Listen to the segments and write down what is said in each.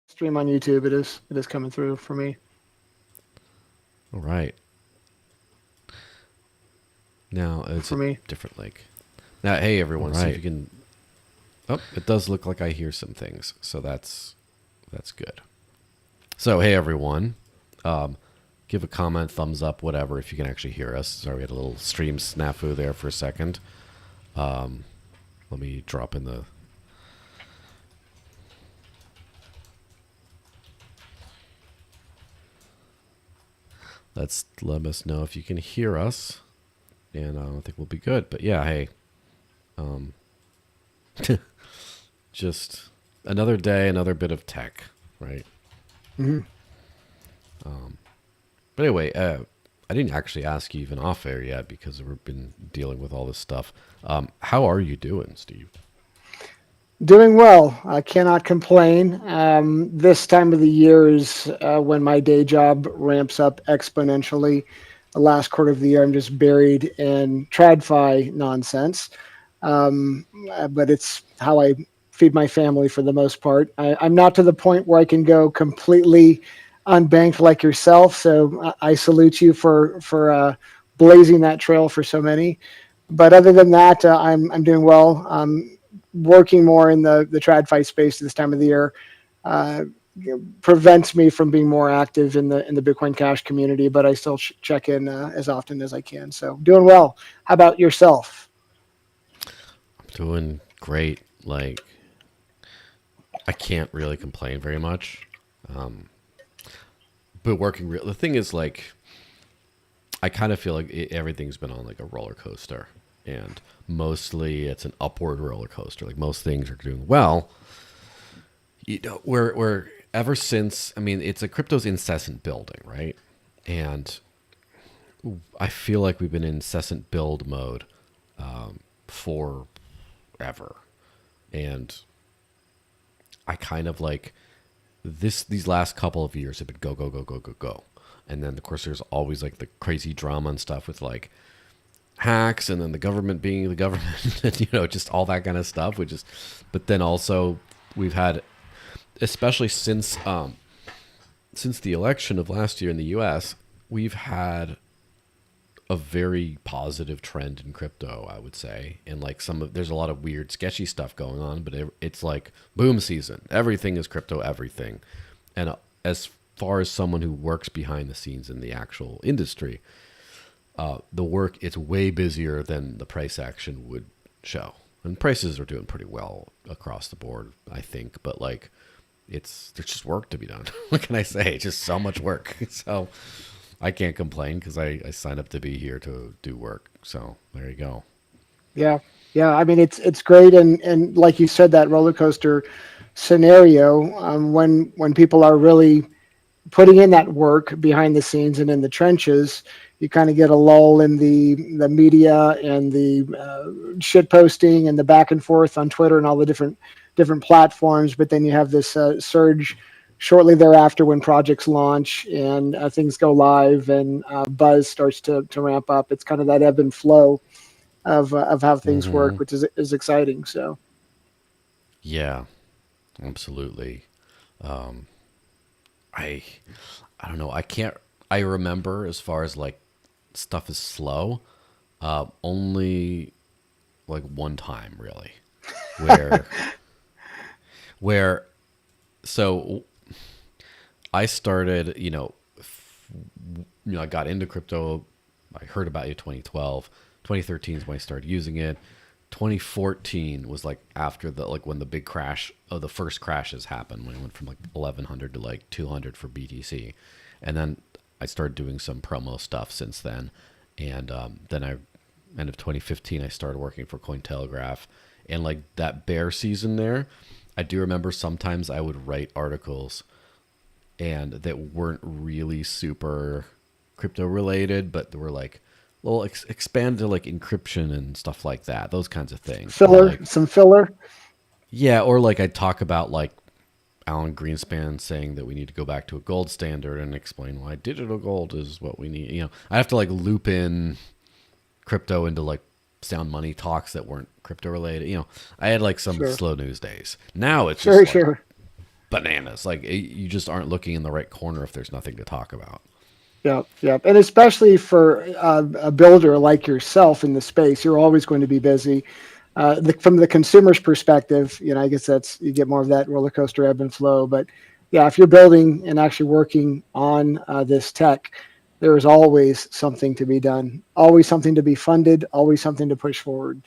stream on YouTube. It is coming through for me. All right. Now it's For a me. different link. Now, hey everyone, see if you can. Oh, it does look like I hear some things, so that's good. So hey everyone, give a comment, thumbs up, whatever if you can actually hear us. Sorry, we had a little stream snafu there for a second. Let me drop in the. Let us know if you can hear us, and I think we'll be good. But yeah, hey, just another day, another bit of tech, right? Hmm. But anyway, I didn't actually ask you even off air yet because we've been dealing with all this stuff. How are you doing, Steve? Doing well. I cannot complain. This time of the year is when my day job ramps up exponentially. The last quarter of the year, I'm just buried in TradFi nonsense. But it's how I feed my family for the most part. I'm not to the point where I can go completely unbanked like yourself. So I salute you for blazing that trail for so many. But other than that, I'm doing well. Working more in the TradFi space this time of the year uh, prevents me from being more active in the Bitcoin Cash community, but I still check in as often as I can. So doing well. How about yourself? I'm doing great. Like, I can't really complain very much. But working real. The thing is, like, I kind of feel like everything's been on like a roller coaster, and mostly it's an upward roller coaster. Like most things are doing well. You know, we're ever since. I mean, it's a crypto's incessant building, right? And I feel like we've been in incessant build mode forever, and I kind of like these last couple of years have been go go go go go go, and then of course there's always like the crazy drama and stuff with like hacks and then the government being the government and just all that kind of stuff, which is, but then also we've had, especially since the election of last year in the US, we've had a very positive trend in crypto, I would say. And like there's a lot of weird, sketchy stuff going on, but it's like boom season. Everything is crypto, everything. And as far as someone who works behind the scenes in the actual industry, the work, it's way busier than the price action would show. And prices are doing pretty well across the board, I think. But like, there's just work to be done. What can I say? It's just so much work. So I can't complain because I signed up to be here to do work. So there you go. Yeah, yeah. I mean, it's great, and like you said, that roller coaster scenario when people are really putting in that work behind the scenes and in the trenches, you kind of get a lull in the media and the shit posting and the back and forth on Twitter and all the different platforms. But then you have this surge shortly thereafter when projects launch and things go live and buzz starts to ramp up. It's kind of that ebb and flow of how things Mm-hmm. work, which is exciting. So Yeah, absolutely. Um, I I don't know. I can't. I remember as far as like stuff is slow. Only like one time really, where where so I started. I got into crypto. I heard about it 2012. 2013 is when I started using it. 2014 was like after the like when the big crash of the first crashes happened, when it went from like 1100 to like 200 for BTC, and then I started doing some promo stuff since then, and then I end of 2015 I started working for Cointelegraph, and like that bear season there, I do remember sometimes I would write articles and that weren't really super crypto related, but they were like little expanded to like encryption and stuff like that, those kinds of things. Or filler, like, some filler. yeah, or like I'd talk about like Alan Greenspan saying that we need to go back to a gold standard and explain why digital gold is what we need. I have to like loop in crypto into like sound money talks that weren't crypto related. I had like some Sure, slow news days. Now it's just sure, like sure. bananas. Like you just aren't looking in the right corner if there's nothing to talk about. Yep, yep. And especially for a builder like yourself in the space, you're always going to be busy. From the consumer's perspective, I guess that's you get more of that roller coaster ebb and flow. But yeah, if you're building and actually working on this tech, there is always something to be done, always something to be funded, always something to push forward,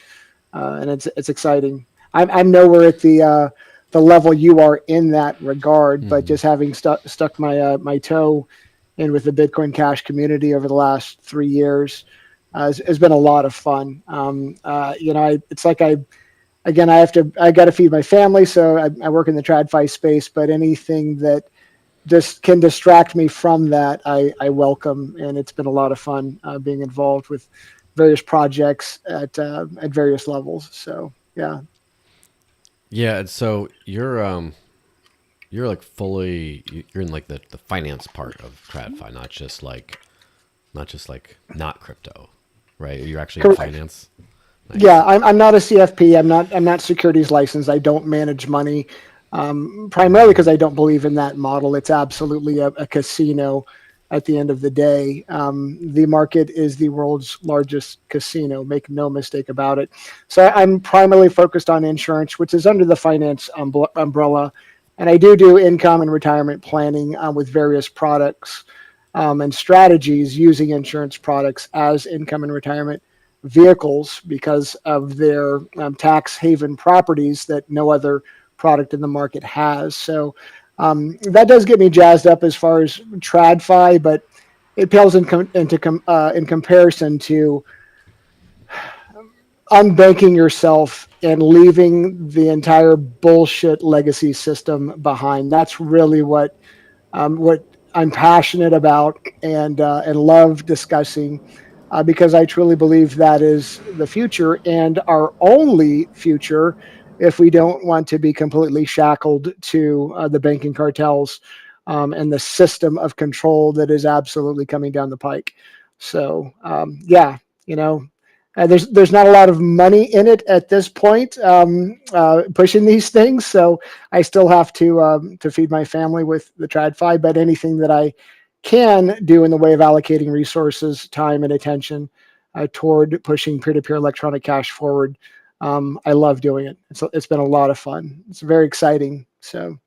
and it's exciting. I'm nowhere at the level you are in that regard, but Hmm. just having stuck my toe in with the Bitcoin Cash community over the last 3 years has been a lot of fun. It's like I got to feed my family, so I work in the TradFi space. But anything that just can distract me from that, I welcome, and it's been a lot of fun being involved with various projects at various levels. So yeah, Yeah, and so you're like you're in like the finance part of TradFi, not just like not crypto, right? You're actually in correct. finance. Yeah, Nice. I'm not a CFP. I'm not securities licensed. I don't manage money, primarily Hmm. because I don't believe in that model. It's absolutely a casino. At the end of the day, the market is the world's largest casino. Make no mistake about it. So I'm primarily focused on insurance, which is under the finance umbrella, and I do income and retirement planning with various products and strategies using insurance products as income and retirement vehicles because of their tax haven properties that no other product in the market has. So that does get me jazzed up as far as TradFi, but it pales in comparison to unbanking yourself and leaving the entire bullshit legacy system behind. That's really what I'm passionate about and love discussing because I truly believe that is the future and our only future if we don't want to be completely shackled to the banking cartels and the system of control that is absolutely coming down the pike. So yeah, you know. There's not a lot of money in it at this point, pushing these things. So I still have to feed my family with the TradFi, but anything that I can do in the way of allocating resources, time, and attention toward pushing peer-to-peer electronic cash forward, I love doing it. It's been a lot of fun. It's very exciting. So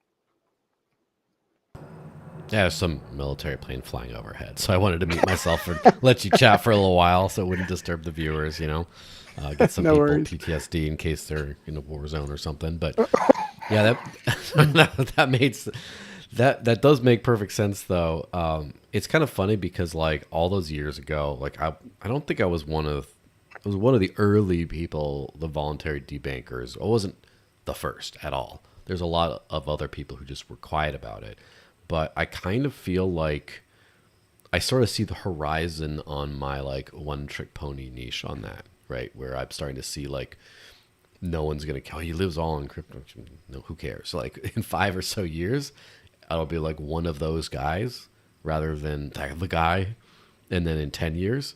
Yeah, there's some military plane flying overhead, so I wanted to mute myself and let you chat for a little while, so it wouldn't disturb the viewers. Get some no people worries. PTSD in case they're in a war zone or something. But yeah, that makes that does make perfect sense though. It's kind of funny because like all those years ago, like I don't think I was one of the early people, the voluntary debankers. I wasn't the first at all. There's a lot of other people who just were quiet about it, but I kind of feel like I sort of see the horizon on my like one trick pony niche on that, right? Where I'm starting to see like no one's gonna kill. He lives all in crypto. No, who cares? So, like in 5 or so years, I'll be like one of those guys rather than the guy. And then in 10 years,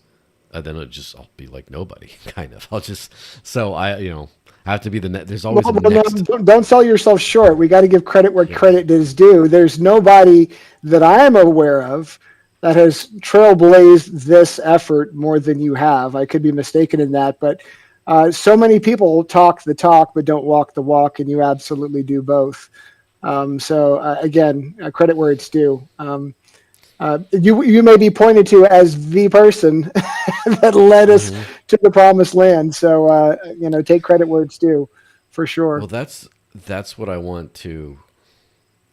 then I'll be like nobody. Kind of. I'll just so I have to be the There's always a No, next. don't sell yourself short. We got to give credit where Yeah. credit is due. There's nobody that I am aware of that has trailblazed this effort more than you have. I could be mistaken in that, but so many people talk the talk but don't walk the walk, and you absolutely do both. Again, credit where it's due. You may be pointed to as the person that led us Hmm. to the promised land. So take credit where it's due, for Well, sure. that's what I want to.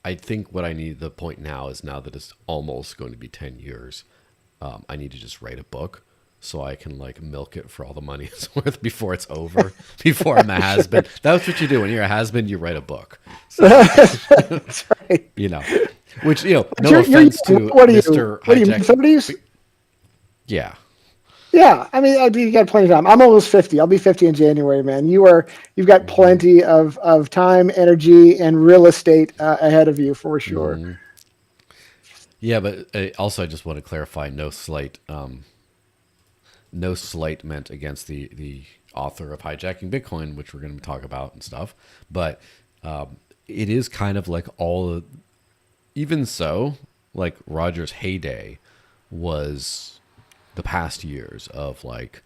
I think what I need the point now is now that it's almost going to be 10 years. I need to just write a book so I can like milk it for all the money it's worth before it's over. Before I'm a has been. That's what you do when you're a has been. You write a book. So That's right. you know, which But no you're offense young. to What are you? Mister What are you? Mid Hijacking. 30s? Yeah. Yeah, I mean, you got plenty of time. I'm almost 50. I'll be 50 in January, man. You've got Hmm. plenty of time, energy, and real estate ahead of you for sure. Hmm. Yeah, but also I just want to clarify: no slight meant against the author of hijacking Bitcoin, which we're going to talk about and stuff. But it is kind of like even so, like Roger's heyday was the past years of like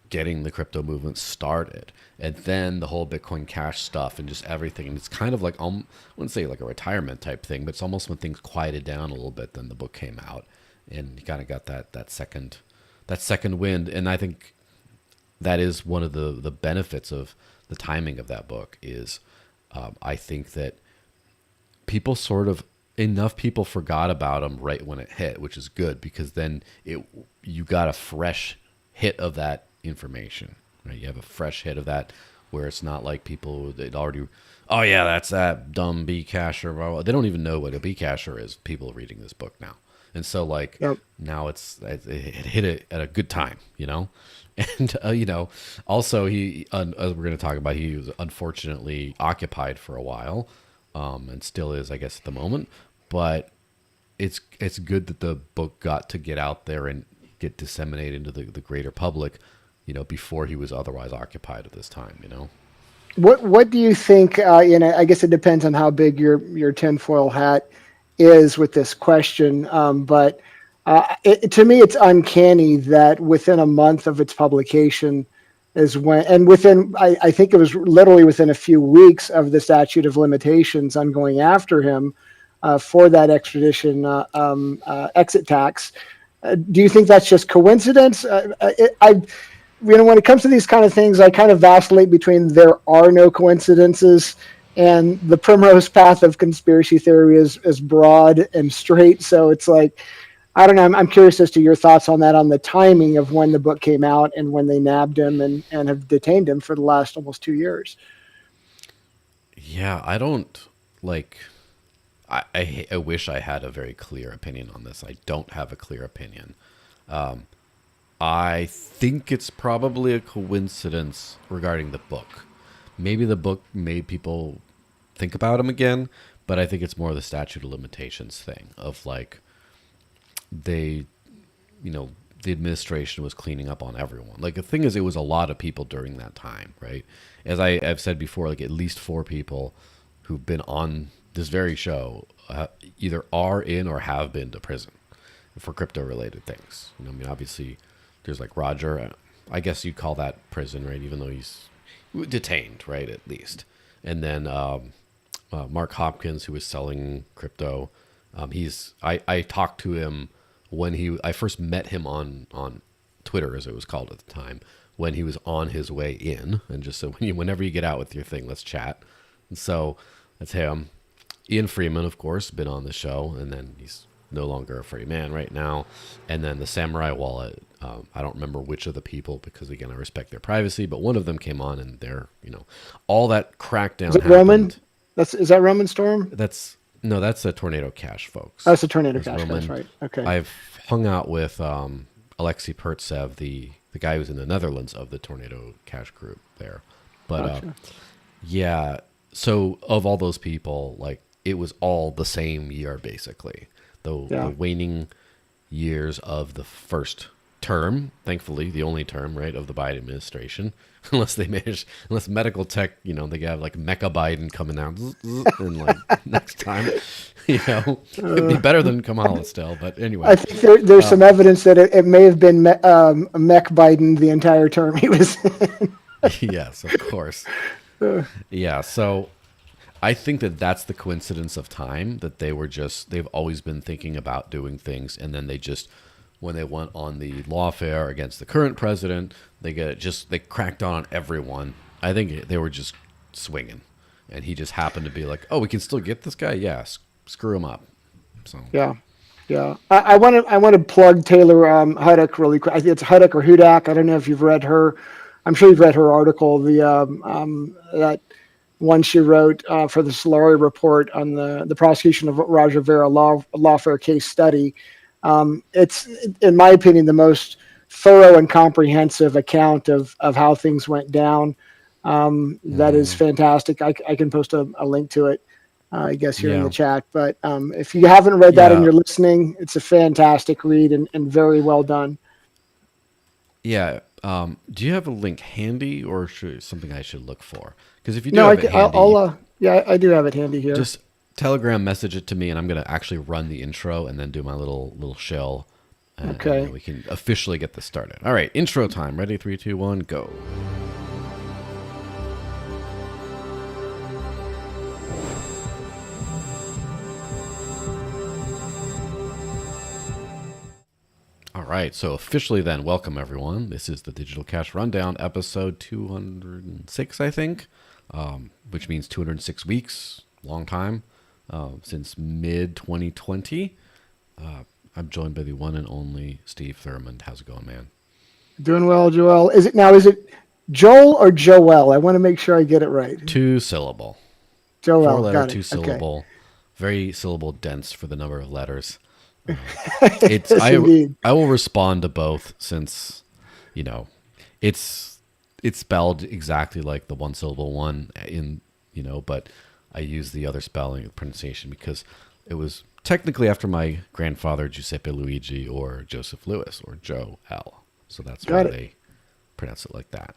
getting the crypto movement started, and then the whole Bitcoin Cash stuff and just everything. And it's kind of like, I wouldn't say like a retirement type thing, but it's almost when things quieted down a little bit, then the book came out, and you kind of got that second wind. And I think that is one of the benefits of the timing of that book is, I think that people sort of enough people forgot about him right when it hit, which is good because then you got a fresh hit of that information, right? You have a fresh hit of that where it's not like people that already, oh yeah, that's that dumb B casher. Blah, blah. They don't even know what a B casher is. People reading this book now, and so like Yep. now it hit it at a good time, you know. And also as we're going to talk about, he was unfortunately occupied for a while, and still is, I guess, at the moment. But it's good that the book got to get out there and get disseminated into the greater public, before he was otherwise occupied at this time. What do you think? I guess it depends on how big your tinfoil hat is with this question. But to me, it's uncanny that within a month of its publication is when, and I think it was literally within a few weeks of the statute of limitations on going after him for that extradition exit tax. Do you think that's just coincidence? When it comes to these kind of things, I kind of vacillate between there are no coincidences and the primrose path of conspiracy theory is broad and straight. So it's like, I don't know. I'm curious as to your thoughts on that, on the timing of when the book came out and when they nabbed him and have detained him for the last almost 2 years. Yeah, I don't like. I wish I had a very clear opinion on this. I don't have a clear opinion. I think it's probably a coincidence regarding the book. Maybe the book made people think about him again, but I think it's more the statute of limitations thing of like they, the administration was cleaning up on everyone. Like the thing is, it was a lot of people during that time, right? As I've said before, like at least 4 people who've been on this very show either are in or have been to prison for crypto related things. I mean, obviously, there's like Roger. I guess you'd call that prison, right? Even though he's detained, right? At least. And then Mark Hopkins, who was selling crypto. I talked to him when I first met him on Twitter, as it was called at the time, when he was on his way in, and just so whenever you get out with your thing, let's chat. And so that's him. Ian Freeman, of course, been on the show, and then he's no longer a free man right now. And then the Samurai Wallet. I don't remember which of the people because again I respect their privacy, but one of them came on and they're all that crackdown Is it happened. Roman? Is that Roman Storm? That's a Tornado Cash, folks. Oh, it's a Tornado There's Cash. That's Roman. right. Okay. I've hung out with Alexei Pertsev, the guy who's in the Netherlands of the Tornado Cash group there. But Gotcha. yeah, so of all those people, like it was all the same year basically. The waning years of the first term, thankfully the only term, right, of the Biden administration, unless medical tech, they have like Mecha Biden coming out and like next time, it'd be better than Kamala still, but anyway. I think there's some evidence that it may have been Mech Biden the entire term he was in. Yes, of course. Yeah, so I think that that's the coincidence of time that they've always been thinking about doing things, and then when they went on the lawfare against the current president, they cracked down on everyone. I think they were just swinging, and he just happened to be like, "Oh, we can still get this guy? Yeah, screw him up." So Yeah. I want to plug Taylor Hudak really quick. I think it's Hudak or Hudak. I don't know if you've read her. I'm sure you've read her article. That one she wrote for the Solari report on the prosecution of Roger Vera lawfare case study. It's, in my opinion, the most thorough and comprehensive account of how things went down. That is fantastic. I can post a link to it, I guess, here in the chat. But if you haven't read that and you're listening, it's a fantastic read and very well done. Yeah. Do you have a link handy, or something I should look for? Because if you do have it handy, Yeah, I do have it handy here. Just Telegram message it to me, and I'm gonna actually run the intro and then do my little shell, and then Okay. we can officially get this started. All right, intro time. Ready? 3, 2, 1, go. All right, so officially then, welcome everyone. This is the Digital Cash Rundown, episode 206, I think, which means 206 weeks, long time, since mid 2020. I'm joined by the one and only Steve Thurmond. How's it going, man? Doing well, Joel. Is it Joel or Joel? I want to make sure I get it right. Two syllable, four Joel, letter, got it. two Okay. syllable, very syllable dense for the number of letters. It's Yes, indeed. I will respond to both since you know it's it's spelled exactly like the one syllable one in but I use the other spelling pronunciation because it was technically after my grandfather Giuseppe Luigi or Joseph Lewis or Joe L. So that's why Got it. they pronounce it like that.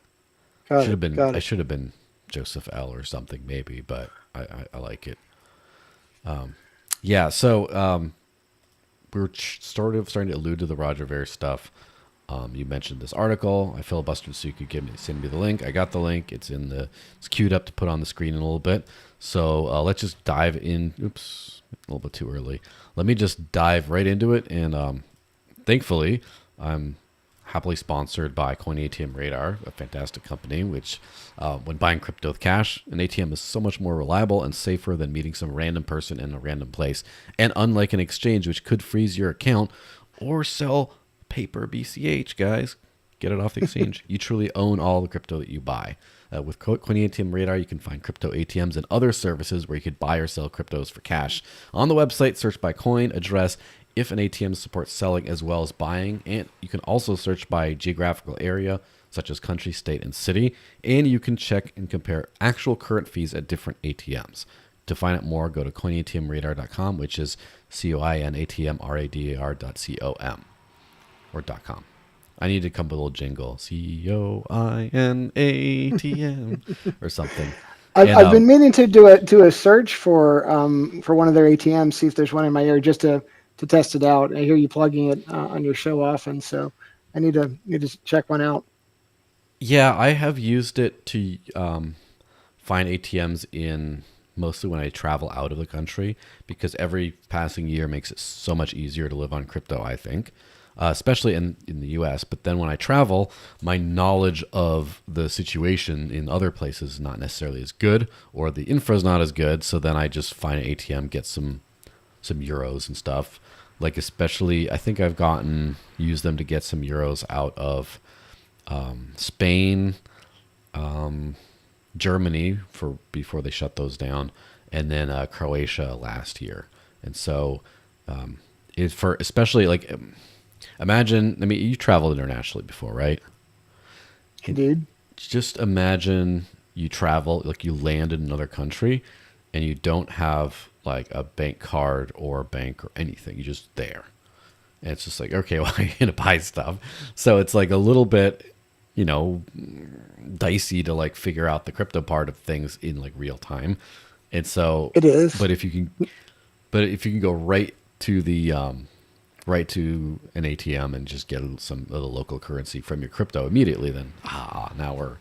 Got it. Got I it. should have been Joseph L or something maybe, but I like it. Yeah, so we were starting to allude to the Roger Ver stuff. You mentioned this article. I filibustered so you could send me the link. I got the link. It's queued up to put on the screen in a little bit. So let's just dive in. Oops, a little bit too early. Let me just dive right into it. And thankfully, I'm happily sponsored by Coin ATM Radar, a fantastic company, which when buying crypto with cash, an ATM is so much more reliable and safer than meeting some random person in a random place. And unlike an exchange, which could freeze your account or sell paper BCH, guys, get it off the exchange. You truly own all the crypto that you buy. With Coin ATM Radar, you can find crypto ATMs and other services where you could buy or sell cryptos for cash. On the website, search by coin, address, if an ATM supports selling as well as buying, and you can also search by geographical area, such as country, state, and city, and you can check and compare actual current fees at different ATMs. To find out more, go to coinatmradar.com, which is coinatmradar.com or .com. I need to come up with a little jingle, COINATM or something. And I've been meaning to do a search for one of their ATMs, see if there's one in my area, just to test it out. I hear you plugging it on your show often, so I need to check one out. yeah, I have used it to find ATMs in mostly when I travel out of the country because every passing year makes it so much easier to live on crypto, I think, especially in the US. But then when I travel, my knowledge of the situation in other places is not necessarily as good or the info is not as good. So then I just find an ATM, get some euros and stuff. Like especially, I think I've used them to get some euros out of Spain, Germany for before they shut those down, and then Croatia last year. And so, it's for especially like imagine. I mean, you traveled internationally before, right? And Indeed. just imagine you travel, like you land in another country, and you don't have like a bank card or a bank or anything. You're just there. And it's just like, okay, well, I'm going to buy stuff. So it's like a little bit, you know, dicey to like figure out the crypto part of things in like real time. And so, It is. but if you can, but if you can go right to the, right to an ATM and just get some of the local currency from your crypto immediately, then now we're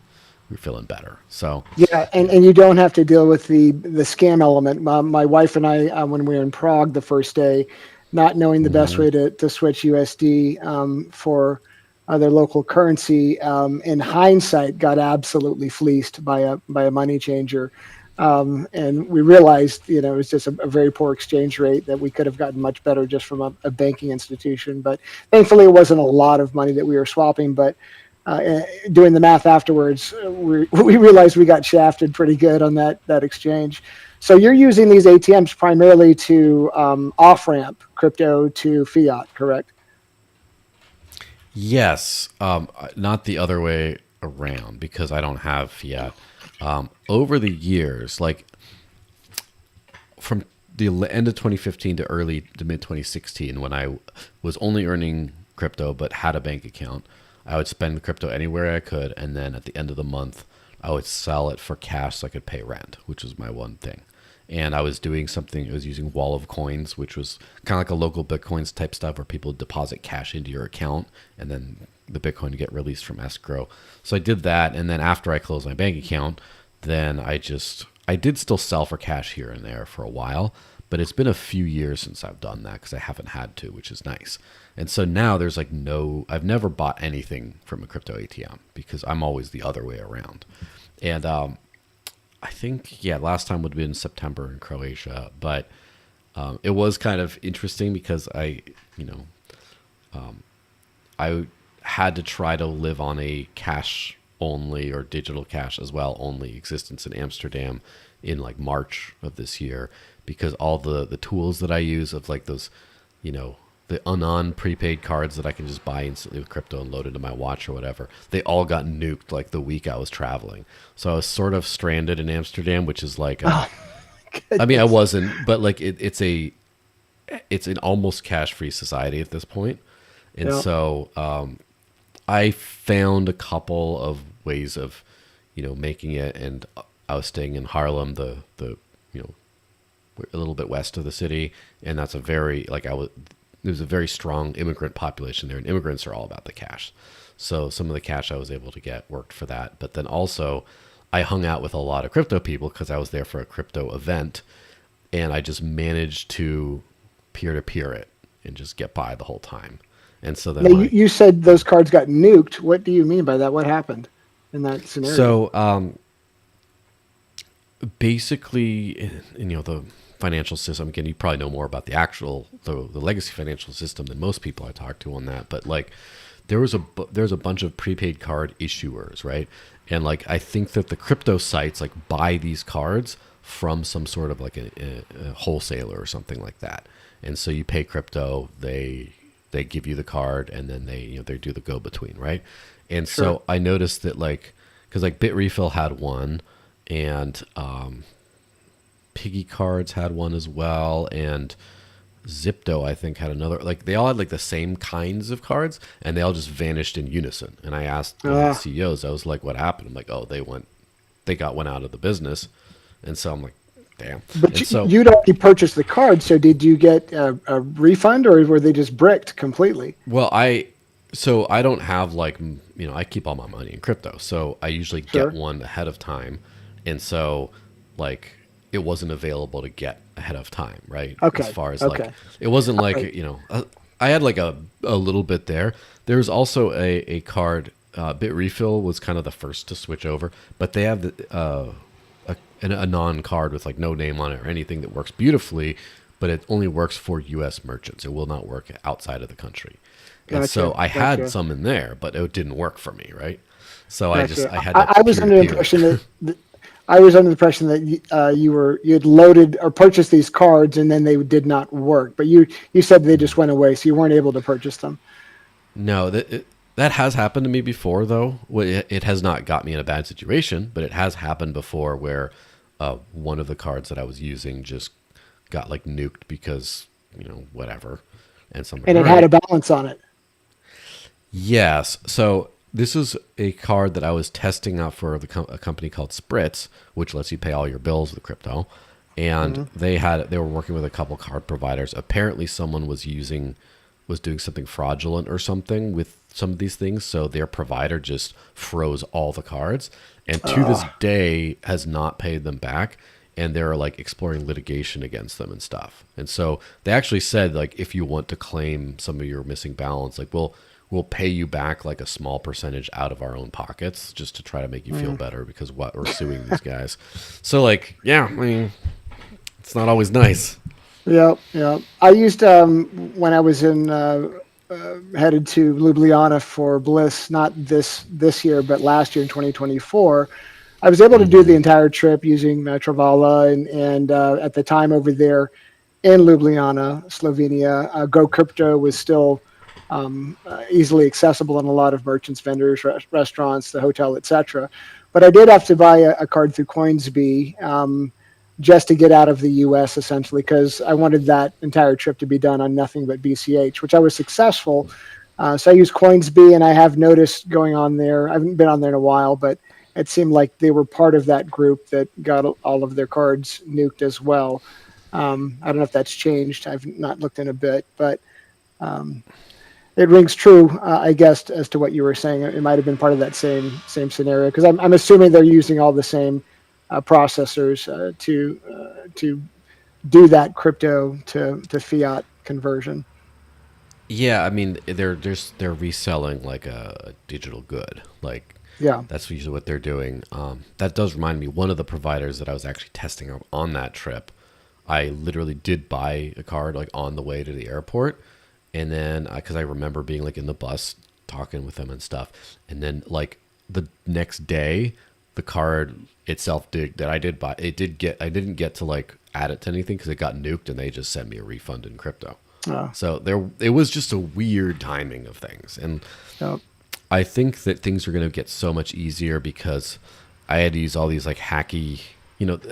feeling better. So, Yeah, and you don't have to deal with the scam element. My wife and I, when we were in Prague the first day, not knowing the best way to switch USD for their local currency, in hindsight, got absolutely fleeced by a money changer. And we realized, it was just a very poor exchange rate that we could have gotten much better just from a banking institution. But thankfully, it wasn't a lot of money that we were swapping. But doing the math afterwards, we realized we got shafted pretty good on that exchange. So you're using these ATMs primarily to off ramp crypto to fiat, correct? yes, not the other way around because I don't have fiat. Over the years, like from the end of 2015 to early to mid 2016, when I was only earning crypto but had a bank account, I would spend crypto anywhere I could, and then at the end of the month, I would sell it for cash so I could pay rent, which was my one thing. And I was doing something, I was using Wall of Coins, which was kind of like a local Bitcoins type stuff where people deposit cash into your account and then the Bitcoin to get released from escrow. So I did that. And then after I closed my bank account, then I did still sell for cash here and there for a while, but it's been a few years since I've done that because I haven't had to, which is nice. And so now there's like I've never bought anything from a crypto ATM because I'm always the other way around. And I think, yeah, last time would have been September in Croatia, but it was kind of interesting because I had to try to live on a cash only or digital cash as well only existence in Amsterdam in like March of this year because all the tools that I use of like those, the Anon prepaid cards that I can just buy instantly with crypto and load into my watch or whatever, they all got nuked like the week I was traveling. So I was sort of stranded in Amsterdam, which is like, I mean, I wasn't, but like it's an almost cash free society at this point. And Yeah. so I found a couple of ways of, making it. And I was staying in Harlem, the a little bit west of the city, and that's a very there's a very strong immigrant population there, and immigrants are all about the cash. So some of the cash I was able to get worked for that. But then also, I hung out with a lot of crypto people because I was there for a crypto event, and I just managed to peer to peer it and just get by the whole time. And so then Now, you said those cards got nuked. What do you mean by that? What happened in that scenario? so basically, the financial system. Again, you probably know more about the legacy financial system than most people I talk to on that. But like, there's a bunch of prepaid card issuers, right? And like, I think that the crypto sites like buy these cards from some sort of like a wholesaler or something like that. And so you pay crypto, they give you the card, and then they do the go between, right? And Sure. so I noticed that like, because like Bitrefill had one, and Piggy Cards had one as well, and Zipto I think had another. Like they all had like the same kinds of cards, and they all just vanished in unison. And I asked one of the Ah, CEOs, I was like, "What happened?" I'm like, "Oh, they got one out of the business," and so I'm like, "Damn." but And so you'd already purchased the card, so did you get a refund, or were they just bricked completely? well, I don't have like I keep all my money in crypto, so I usually get Sure. one ahead of time, and so like it wasn't available to get ahead of time, right? As Okay. far as like Okay. it wasn't All like right. I had like a little bit there. There's also a card. Bitrefill was kind of the first to switch over, but they have a non card with like no name on it or anything that works beautifully, but it only works for U.S. merchants. It will not work outside of the country. And so Gotcha. I had Gotcha. some in there, but it didn't work for me, right? So Gotcha. I had to I was peer to under the peer. impression that I was under the impression that you had loaded or purchased these cards and then they did not work. But you said they just went away, so you weren't able to purchase them. No, that has happened to me before, though. It has not got me in a bad situation, but it has happened before where one of the cards that I was using just got like nuked because whatever, and so I'm like, And all it had a right, balance on it. yes. So this is a card that I was testing out for a company called Spritz, which lets you pay all your bills with crypto. And Hmm. they were working with a couple card providers. Apparently, someone was doing something fraudulent or something with some of these things. So their provider just froze all the cards, and to this day has not paid them back. And they're like exploring litigation against them and stuff. And so they actually said like if you want to claim some of your missing balance, like we'll pay you back like a small percentage out of our own pockets just to try to make you feel better because what we're suing these guys. So like, yeah, I mean, it's not always nice. Yeah, yeah. I used when I was in headed to Ljubljana for Bliss, not this year, but last year in 2024. I was able to do the Hmm. entire trip using Travala, and at the time over there in Ljubljana, Slovenia, Go Crypto was still easily accessible in a lot of merchants, vendors, restaurants, the hotel, etc. But I did have to buy a card through Coinsbee just to get out of the U.S. essentially because I wanted that entire trip to be done on nothing but BCH, which I was successful. So I use Coinsbee, and I have noticed going on there. I haven't been on there in a while, but it seemed like they were part of that group that got all of their cards nuked as well. I don't know if that's changed. I've not looked in a bit, but um, it rings true, I guess, as to what you were saying. It might have been part of that same scenario because I'm assuming they're using all the same processors to do that crypto to fiat conversion. Yeah, I mean they're reselling like a digital good. Like Yeah. that's usually what they're doing. That does remind me, one of the providers that I was actually testing out on that trip, I literally did buy a card like on the way to the airport, and then because I remember being like in the bus talking with them and stuff, and then like the next day, the card itself did that I did buy. It did get I didn't get to like add it to anything because it got nuked, and they just sent me a refund in crypto. Uh, So there, it was just a weird timing of things, and yeah. I think that things are going to get so much easier because I had to use all these like hacky,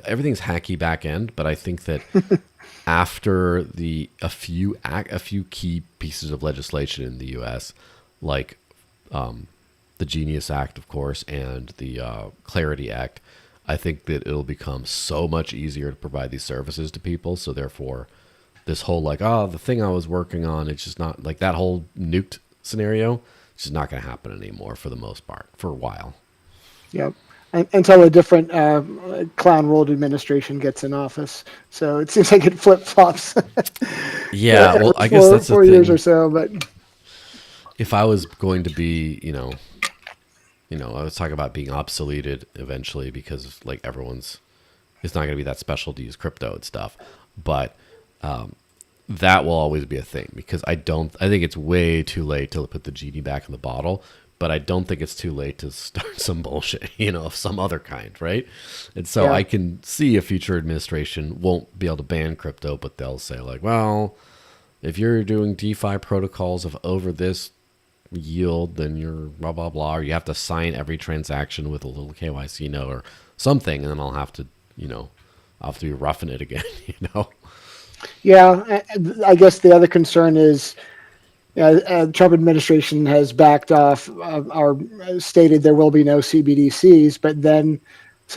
everything's hacky back end. But I think that after a few key pieces of legislation in the U.S., like the Genius Act, of course, and the Clarity Act, I think that it'll become so much easier to provide these services to people. So therefore, this whole like, oh, the thing I was working on, it's just not like that whole nuked scenario. It's just not going to happen anymore for the most part for a while. Yep. Until a different clown world administration gets in office. So it seems like it flip flops Yeah, every well, I guess that's the 4 years or thing. so. But If I was going to be, I was talking about being obsoleted eventually because like everyone's, it's not going to be that special to use crypto and stuff. But that will always be a thing because I think it's way too late to put the genie back in the bottle, but I don't think it's too late to start some bullshit, of some other kind, right? And so yeah, I can see a future administration won't be able to ban crypto, but they'll say like, well, if you're doing DeFi protocols of over this yield, then you're blah, blah, blah, or you have to sign every transaction with a little KYC note or something. And then I'll have to be roughing it again, yeah. I guess the other concern is Trump administration has backed off or stated there will be no CBDCs, but then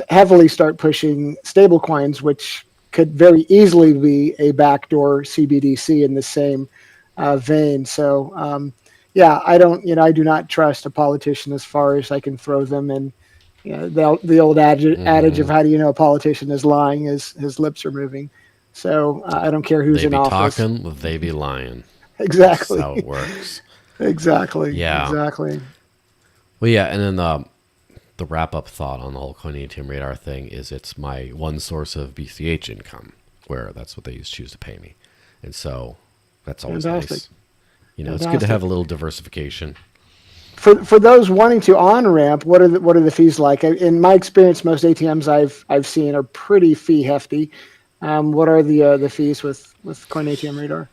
heavily start pushing stablecoins, which could very easily be a backdoor CBDC in the same vein. So, yeah, I do not trust a politician as far as I can throw them. And the old adage of Mm-hmm. how do you know a politician is lying is his lips are moving. So I don't care who's They in be office. talking, they be lying. That's Exactly. how it works. Exactly. Yeah. Exactly. Well, yeah, and then the wrap up thought on the whole Coin ATM radar thing is it's my one source of BCH income, where that's what they choose to pay me, and so that's always Fantastic. nice. It's good to Fantastic. have a little diversification. For those wanting to on ramp, what are the fees like? In my experience, most ATMs I've seen are pretty fee hefty. What are the fees with Coin ATM Radar?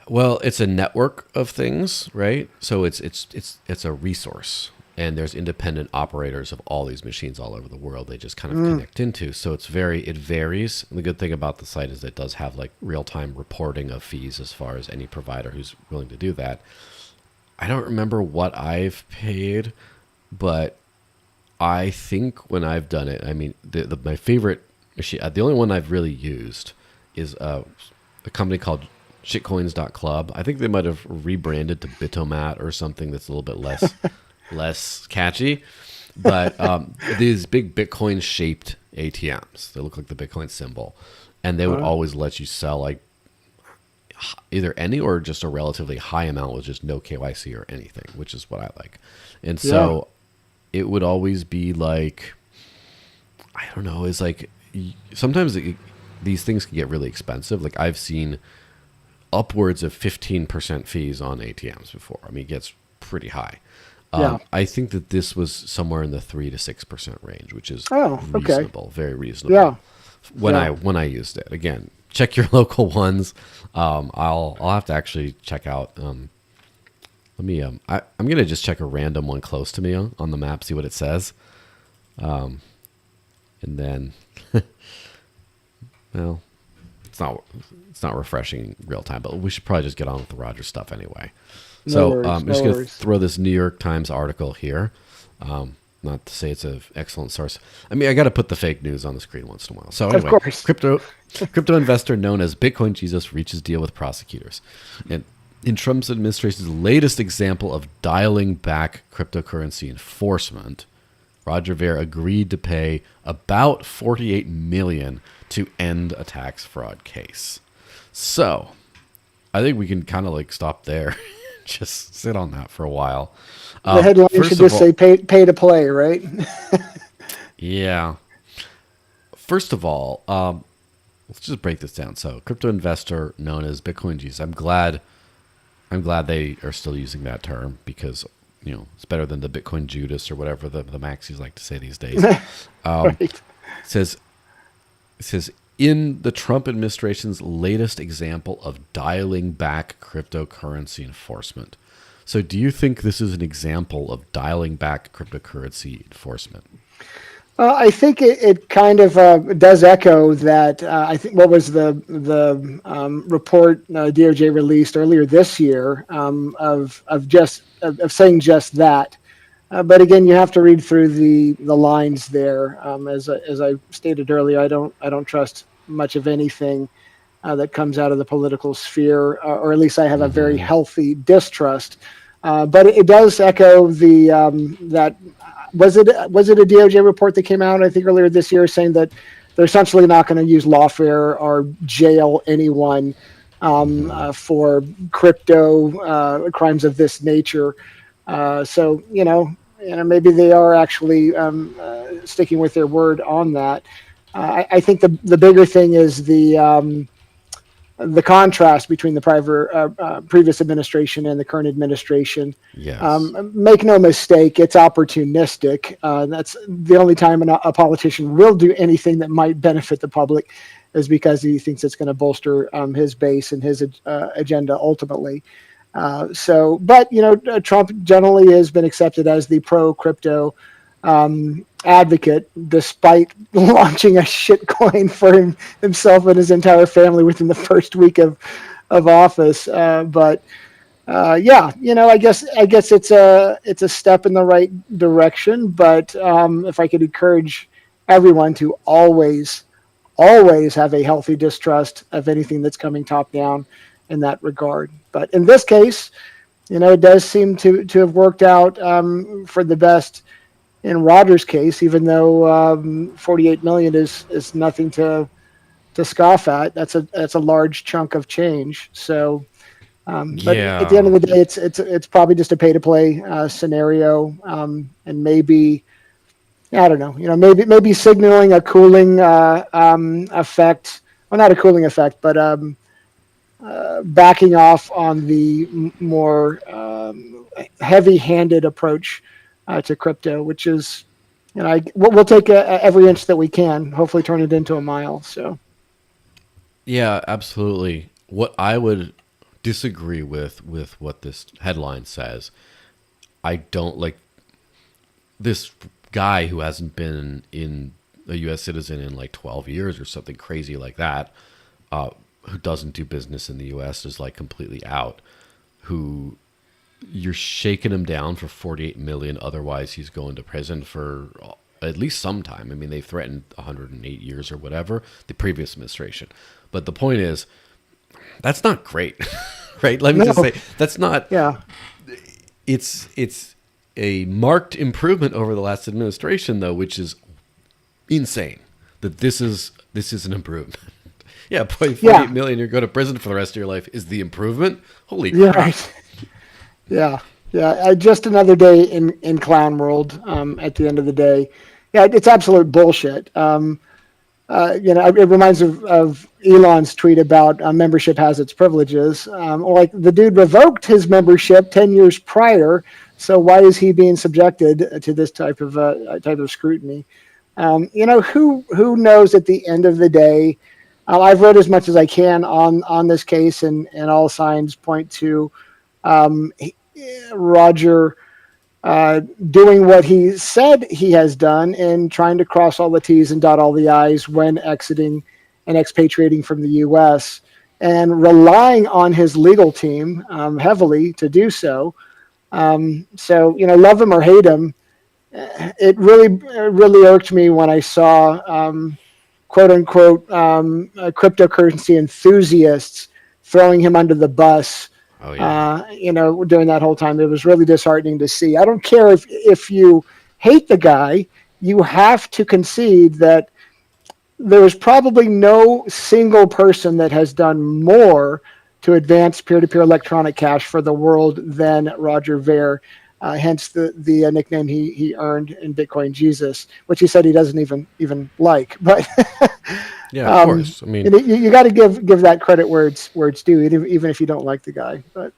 Well, it's a network of things, right? So it's a resource, and there's independent operators of all these machines all over the world. They just kind of Mm, connect into. So it varies. And the good thing about the site is it does have like real time reporting of fees as far as any provider who's willing to do that. I don't remember what I've paid, but I think when I've done it, I mean, my favorite machine, the only one I've really used is a company called shitcoins.club. I think they might have rebranded to Bitomat or something that's a little bit less catchy. But these big Bitcoin shaped ATMs, they look like the Bitcoin symbol, and they would uh, always let you sell like either any or just a relatively high amount with just no KYC or anything, which is what I like. And yeah. so it would always be like, I don't know, it's like sometimes these things can get really expensive. Like I've seen upwards of 15% fees on ATMs before. I mean, it gets pretty high. Yeah. I think that this was somewhere in the 3 to 6% range, which is Oh, okay. reasonable, very reasonable. Yeah. When Yeah. I used it, again, check your local ones. I'll have to actually check out. Let me. I'm gonna just check a random one close to me on the map, see what it says, and then, well, it's not refreshing real time, but we should probably just get on with the Roger stuff anyway. No So worries. I'm No just going to worries. throw this New York Times article here. Not to say it's an excellent source. I mean, I got to put the fake news on the screen once in a while. So Of anyway, course. crypto investor known as Bitcoin Jesus reaches deal with prosecutors. And in Trump's administration's latest example of dialing back cryptocurrency enforcement, Roger Ver agreed to pay about 48 million to end a tax fraud case. So, I think we can kind of like stop there. Just sit on that for a while. The headline should First of just say all, pay to play, right? yeah. First of all, let's just break this down. So, crypto investor known as Bitcoin Jesus. I'm glad they are still using that term because it's better than the Bitcoin Judas or whatever the Maxis like to say these days. Right. Says it says in the Trump administration's latest example of dialing back cryptocurrency enforcement. So, do you think this is an example of dialing back cryptocurrency enforcement? I think it kind of does echo that. I think what was the report DOJ released earlier this year of saying just that. But again, you have to read through the lines there. As I stated earlier, I don't trust much of anything that comes out of the political sphere, or at least I have a very Mm-hmm. healthy distrust. But it does echo the that was it a DOJ report that came out I think earlier this year saying that they're essentially not going to use lawfare or jail anyone for crypto crimes of this nature. So maybe they are actually sticking with their word on that. I think the bigger thing is the contrast between the previous administration and the current administration. Yes. Make no mistake, it's opportunistic. That's the only time a politician will do anything that might benefit the public, is because he thinks it's going to bolster his base and his agenda ultimately. But Trump generally has been accepted as the pro crypto advocate, despite launching a shitcoin for himself and his entire family within the first week of office. But yeah, I guess it's a step in the right direction. But if I could encourage everyone to always have a healthy distrust of anything that's coming top down in that regard. But in this case, it does seem to have worked out for the best in Rogers' case, even though 48 million is nothing to scoff at. That's a large chunk of change. So, but at the end Yeah. of the day, it's probably just a pay to play scenario, and maybe I don't know. Maybe signaling a cooling effect. Well, not a cooling effect, but backing off on the more heavy-handed approach to crypto, which is, we'll take every inch that we can. Hopefully, turn it into a mile. So, Yeah, absolutely. What I would disagree with what this headline says, I don't like this guy who hasn't been in a U.S. citizen in like 12 years or something crazy like that, who doesn't do business in the U.S. is like completely out. Who you're shaking him down for 48 million. Otherwise, he's going to prison for at least some time. I mean, they threatened 108 years or whatever, the previous administration. But the point is, that's not great, right? Let me just no, say that's not. yeah, It's a marked improvement over the last administration, though, which is insane. That this is an improvement. Yeah, pay 48 yeah, million, you go to prison for the rest of your life is the improvement. Holy yeah, crap! right. Yeah, yeah. Just another day in clown world. At the end of the day, yeah, it's absolute bullshit. It reminds of Elon's tweet about membership has its privileges. Like the dude revoked his membership 10 years prior, so why is he being subjected to this type of scrutiny? Who knows at the end of the day? I've read as much as I can on this case, and all signs point to um, Roger doing what he said he has done and trying to cross all the T's and dot all the I's when exiting and expatriating from the U.S. and relying on his legal team heavily to do so. So, love him or hate him, it really irked me when I saw quote unquote cryptocurrency enthusiasts throwing him under the bus. Oh yeah. During that whole time, it was really disheartening to see. I don't care if you hate the guy, you have to concede that there is probably no single person that has done more to advance peer-to-peer electronic cash for the world than Roger Ver. Hence the nickname he earned in Bitcoin Jesus, which he said he doesn't even like. But Yeah, of course. I mean, you got to give that credit where it's due, even if you don't like the guy. But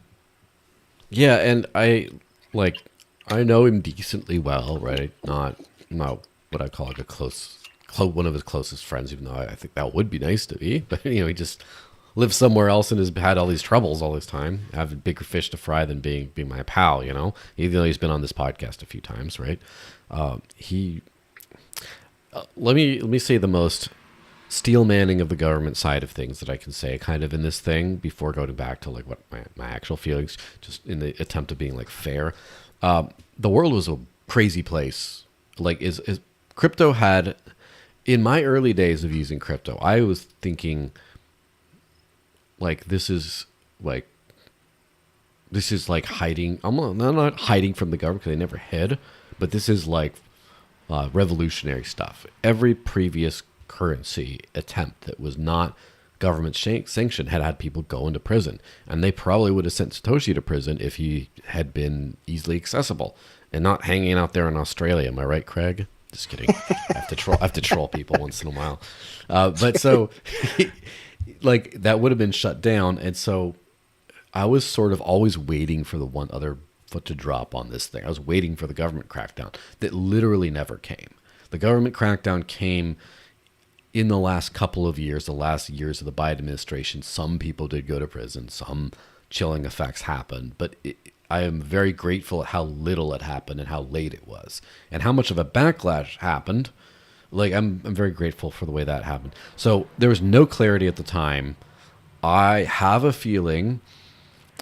yeah, and like I know him decently well, right? Not what I call like a one of his closest friends, even though I think that would be nice to be. But he just lives somewhere else and has had all these troubles all this time, having bigger fish to fry than being my pal. Even though he's been on this podcast a few times, right? He let me say the most steel manning of the government side of things that I can say kind of in this thing before going back to like what my actual feelings, just in the attempt of being like fair. The world was a crazy place. Like is crypto had in my early days of using crypto, I was thinking like this is like hiding. I'm not hiding from the government because they never hid, but this is like revolutionary stuff. Every previous currency attempt that was not government sanctioned had people go into prison, and they probably would have sent Satoshi to prison if he had been easily accessible and not hanging out there in Australia. Am I right, Craig? Just kidding. I have to troll people once in a while, but so like that would have been shut down, and so I was sort of always waiting for the one other foot to drop on this thing. I was waiting for the government crackdown that literally never came. The government crackdown came in the last couple of years, the last years of the Biden administration. Some people did go to prison. Some chilling effects happened. But I am very grateful at how little it happened and how late it was. And how much of a backlash happened. Like, I'm very grateful for the way that happened. So there was no clarity at the time. I have a feeling,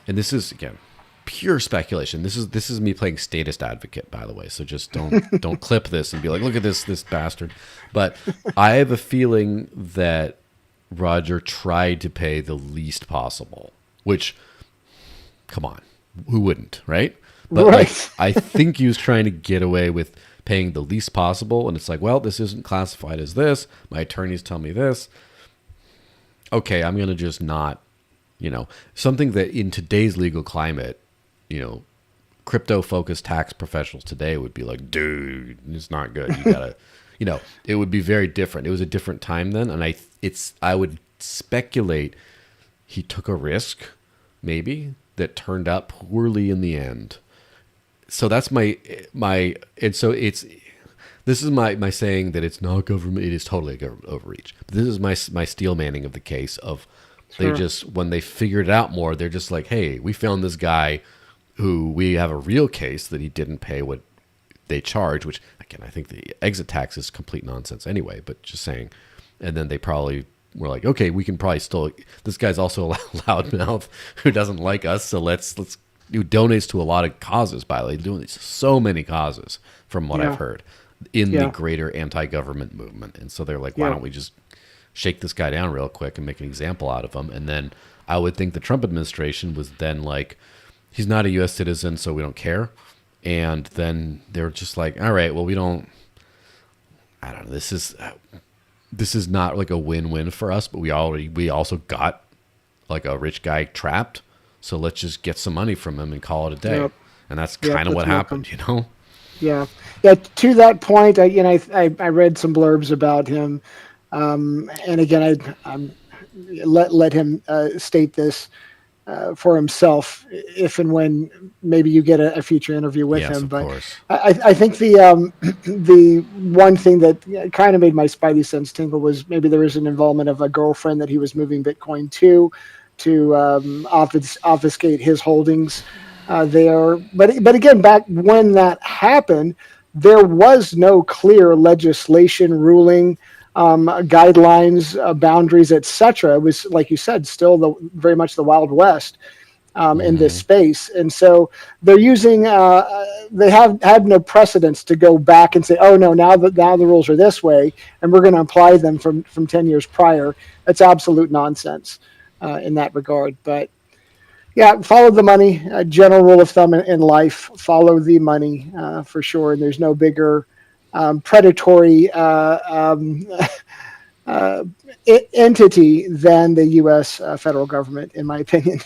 and this is, again, pure speculation. This is me playing statist advocate, by the way. So just don't clip this and be like, look at this bastard. But I have a feeling that Roger tried to pay the least possible. Which, come on, who wouldn't, right? But right. like, I think he was trying to get away with paying the least possible, and it's like, well, this isn't classified as this. My attorneys tell me this. Okay, I'm gonna just not, something that in today's legal climate, crypto-focused tax professionals today would be like, dude, it's not good. You gotta, it would be very different. It was a different time then, and I would speculate he took a risk, maybe, that turned out poorly in the end. So that's and so this is my saying that it's not government. It is totally a government overreach. But this is my steel manning of the case of Sure. they just, when they figured it out more, they're just like, hey, we found this guy who we have a real case that he didn't pay what they charge, which again, I think the exit tax is complete nonsense anyway, but just saying. And then they probably were like, okay, we can probably still, this guy's also a loudmouth who doesn't like us. So let's do donates to a lot of causes, by the way, doing so many causes from what I've heard in the greater anti-government movement. And so they're like, why don't we just shake this guy down real quick and make an example out of him? And then I would think the Trump administration was then like, he's not a U.S. citizen, so we don't care. And then they're just like, all right, well, I don't know. This is not like a win-win for us, but we also got like a rich guy trapped. So let's just get some money from him and call it a day. Yep. And that's kind of what happened, Yeah. To that point, I read some blurbs about him, and again, I let him state this for himself if and when maybe you get a future interview with Yes, him. of But course. I think the the one thing that kind of made my spidey sense tingle was maybe there was an involvement of a girlfriend that he was moving Bitcoin to obfuscate his holdings there. But again, back when that happened, there was no clear legislation, ruling, guidelines, boundaries, etc. It was, like you said, still very much the Wild West. in this Mm-hmm. space, and so they're using. They have had no precedents to go back and say, "Oh no, now the rules are this way, and we're going to apply them from 10 years prior." That's absolute nonsense in that regard. But yeah, follow the money. General rule of thumb in life: follow the money for sure. And there's no bigger predatory uh, entity than the U.S. Federal government, in my opinion.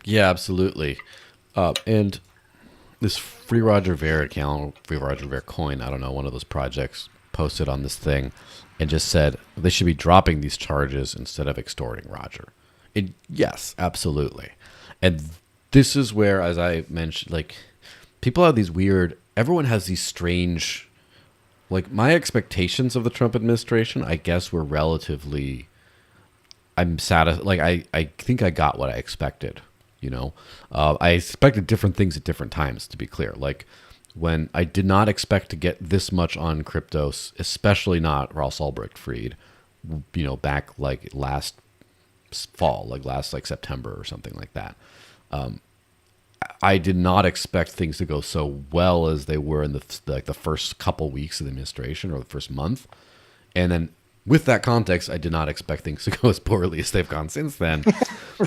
Yeah, absolutely. And this Free Roger Ver account, Free Roger Ver coin, I don't know, one of those projects posted on this thing and just said they should be dropping these charges instead of extorting Roger. And yes, absolutely. And this is where, as I mentioned, like people have these weird, everyone has these strange, like my expectations of the Trump administration, I guess, were relatively I'm satisfied. Like I think I got what I expected. You know, I expected different things at different times. To be clear, like when I did not expect to get this much on crypto, especially not Ross Ulbricht Fried. You know, back like last fall, like last like September or something like that. I did not expect things to go so well as they were in the first couple weeks of the administration or the first month, and then with that context, I did not expect things to go as poorly as they've gone since then.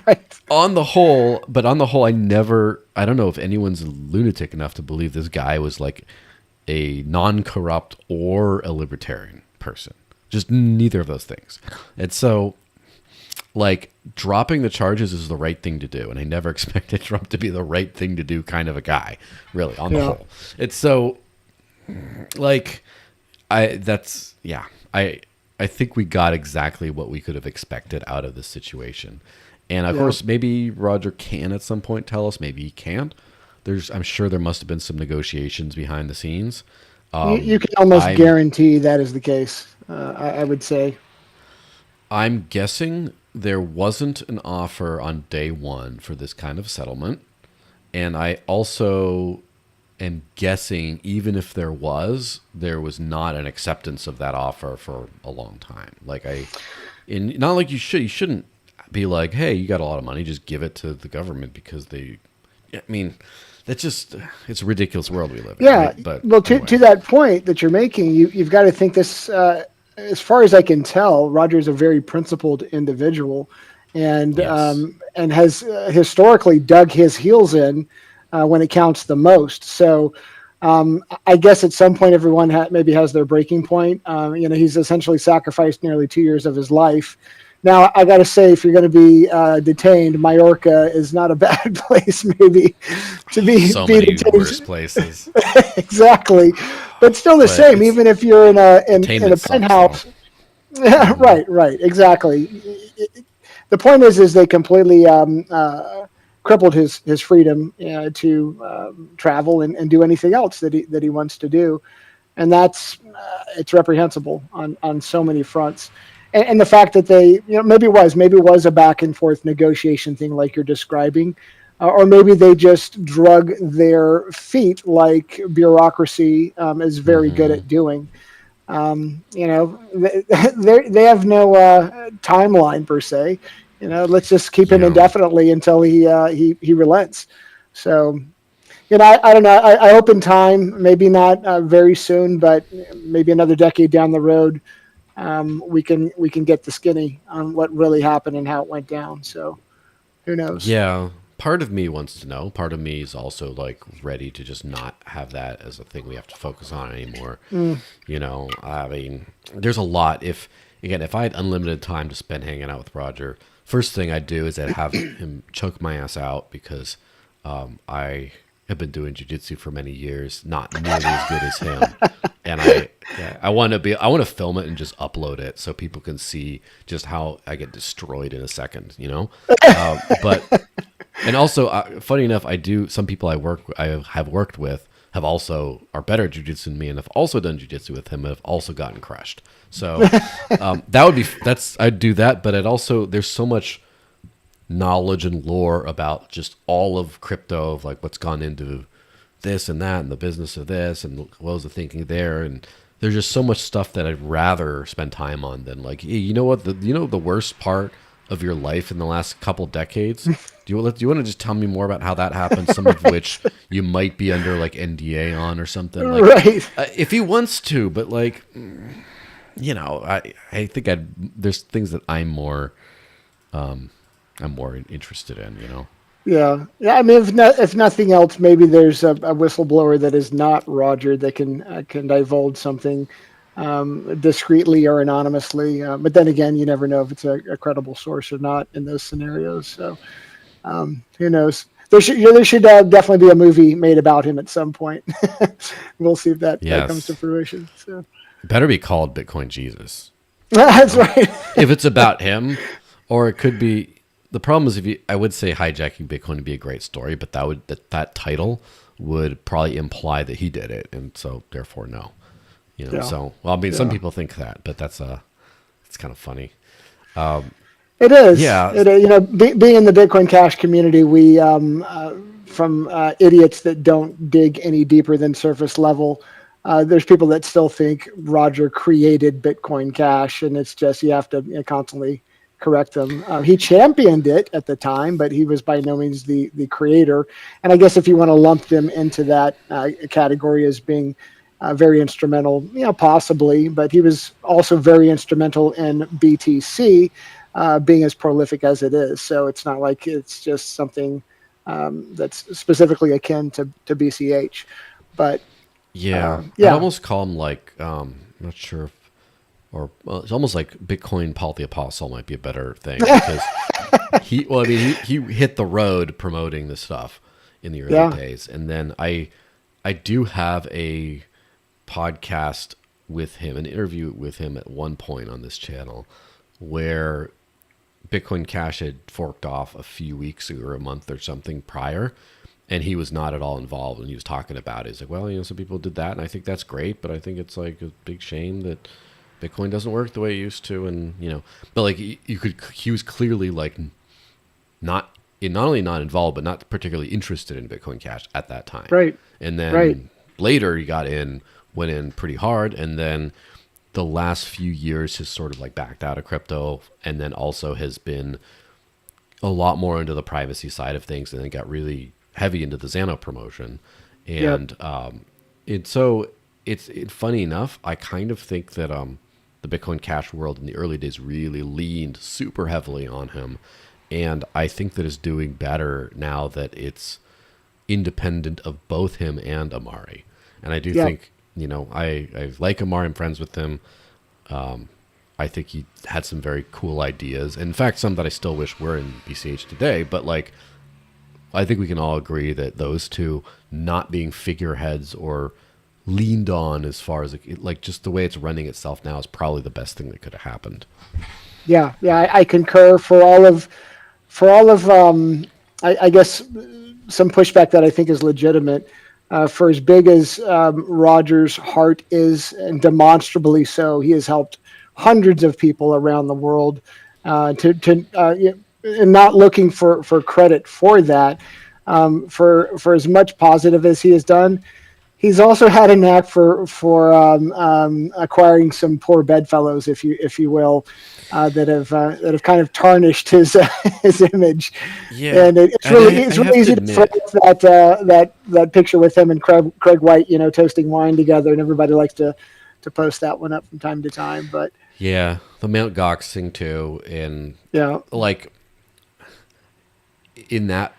Right. On the whole, I don't know if anyone's lunatic enough to believe this guy was like a non-corrupt or a libertarian person. Just neither of those things. And so, like, dropping the charges is the right thing to do. And I never expected Trump to be the right thing to do kind of a guy, really, on the Yeah. whole. It's so, like, I think we got exactly what we could have expected out of this situation. And of Yeah. course, maybe Roger can at some point tell us. Maybe he can't. I'm sure there must have been some negotiations behind the scenes. You can almost I'm guarantee that is the case. I would say. I'm guessing there wasn't an offer on day one for this kind of settlement, and I also am guessing even if there was not an acceptance of that offer for a long time. Not like you shouldn't be like, hey, you got a lot of money, just give it to the government because they. I mean, that's just it's a ridiculous world we live in, Yeah. right? But Well, anyway, to that point that you're making, you've got to think this. As far as I can tell, Roger is a very principled individual, yes, and has historically dug his heels in when it counts the most. So I guess at some point everyone maybe has their breaking point. He's essentially sacrificed nearly 2 years of his life. Now I got to say, if you're going to be detained, Majorca is not a bad place, maybe to so be many worse detained. places, Exactly, but still the but same. it's Even if you're in a detainment sucks though. penthouse. Yeah, right, right, exactly. The point is they completely crippled his freedom to travel and do anything else that he wants to do, and that's it's reprehensible on so many fronts. And the fact that they, maybe it was a back and forth negotiation thing like you're describing, or maybe they just drug their feet like bureaucracy is very good Hmm. at doing. They have no timeline per se. Let's just keep him Yeah. indefinitely until he relents. So, I don't know. I hope in time, maybe not very soon, but maybe another decade down the road, we can get the skinny on what really happened and how it went down. So, who knows? Yeah, part of me wants to know. Part of me is also like ready to just not have that as a thing we have to focus on anymore. Mm, I mean, there's a lot. If I had unlimited time to spend hanging out with Roger, first thing I'd do is I'd have him choke my ass out because I have been doing jujitsu for many years, not nearly as good as him, and I want to film it and just upload it so people can see just how I get destroyed in a second. But and also, funny enough, I do. Some people I have worked with have also are better at jujitsu than me, and have also done jujitsu with him, and have also gotten crushed. So I'd do that, but it also there's so much knowledge and lore about just all of crypto, of like what's gone into this and that, and the business of this, and what was the thinking there, and there's just so much stuff that I'd rather spend time on than like, hey, you know what, the worst part of your life in the last couple decades. Do you want to just tell me more about how that happened? Some of which you might be under like NDA on or something. Like, Right. if he wants to, but like, I think there's things that I'm more interested in. Yeah, yeah. I mean, if nothing else, maybe there's a whistleblower that is not Roger that can divulge something discreetly or anonymously. But then again, you never know if it's a credible source or not in those scenarios. So who knows? There should definitely be a movie made about him at some point. We'll see if that comes to Yes, fruition. So better be called Bitcoin Jesus. that's right. If it's about him, or it could be. The problem is I would say hijacking Bitcoin would be a great story, but that title would probably imply that he did it, and so therefore no. Yeah, So well, I mean, some yeah. people think that, but it's kind of funny. It is. Yeah, Being in the Bitcoin Cash community, we from idiots that don't dig any deeper than surface level. There's people that still think Roger created Bitcoin Cash, and it's just you have to constantly correct them. He championed it at the time, but he was by no means the creator. And I guess if you want to lump them into that category as being very instrumental, possibly, but he was also very instrumental in BTC being as prolific as it is. So it's not like it's just something that's specifically akin to BCH. But yeah. I'd yeah, almost call him like not sure if, or well, it's almost like Bitcoin Paul the Apostle might be a better thing because he hit the road promoting this stuff in the early yeah, days, and then I do have a podcast with him, an interview with him at one point on this channel, where Bitcoin Cash had forked off a few weeks or a month or something prior, and he was not at all involved. And he was talking about it. He's like, well, some people did that, and I think that's great, but I think it's like a big shame that Bitcoin doesn't work the way it used to, and but like he was clearly like not only not involved, but not particularly interested in Bitcoin Cash at that time. right, And right, then later he went in pretty hard, and then the last few years has sort of like backed out of crypto, and then also has been a lot more into the privacy side of things, and then got really heavy into the Xano promotion. yep, And so funny enough, I kind of think that the Bitcoin Cash world in the early days really leaned super heavily on him, and I think that it's doing better now that it's independent of both him and Amari. And I do yep, think, I like Amari. I'm friends with him. I think he had some very cool ideas. In fact, some that I still wish were in BCH today. But like, I think we can all agree that those two not being figureheads or leaned on as far as like just the way it's running itself now is probably the best thing that could have happened. yeah, yeah. I concur. I guess some pushback that I think is legitimate. For as big as Roger's heart is, and demonstrably so, he has helped hundreds of people around the world. And not looking for credit for that. For as much positive as he has done, he's also had a knack for acquiring some poor bedfellows, if you will, that have kind of tarnished his his image. Yeah, And it's and really I it's have really to easy to throw admit, that picture with him and Craig White, toasting wine together, and everybody likes to post that one up from time to time. But yeah, the Mount Gox thing too, and yeah, like in that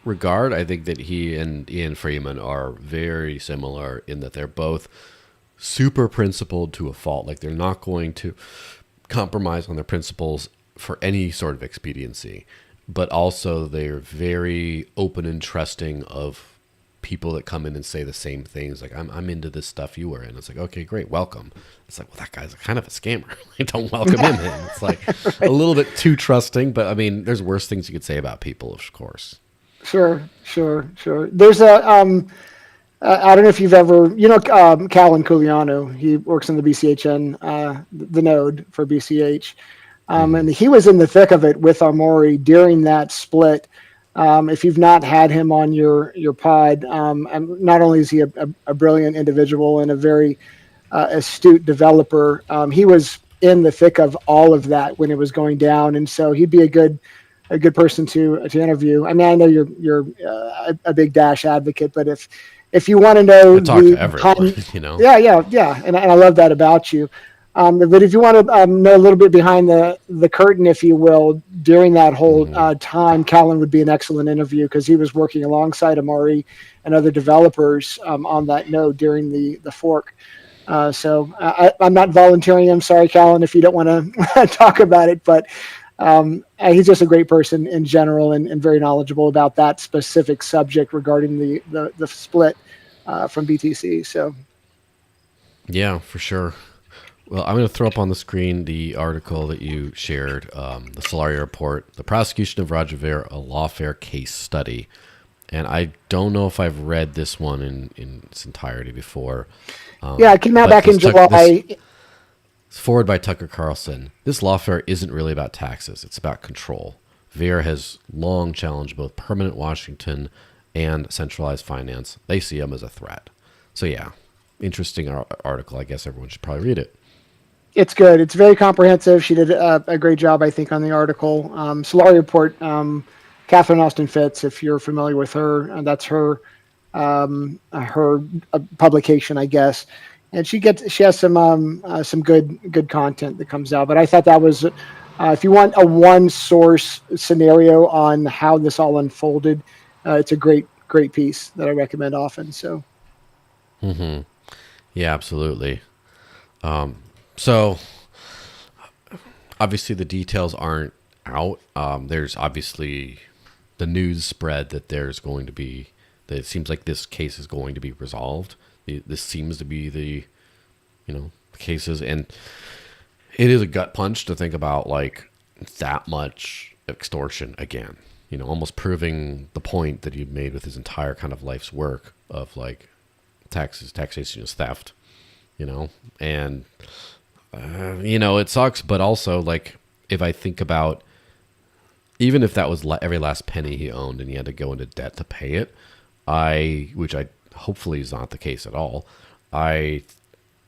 regard, I think that he and Ian Freeman are very similar in that they're both super principled to a fault. Like they're not going to compromise on their principles for any sort of expediency, but also they're very open and trusting of people that come in and say the same things. Like I'm into this stuff you were in. It's like, okay, great, welcome. It's like, well, that guy's kind of a scammer. Don't welcome him in. It's like a little bit too trusting, but I mean, there's worse things you could say about people, of course. sure. There's I don't know if you've ever, Calvin Culiano. He works in the BCHN, the node for BCH. And he was in the thick of it with Amori during that split. If you've not had him on your pod, and not only is he a brilliant individual and a very astute developer, he was in the thick of all of that when it was going down, and so he'd be a good person to interview. I mean, I know you're a big Dash advocate, but if you want to I know talk the to everyone, behind, you know. yeah, yeah, yeah, and I love that about you. But if you want to know a little bit behind the curtain, if you will, during that whole Hmm. time, Callan would be an excellent interview because he was working alongside Amari and other developers on that node during the fork. I'm not volunteering. I'm sorry, Callan, if you don't want to talk about it, but he's just a great person in general and very knowledgeable about that specific subject regarding the split from BTC. So Yeah, for sure. Well, I'm going to throw up on the screen the article that you shared, the Solaria report, the prosecution of Roger Ver, a lawfare case study. And I don't know if I've read this one in its entirety before, yeah, it came out but back in this July. is forward by Tucker Carlson. This lawfare isn't really about taxes; it's about control. Ver has long challenged both permanent Washington and centralized finance. They see him as a threat. So yeah, interesting article. I guess everyone should probably read it. It's good. It's very comprehensive. She did a great job, I think, on the article. Solari Report, Catherine Austin Fitz, if you're familiar with her, that's her publication, I guess. And she has some good content that comes out. But I thought that was if you want a one source scenario on how this all unfolded, it's a great piece that I recommend often. So Yeah, absolutely. So obviously the details aren't out. There's obviously the news spread that there's going to be that it seems like this case is going to be resolved. This seems to be the cases, and it is a gut punch to think about like that much extortion again. Almost proving the point that he made with his entire kind of life's work of like taxation is theft. And it sucks, but also like if I think about even if that was every last penny he owned and he had to go into debt to pay it, which I hopefully is not the case at all. I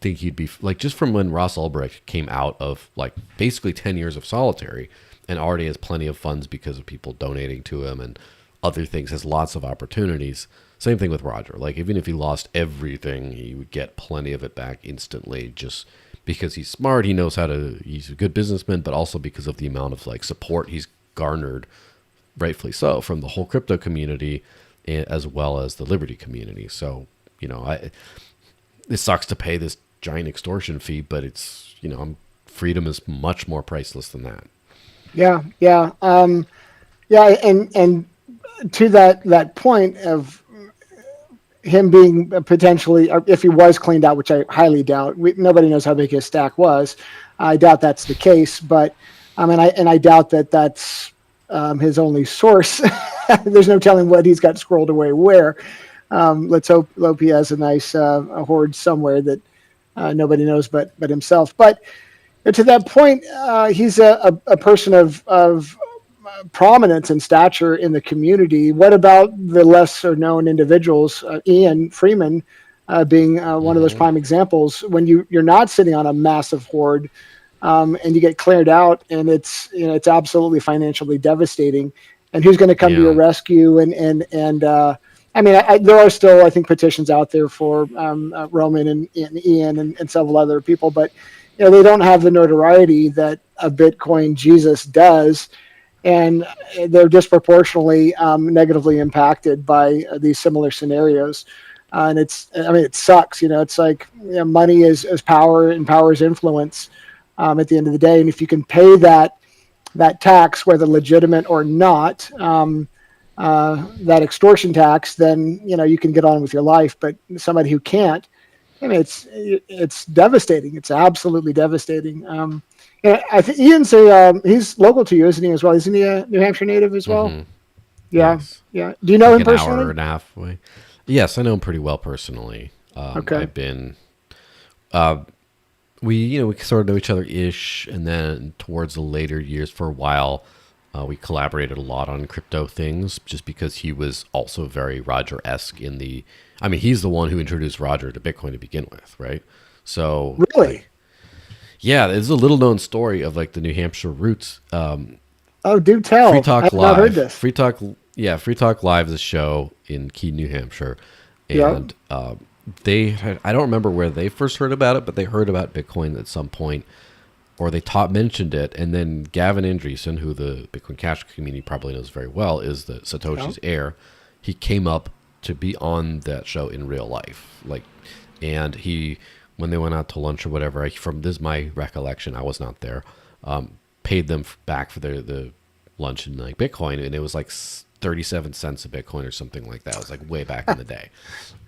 think he'd be like just from when Ross Ulbricht came out of like basically 10 years of solitary and already has plenty of funds because of people donating to him and other things, has lots of opportunities. Same thing with Roger. Like even if he lost everything, he would get plenty of it back instantly just because he's smart. He's a good businessman, but also because of the amount of like support he's garnered, rightfully so, from the whole crypto community as well as the Liberty community. So, it sucks to pay this giant extortion fee, but it's, freedom is much more priceless than that. yeah, yeah, yeah, and to that point of him being potentially, if he was cleaned out, which I highly doubt. Nobody knows how big his stack was. I doubt that's the case, but I doubt that that's his only source. There's no telling what he's got scrolled away where. Let's hope he has a nice a hoard somewhere that nobody knows but himself. But to that point, he's a person of prominence and stature in the community. What about the lesser known individuals? Ian Freeman being one of those Hmm. prime examples. When you're not sitting on a massive hoard and you get cleared out, and it's absolutely financially devastating. And who's going to come to your Yeah. rescue? There are still, I think, petitions out there for Roman and Ian and several other people, but they don't have the notoriety that a Bitcoin Jesus does, and they're disproportionately negatively impacted by these similar scenarios. And it sucks. It's like money is power, and power is influence at the end of the day. And if you can pay that tax, whether legitimate or not, that extortion tax, then you can get on with your life. But somebody who can't, it's devastating. It's absolutely devastating. I think Ian's he's local to you, isn't he? As well, isn't he a New Hampshire native as well? Hmm. Yeah, Yes. yeah. Do you know Like him an hour personally? and a half away. Yes, I know him pretty well personally. Okay. I've been, uh, we sort of know each other ish, and then towards the later years, for a while, we collaborated a lot on crypto things, just because he was also very Roger esque in the. He's the one who introduced Roger to Bitcoin to begin with, right? So, Really? like, Yeah, there's a little known story of like the New Hampshire roots. Oh, do Free tell. I Talk have not heard Live. this. Free Talk. Yeah, Free Talk Live is a show in Keene, New Hampshire, Yep. and I don't remember where they first heard about it, but they heard about Bitcoin at some point, or they mentioned it, and then Gavin Andreessen, who the Bitcoin Cash community probably knows very well, is the Yep. Satoshi's heir. He came up to be on that show in real life, like, and he when they went out to lunch or whatever. From this is my recollection, I was not there. Paid them back for the lunch in like Bitcoin, and it was like 37 cents a Bitcoin or something like that. It was like way back in the day.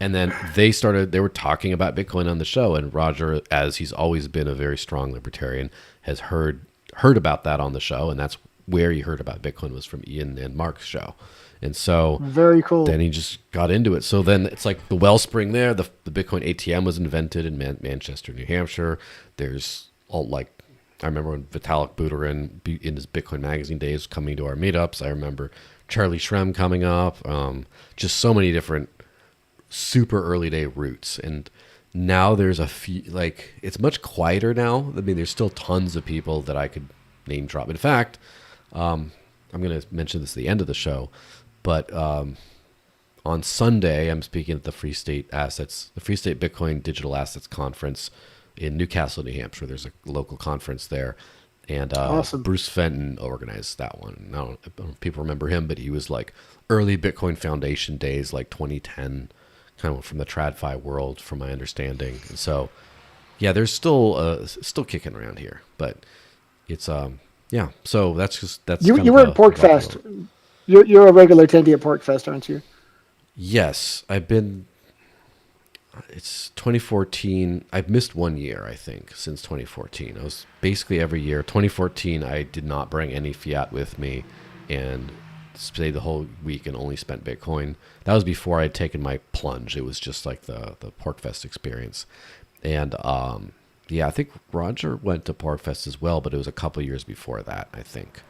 And then they were talking about Bitcoin on the show, and Roger, as he's always been a very strong libertarian, has heard about that on the show, and that's where he heard about Bitcoin was from Ian and Mark's show. And so Very cool. then he just got into it. So then it's like the wellspring there. The Bitcoin ATM was invented in Manchester, New Hampshire. There's all like, I remember when Vitalik Buterin in his Bitcoin magazine days coming to our meetups. I remember Charlie Shrem coming up. Just so many different super early day roots. And now there's a few, like, it's much quieter now. I mean, there's still tons of people that I could name drop. In fact, I'm going to mention this at the end of the show, but on Sunday, I'm speaking at the Free State Bitcoin Digital Assets Conference in Newcastle, New Hampshire. There's a local conference there, and Awesome. Bruce Fenton organized that one. I don't know if people remember him, but he was like early Bitcoin Foundation days, like 2010, kind of from the TradFi world, from my understanding. And so, yeah, there's still kicking around here, but it's yeah. So that's You kind you of were at the rough Porkfest. road. You're a regular attendee at Porkfest, aren't you? Yes, I've been. It's 2014. I've missed 1 year, I think, since 2014. I was basically every year. 2014, I did not bring any fiat with me, and stayed the whole week and only spent Bitcoin. That was before I had taken my plunge. It was just like the Porkfest experience, and yeah, I think Roger went to Porkfest as well, but it was a couple years before that, I think.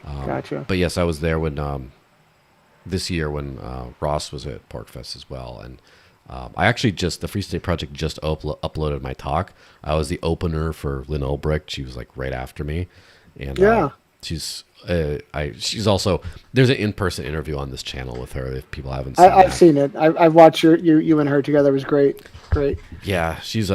Gotcha. But yes, I was there when this year when Ross was at Porkfest as well, and I actually the Free State Project just uploaded my talk. I was the opener for Lynn Ulbricht. She was like right after me, and Yeah. she's also there's an in-person interview on this channel with her if people haven't seen I've that. seen it. I've watched you and her together. It was great. Great. Yeah, she's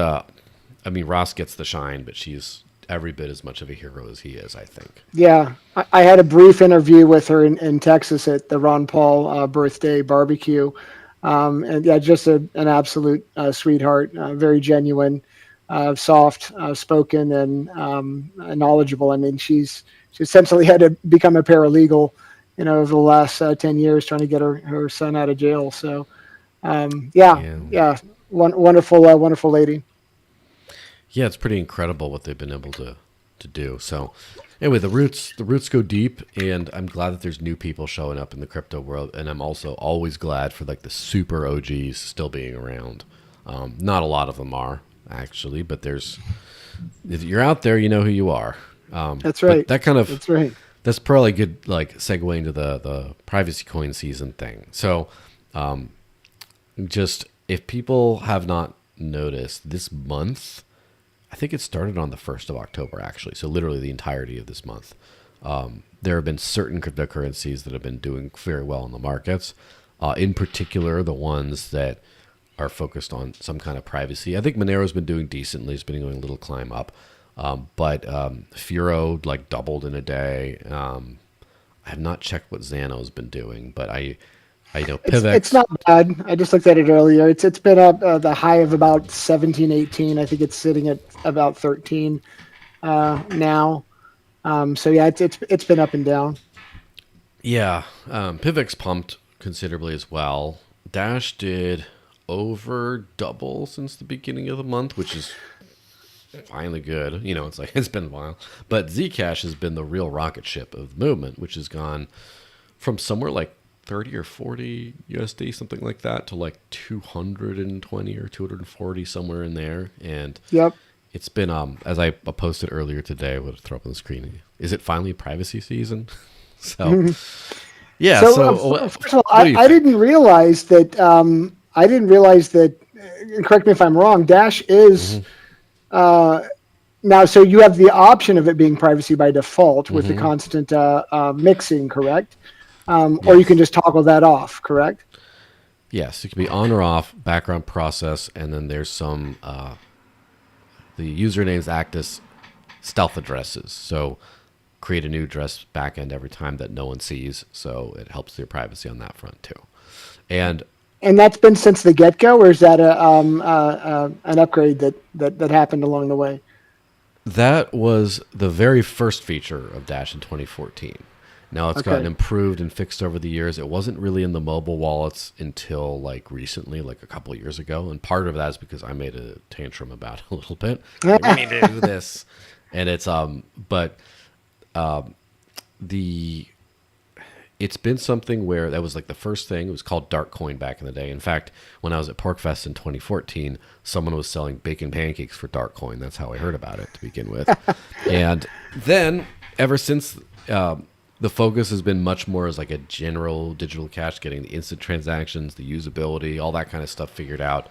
I mean, Ross gets the shine, but she's every bit as much of a hero as he is, I think. Yeah. I had a brief interview with her in Texas at the Ron Paul birthday barbecue. And yeah, just an absolute sweetheart, very genuine, soft spoken, and knowledgeable. I mean, she essentially had to become a paralegal, over the last 10 years trying to get her son out of jail. So, yeah, Yeah. yeah, wonderful, wonderful lady. Yeah, it's pretty incredible what they've been able to do. So, anyway, the roots go deep, and I'm glad that there's new people showing up in the crypto world, and I'm also always glad for like the super OGs still being around. Not a lot of them are actually, but if you're out there, you know who you are. That's But right. that kind of That's right. that's probably a good like segue into the privacy coin season thing. So, just if people have not noticed, this month, I think it started on the 1st of October, actually. So literally the entirety of this month. There have been certain cryptocurrencies that have been doing very well in the markets. In particular, the ones that are focused on some kind of privacy. I think Monero's been doing decently. It's been going a little climb up. But Furo like doubled in a day. I have not checked what Xano's been doing, but I know It's Pivex. not bad. I just looked at it earlier. It's been up the high of about 17, 18. I think it's sitting at about 13 now. So yeah, it's been up and down. Yeah, Pivex pumped considerably as well. Dash did over double since the beginning of the month, which is finally good. It's like it's been a while. But Zcash has been the real rocket ship of the movement, which has gone from somewhere like 30 or 40 USD, something like that, to like 220 or 240, somewhere in there. And Yep. it's been, as I posted earlier today, I would throw up on the screen. Is it finally privacy season? So, yeah. So So, first of all, what do you I think? didn't realize that. And correct me if I'm wrong. Dash is Now, so you have the option of it being privacy by default with the Mm-hmm. constant mixing, correct? Or you can Yes. just toggle that off, correct? Yes, it can be on or off, background process, and then there's some, the usernames act as stealth addresses. So create a new address backend every time that no one sees. So it helps your privacy on that front too. And And that's been since the get go, or is that an upgrade that happened along the way? that was the very first feature of Dash in 2014. Now it's gotten Okay. improved and fixed over the years. It wasn't really in the mobile wallets until like recently, like a couple of years ago. And part of that is because I made a tantrum about it a little bit. Like, we need to do this. And it's but the it's been something where that was like the first thing. It was called Dark Coin back in the day. In fact, when I was at PorkFest in 2014, someone was selling bacon pancakes for Dark Coin. That's how I heard about it to begin with. And then ever since, the focus has been much more as like a general digital cash, getting the instant transactions, the usability, all that kind of stuff figured out.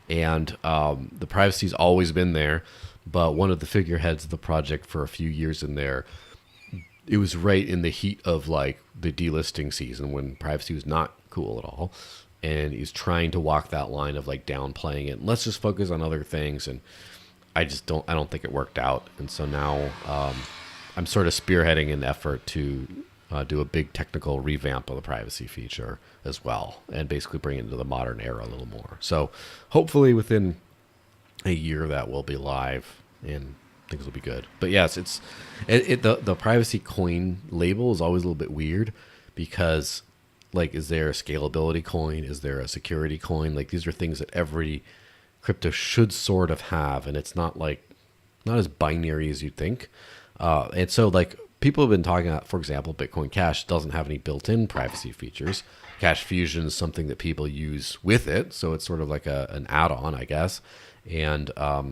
And the privacy's always been there. But one of the figureheads of the project for a few years in there, it was right in the heat of like the delisting season when privacy was not cool at all, and he's trying to walk that line of like downplaying it. Let's just focus on other things, and I don't think it worked out. And so now I'm sort of spearheading an effort to do a big technical revamp of the privacy feature as well, and basically bring it into the modern era a little more. So hopefully within a year that will be live and things will be good. But yes, the privacy coin label is always a little bit weird because like, is there a scalability coin? Is there a security coin? Like, these are things that every crypto should sort of have, and it's not like not as binary as you'd think. And so like people have been talking about, for example, Bitcoin Cash doesn't have any built-in privacy features. Cash Fusion is something that people use with it, so it's sort of like an add-on, I guess. And I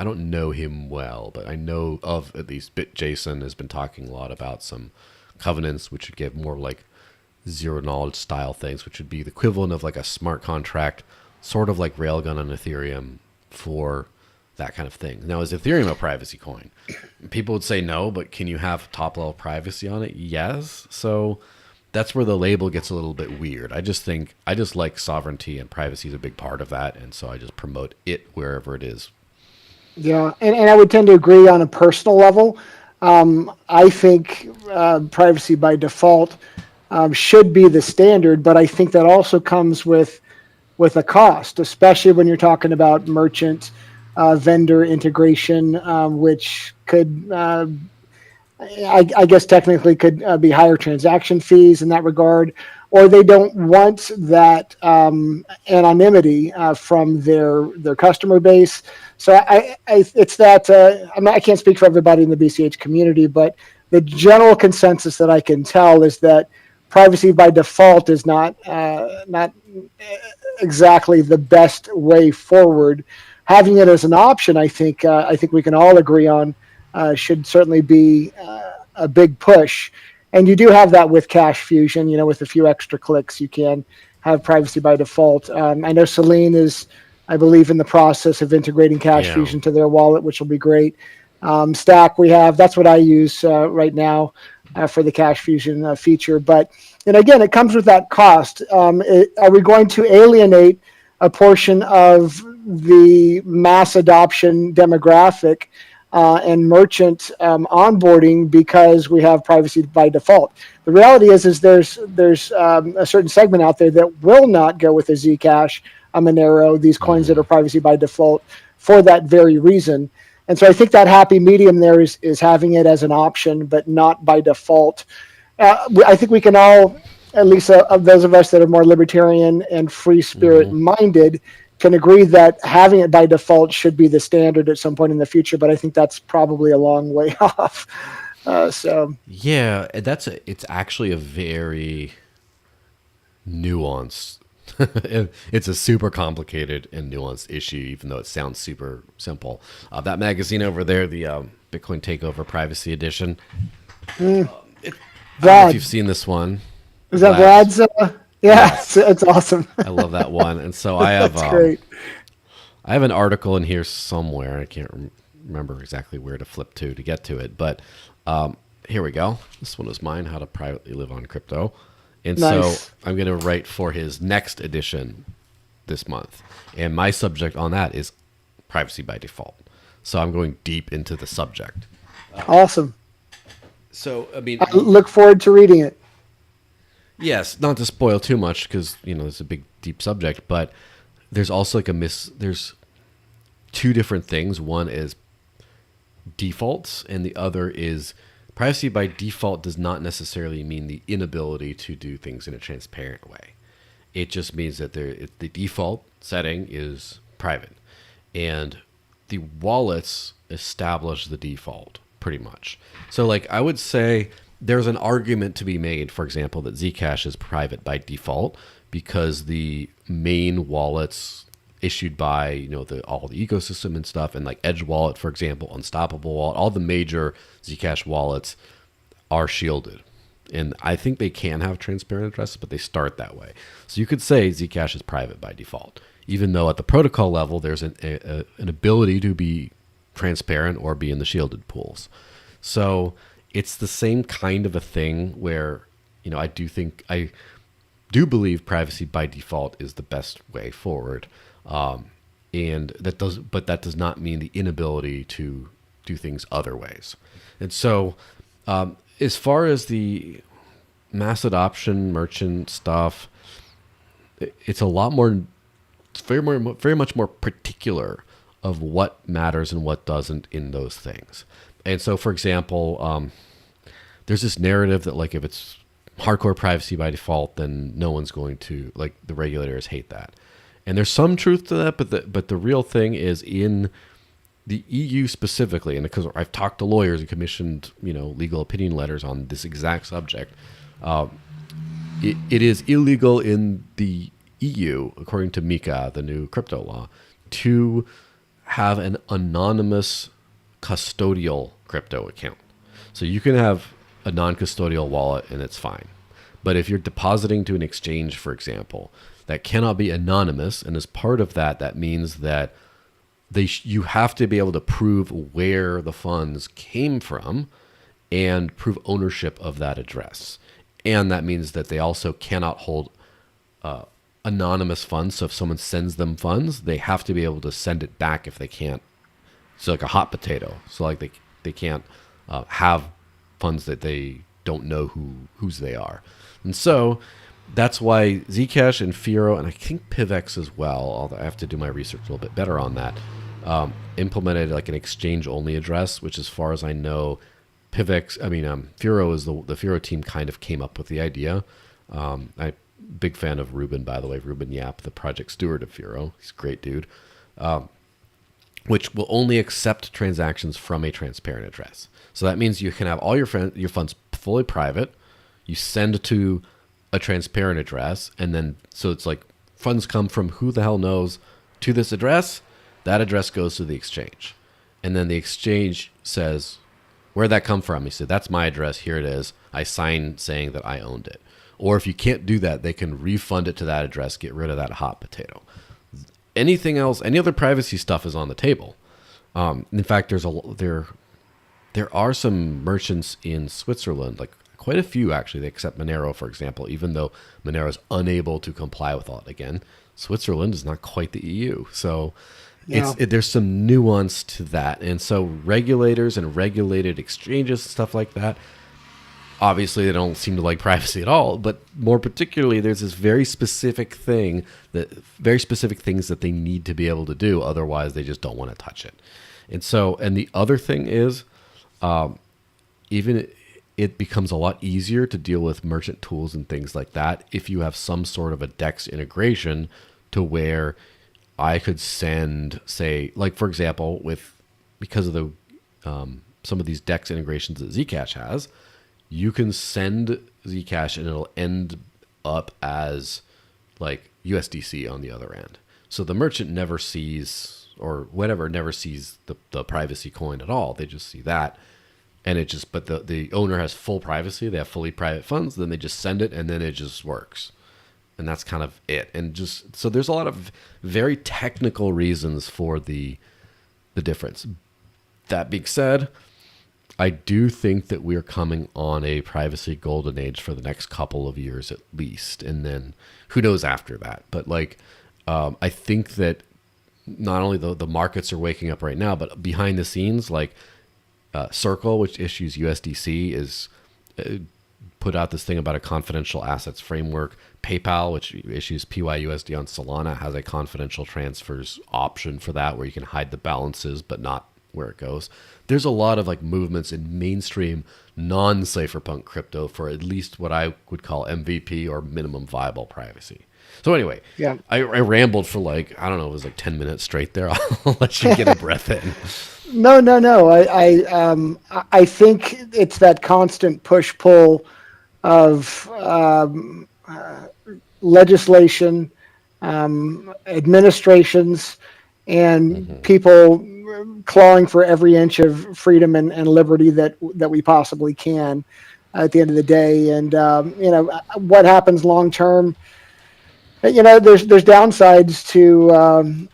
don't know him well, but I know of at least BitJason has been talking a lot about some covenants, which would give more like zero knowledge style things, which would be the equivalent of like a smart contract, sort of like Railgun on Ethereum for that kind of thing. Now, is Ethereum a privacy coin? People would say no, but can you have top level privacy on it? Yes. So that's where the label gets a little bit weird. I just like sovereignty, and privacy is a big part of that, and so I just promote it wherever it is. Yeah, and I would tend to agree on a personal level. I think privacy by default should be the standard, but I think that also comes with a cost, especially when you're talking about merchant vendor integration, which could I guess technically could be higher transaction fees in that regard, or they don't want that anonymity from their customer base. So it's that I can't speak for everybody in the BCH community, but the general consensus that I can tell is that privacy by default is not exactly the best way forward. Having it as an option, I think we can all agree on should certainly be a big push. And you do have that with Cash Fusion. You know, with a few extra clicks, you can have privacy by default. I know Celine is, I believe, in the process of integrating Cash Yeah. Fusion to their wallet, which will be great. Stack, we have. That's what I use right now for the Cash Fusion feature. But and again, it comes with that cost. Are we going to alienate a portion of the mass adoption demographic and merchant onboarding because we have privacy by default? The reality is there's a certain segment out there that will not go with a Zcash, a Monero, these coins that Mm-hmm. are privacy by default for that very reason. And so I think that happy medium there is having it as an option, but not by default. I think we can all, at least of those of us that are more libertarian and free spirit Mm-hmm. minded, can agree that having it by default should be the standard at some point in the future. But I think that's probably a long way off. So Yeah, it's actually a very nuanced. It's a super complicated and nuanced issue, even though it sounds super simple. That magazine over there, the Bitcoin Takeover Privacy Edition. I don't know if Vlad, you've seen this one. is that Vlad's. Vlad's? Yeah, Yes, it's awesome. I love that one. And so I have That's great. I have an article in here somewhere. I can't remember exactly where to flip to get to it. But here we go. This one is mine, How to Privately Live on Crypto. And so Nice. I'm going to write for his next edition this month. And my subject on that is privacy by default. So I'm going deep into the subject. Awesome. So, I mean, I look forward to reading it. yes, not to spoil too much because, it's a big, deep subject, but there's also like there's two different things. One is defaults, and the other is privacy by default does not necessarily mean the inability to do things in a transparent way. It just means that the default setting is private, and the wallets establish the default pretty much. So, like, I would say there's an argument to be made, for example, that Zcash is private by default because the main wallets issued by all the ecosystem and stuff, and like Edge Wallet, for example, Unstoppable Wallet, all the major Zcash wallets are shielded. And I think they can have transparent addresses, but they start that way. So you could say Zcash is private by default, even though at the protocol level there's an ability to be transparent or be in the shielded pools. So it's the same kind of a thing where I do believe privacy by default is the best way forward. And that does not mean the inability to do things other ways. And so, as far as the mass adoption merchant stuff, it's a lot more, it's very much more particular of what matters and what doesn't in those things. And so, for example, there's this narrative that like if it's hardcore privacy by default, then no one's going to, like, the regulators hate that. And there's some truth to that, but the real thing is in the EU specifically, and because I've talked to lawyers and commissioned legal opinion letters on this exact subject, it is illegal in the EU, according to MiCA, the new crypto law, to have an anonymous custodial crypto account. So you can have a non-custodial wallet and it's fine. But if you're depositing to an exchange, for example, that cannot be anonymous, and as part of that, that means that you have to be able to prove where the funds came from and prove ownership of that address. And that means that they also cannot hold anonymous funds. So if someone sends them funds, they have to be able to send it back if they can't. So like a hot potato. So like they can't have funds that they don't know whose they are. And so that's why Zcash and Firo, and I think PivX as well, although I have to do my research a little bit better on that, implemented like an exchange-only address, which as far as I know, Firo is the Firo team kind of came up with the idea. I'm a big fan of Ruben, by the way, Ruben Yap, the project steward of Firo. He's a great dude. Which will only accept transactions from a transparent address. So that means you can have all your funds fully private. You send to a transparent address, and then so it's like funds come from who the hell knows to this address. That address goes to the exchange, and then the exchange says, "Where'd that come from?" He said, "That's my address. Here it is. I sign saying that I owned it." Or if you can't do that, they can refund it to that address, get rid of that hot potato. Anything else, any other privacy stuff is on the table. In fact, there are some merchants in Switzerland, like quite a few actually. They accept Monero, for example, even though Monero is unable to comply with all it. Again, Switzerland is not quite the EU, so Yeah. there's some nuance to that. And so regulators and regulated exchanges and stuff like that, obviously they don't seem to like privacy at all, but more particularly there's this very specific things that they need to be able to do, otherwise they just don't want to touch it. And the other thing is, even it becomes a lot easier to deal with merchant tools and things like that if you have some sort of a DEX integration to where I could send, say, like for example, because of the some of these DEX integrations that Zcash has, you can send Zcash and it'll end up as like USDC on the other end. So the merchant never sees, or whatever, never sees the privacy coin at all. They just see that. And it just, but the owner has full privacy. They have fully private funds. Then they just send it and then it just works. And that's kind of it. And just, so there's a lot of very technical reasons for the difference. That being said, I do think that we're coming on a privacy golden age for the next couple of years at least, and then who knows after that. But like, I think that not only the markets are waking up right now, but behind the scenes, like Circle, which issues USDC, is put out this thing about a confidential assets framework. PayPal, which issues PYUSD on Solana, has a confidential transfers option for that, where you can hide the balances but not where it goes. There's a lot of like movements in mainstream non-cypherpunk crypto for at least what I would call MVP, or minimum viable privacy. So anyway, Yeah. I rambled for like, I don't know, it was like 10 minutes straight there. I'll let you get a breath in. No, no, no. I think it's that constant push pull of legislation, administrations, and people clawing for every inch of freedom and liberty that we possibly can at the end of the day. And what happens long term. There's downsides to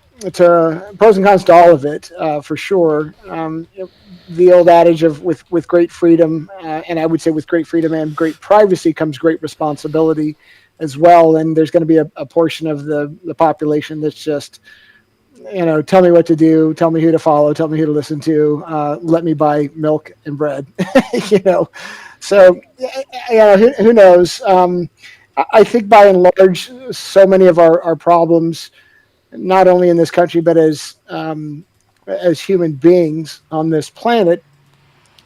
pros and cons to all of it, for sure. The old adage of with great freedom, and I would say with great freedom and great privacy comes great responsibility as well. And there's going to be a portion of the population that's just, tell me what to do, tell me who to follow, tell me who to listen to, let me buy milk and bread, you know. So, who knows? I think by and large, so many of our problems, not only in this country but as human beings on this planet,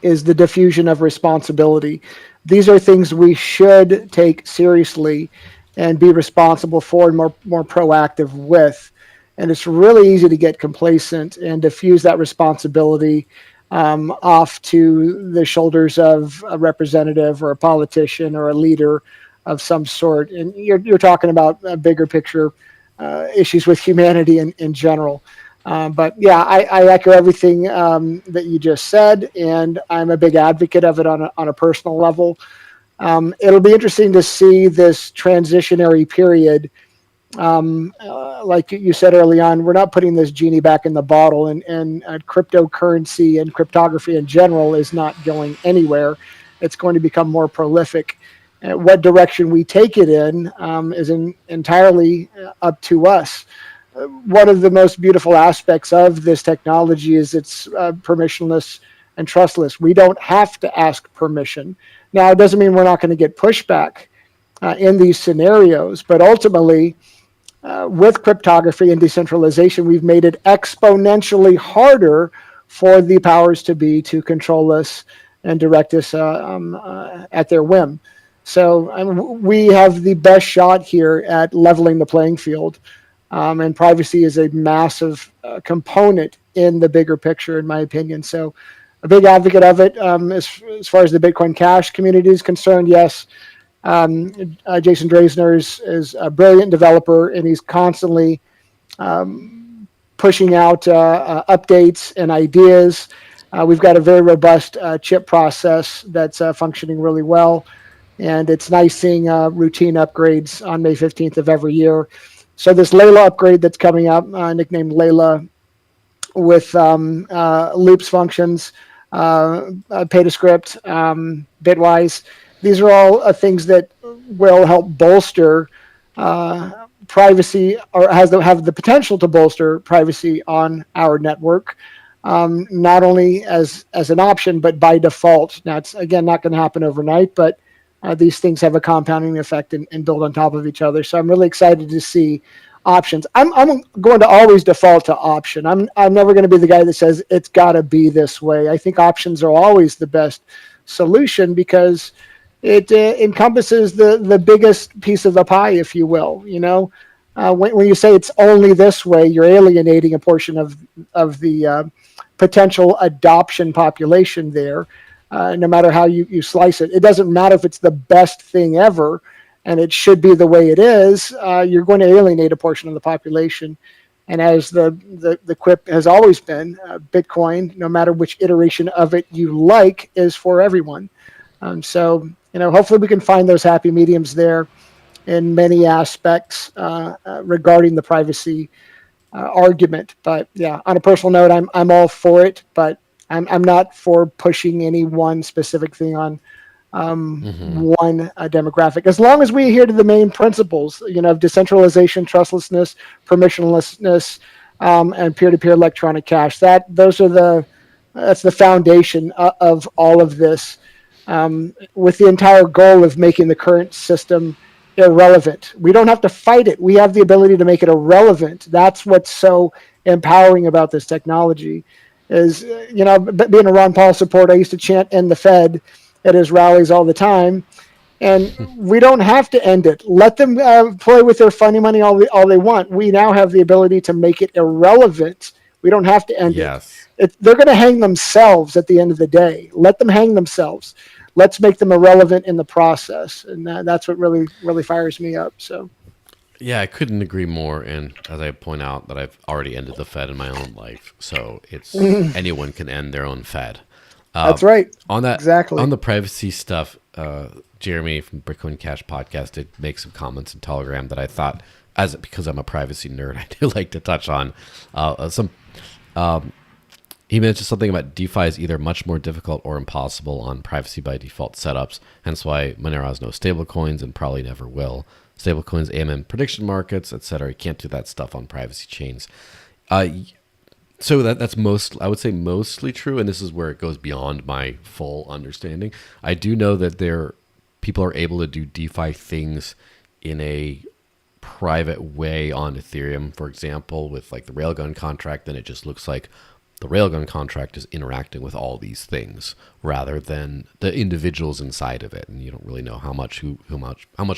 is the diffusion of responsibility. These are things we should take seriously and be responsible for and more proactive with. And it's really easy to get complacent and diffuse that responsibility off to the shoulders of a representative or a politician or a leader of some sort. And you're talking about bigger picture issues with humanity in general. But yeah, I echo everything that you just said, and I'm a big advocate of it on a personal level. It'll be interesting to see this transitionary period. Like you said early on, we're not putting this genie back in the bottle, and cryptocurrency and cryptography in general is not going anywhere. It's going to become more prolific. What direction we take it in is entirely up to us. One of the most beautiful aspects of this technology is it's permissionless and trustless. We don't have to ask permission. Now, it doesn't mean we're not going to get pushback in these scenarios, but ultimately, with cryptography and decentralization, we've made it exponentially harder for the powers to be to control us and direct us at their whim. So we have the best shot here at leveling the playing field. And privacy is a massive component in the bigger picture, in my opinion. So a big advocate of it. As far as the Bitcoin Cash community is concerned, yes, Jason Draisner is a brilliant developer, and he's constantly pushing out updates and ideas. We've got a very robust chip process that's functioning really well. And it's nice seeing routine upgrades on May 15th of every year. So this Layla upgrade that's coming up, nicknamed Layla, with loops functions, pay to script, Bitwise, these are all things that will help bolster privacy, or have the potential to bolster privacy on our network. Not only as an option, but by default. Now, it's again not going to happen overnight, but these things have a compounding effect and build on top of each other. So I'm really excited to see options. I'm going to always default to option. I'm never going to be the guy that says it's got to be this way. I think options are always the best solution because it encompasses the biggest piece of the pie, if you will. When you say it's only this way, you're alienating a portion of the potential adoption population there. No matter how you slice it. It doesn't matter if it's the best thing ever and it should be the way it is. You're going to alienate a portion of the population. And as the quip has always been, Bitcoin, no matter which iteration of it you like, is for everyone. So hopefully we can find those happy mediums there in many aspects regarding the privacy argument. But yeah, on a personal note, I'm all for it, but I'm not for pushing any one specific thing on Mm-hmm. one demographic, as long as we adhere to the main principles, of decentralization, trustlessness, permissionlessness, and peer-to-peer electronic cash. That's the foundation of all of this, with the entire goal of making the current system irrelevant. We don't have to fight it. We have the ability to make it irrelevant. That's what's so empowering about this technology. Is being a Ron Paul supporter, I used to chant "End the Fed" at his rallies all the time, and we don't have to end it. Let them play with their funny money all they want. We now have the ability to make it irrelevant. We don't have to end it. Yes. They're going to hang themselves at the end of the day. Let them hang themselves. Let's make them irrelevant in the process, and that's what really fires me up. So Yeah, I couldn't agree more. And as I point out, that I've already ended the Fed in my own life, so it's anyone can end their own Fed. that's right. On that, Exactly. on the privacy stuff, Jeremy from Bitcoin Cash podcast did make some comments in Telegram that I thought, because I'm a privacy nerd, I do like to touch on. He mentioned something about DeFi is either much more difficult or impossible on privacy by default setups, hence why Monero has no stablecoins and probably never will. Stablecoins, AMM prediction markets, etc. You can't do that stuff on privacy chains. So that's I would say mostly true, and this is where it goes beyond my full understanding. I do know that people are able to do DeFi things in a private way on Ethereum, for example, with like the Railgun contract. Then it just looks like the Railgun contract is interacting with all these things rather than the individuals inside of it, and you don't really know how much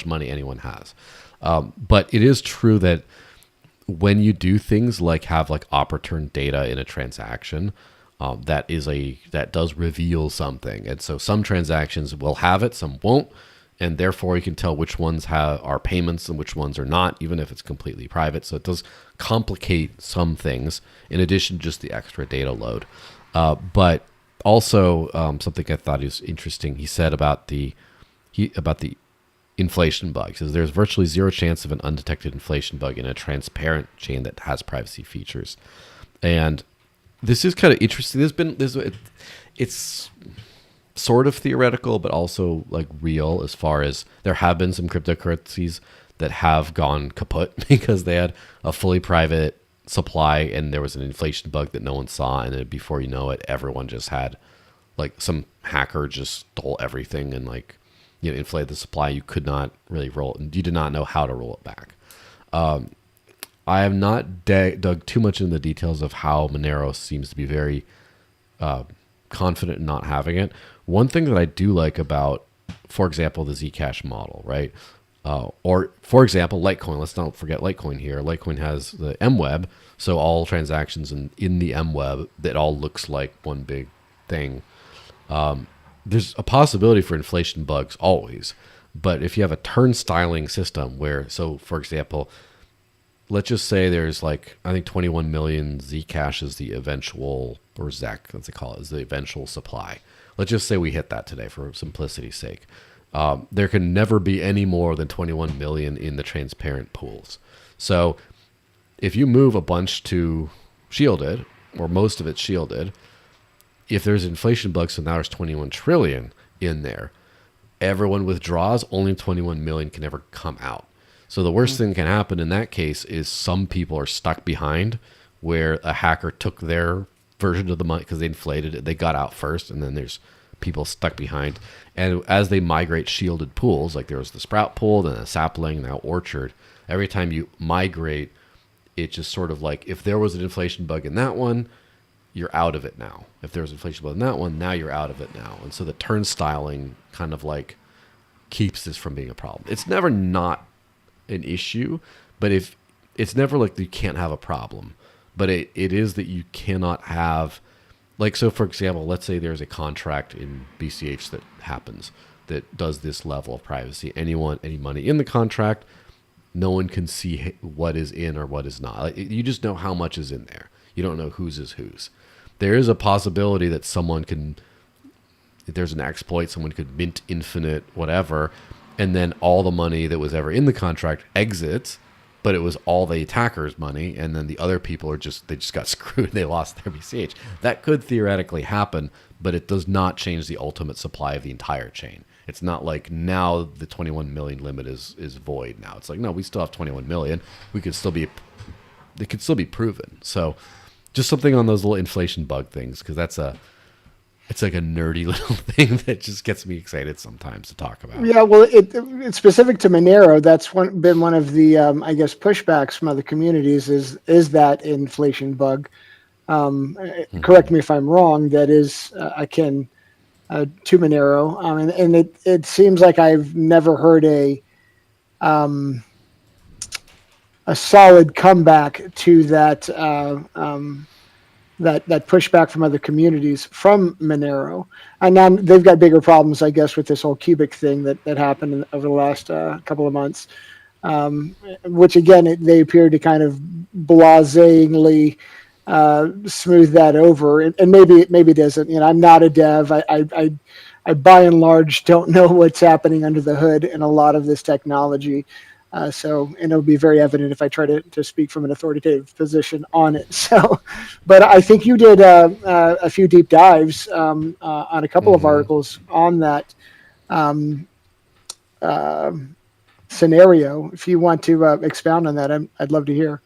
money anyone has. But it is true that when you do things like have like op-return data in a transaction, that does reveal something, and so some transactions will have it, some won't, and therefore you can tell which ones are payments and which ones are not, even if it's completely private. So it does complicate some things in addition to just the extra data load. But also something I thought is interesting. He said about the inflation bug. He says there's virtually zero chance of an undetected inflation bug in a transparent chain that has privacy features, and this is kind of interesting. It's sort of theoretical, but also like real, as far as there have been some cryptocurrencies that have gone kaput because they had a fully private supply and there was an inflation bug that no one saw, and then before you know it, everyone just had, like, some hacker just stole everything and inflated the supply. You could not really roll it, and you did not know how to roll it back. I have not dug too much into the details of how Monero seems to be very confident in not having it. One thing that I do like about, for example, the Zcash model, right? Or, for example, Litecoin. Let's not forget Litecoin here. Litecoin has the MWeb, so all transactions in the MWeb, that all looks like one big thing. There's a possibility for inflation bugs always, but if you have a turnstiling system so for example, let's just say there's I think 21 million Zcash is the eventual, or ZEC, as they call it, is the eventual supply. Let's just say we hit that today for simplicity's sake. There can never be any more than 21 million in the transparent pools. So if you move a bunch to shielded, or most of it shielded, if there's inflation bugs, so now there's 21 trillion in there, everyone withdraws, only 21 million can ever come out. So the worst thing that can happen in that case is some people are stuck behind, where a hacker took their version of the money because they inflated it, they got out first, and then there's people stuck behind. And as they migrate shielded pools, like there was the Sprout pool, then a Sapling, now Orchard, every time you migrate, it just sort of like, if there was an inflation bug in that one, you're out of it now. If there's inflation bug in that one, now you're out of it now. And so the turnstiling kind of like keeps this from being a problem. It's never not an issue, but if it's never like you can't have a problem, but it is that you cannot have, so for example, let's say there's a contract in BCH that happens that does this level of privacy. Any money in the contract, no one can see what is in or what is not. You just know how much is in there. You don't know whose is whose. There is a possibility that if there's an exploit, someone could mint infinite whatever, and then all the money that was ever in the contract exits. but it was all the attackers' money, and then the other people they just got screwed. They lost their BCH. That could theoretically happen, but it does not change the ultimate supply of the entire chain. It's not like now the 21 million limit is void. Now it's like, no, we still have 21 million. We could still be, it could still be proven. So just something on those little inflation bug things, because it's like a nerdy little thing that just gets me excited sometimes to talk about. Yeah, well, it's specific to Monero. That's been one of the, I guess, pushbacks from other communities is that inflation bug. Correct me if I'm wrong. That is akin to Monero. And it seems like I've never heard a solid comeback to that. That pushback from other communities from Monero, and now they've got bigger problems, I guess, with this whole cubic thing that happened over the last couple of months, which again they appear to kind of blasingly smooth that over, and maybe it isn't. I'm not a dev. I by and large don't know what's happening under the hood in a lot of this technology. And it'll be very evident if I try to speak from an authoritative position on it. So, but I think you did a few deep dives on a couple of articles on that scenario. If you want to expound on that, I'd love to hear.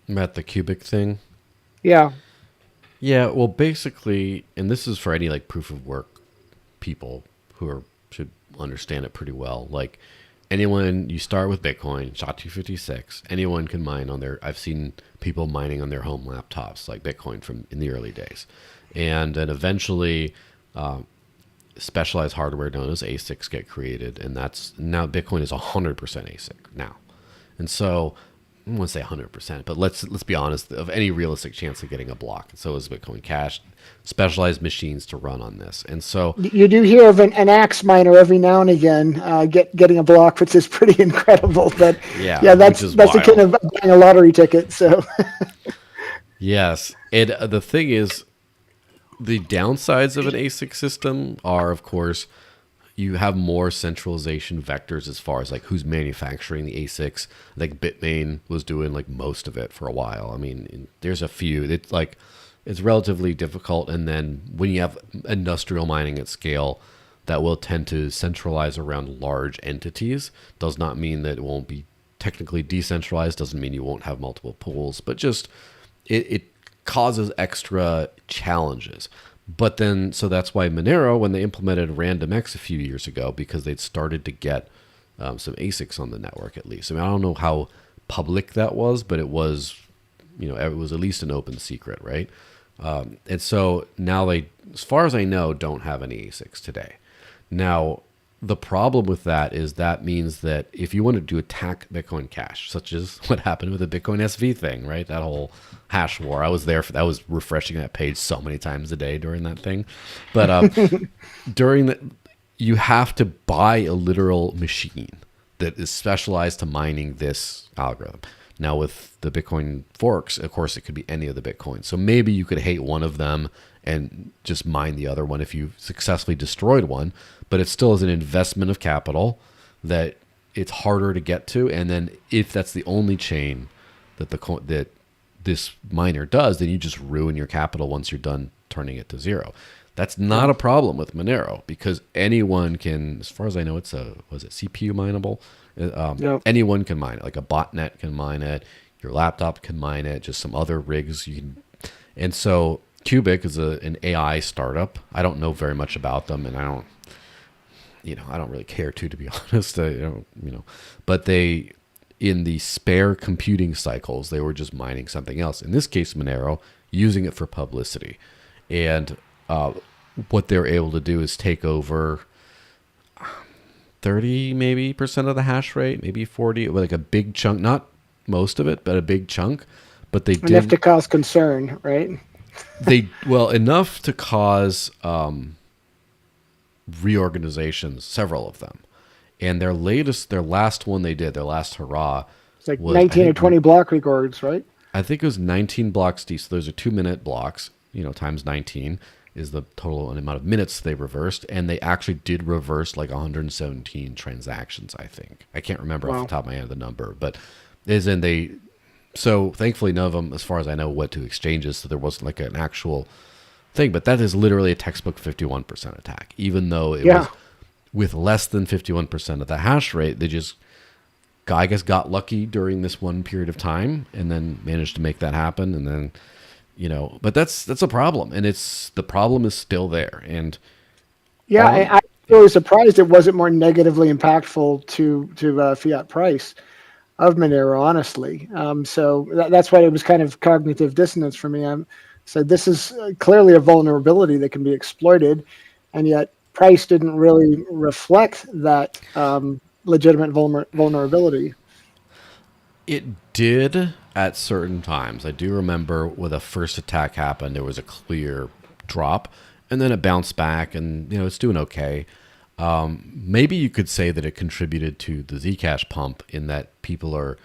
About the cubic thing? Yeah. Yeah, well, basically, and this is for any like proof of work people should understand it pretty well. Like, anyone, you start with Bitcoin, SHA-256, anyone can mine on I've seen people mining on their home laptops, like Bitcoin from in the early days. And then eventually, specialized hardware known as ASICs get created. And now Bitcoin is 100% ASIC now. And so, I don't want to say 100%, but let's be honest, of any realistic chance of getting a block. And so is Bitcoin Cash, specialized machines to run on this. And so you do hear of an axe miner every now and again getting a block, which is pretty incredible. But that's akin of buying a lottery ticket. So yes, and the thing is, the downsides of an ASIC system are, of course, you have more centralization vectors as far as like who's manufacturing the ASICs. Like Bitmain was doing like most of it for a while. I mean, there's a few. It's relatively difficult. And then when you have industrial mining at scale, that will tend to centralize around large entities. Does not mean that it won't be technically decentralized. Doesn't mean you won't have multiple pools. But just it causes extra challenges. But then, so that's why Monero, when they implemented RandomX a few years ago, because they'd started to get some ASICs on the network at least. I mean, I don't know how public that was, but it was, it was at least an open secret, right? And so now they, as far as I know, don't have any ASICs today. Now, the problem with that is that means that if you wanted to attack Bitcoin Cash, such as what happened with the Bitcoin SV thing, right? That whole hash war. I was there for that. I was refreshing that page so many times a day during that thing. But you have to buy a literal machine that is specialized to mining this algorithm. Now with the Bitcoin forks, of course, it could be any of the Bitcoins. So maybe you could hate one of them and just mine the other one if you successfully destroyed one. But it still is an investment of capital that it's harder to get to. And then if that's the only chain that this miner does, then you just ruin your capital once you're done turning it to zero. That's not a problem with Monero because anyone can, as far as I know, was it CPU mineable? Anyone can mine it. Like a botnet can mine it. Your laptop can mine it. Just some other rigs you can. And so Cubic is an AI startup. I don't know very much about them, and I don't really care to be honest. But they, in the spare computing cycles, they were just mining something else. In this case, Monero, using it for publicity. And what they're able to do is take over 30 maybe percent of the hash rate, maybe 40, like a big chunk, not most of it, but a big chunk. But they did enough to cause concern, right? Enough to cause reorganizations, several of them. And their last one they did, their last hurrah, it's like 19 or 20 block records, right? I think it was 19 blocks deep. So those are 2-minute blocks, times 19 is the total amount of minutes they reversed. And they actually did reverse like 117 transactions, I think. I can't remember off the top of my head the number, but is in they. So thankfully, none of them, as far as I know, went to exchanges. So there wasn't like an actual thing. But that is literally a textbook 51% attack. Even though it Yeah. was with less than 51% of the hash rate, they just, I guess, got lucky during this one period of time and then managed to make that happen. And then, but that's a problem, and the problem is still there. And Yeah, on, I'm yeah, really surprised it wasn't more negatively impactful to fiat price of Monero, honestly. So that's why it was kind of cognitive dissonance for me. So this is clearly a vulnerability that can be exploited, and yet price didn't really reflect that legitimate vulnerability. it did at certain times. I do remember when the first attack happened, there was a clear drop, and then it bounced back, and it's doing okay. Maybe you could say that it contributed to the Zcash pump in that people are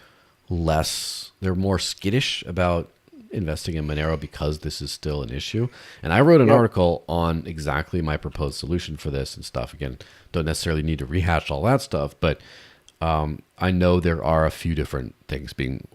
they're more skittish about investing in Monero because this is still an issue. And I wrote an Yep. article on exactly my proposed solution for this and stuff. Again, don't necessarily need to rehash all that stuff, but I know there are a few different things being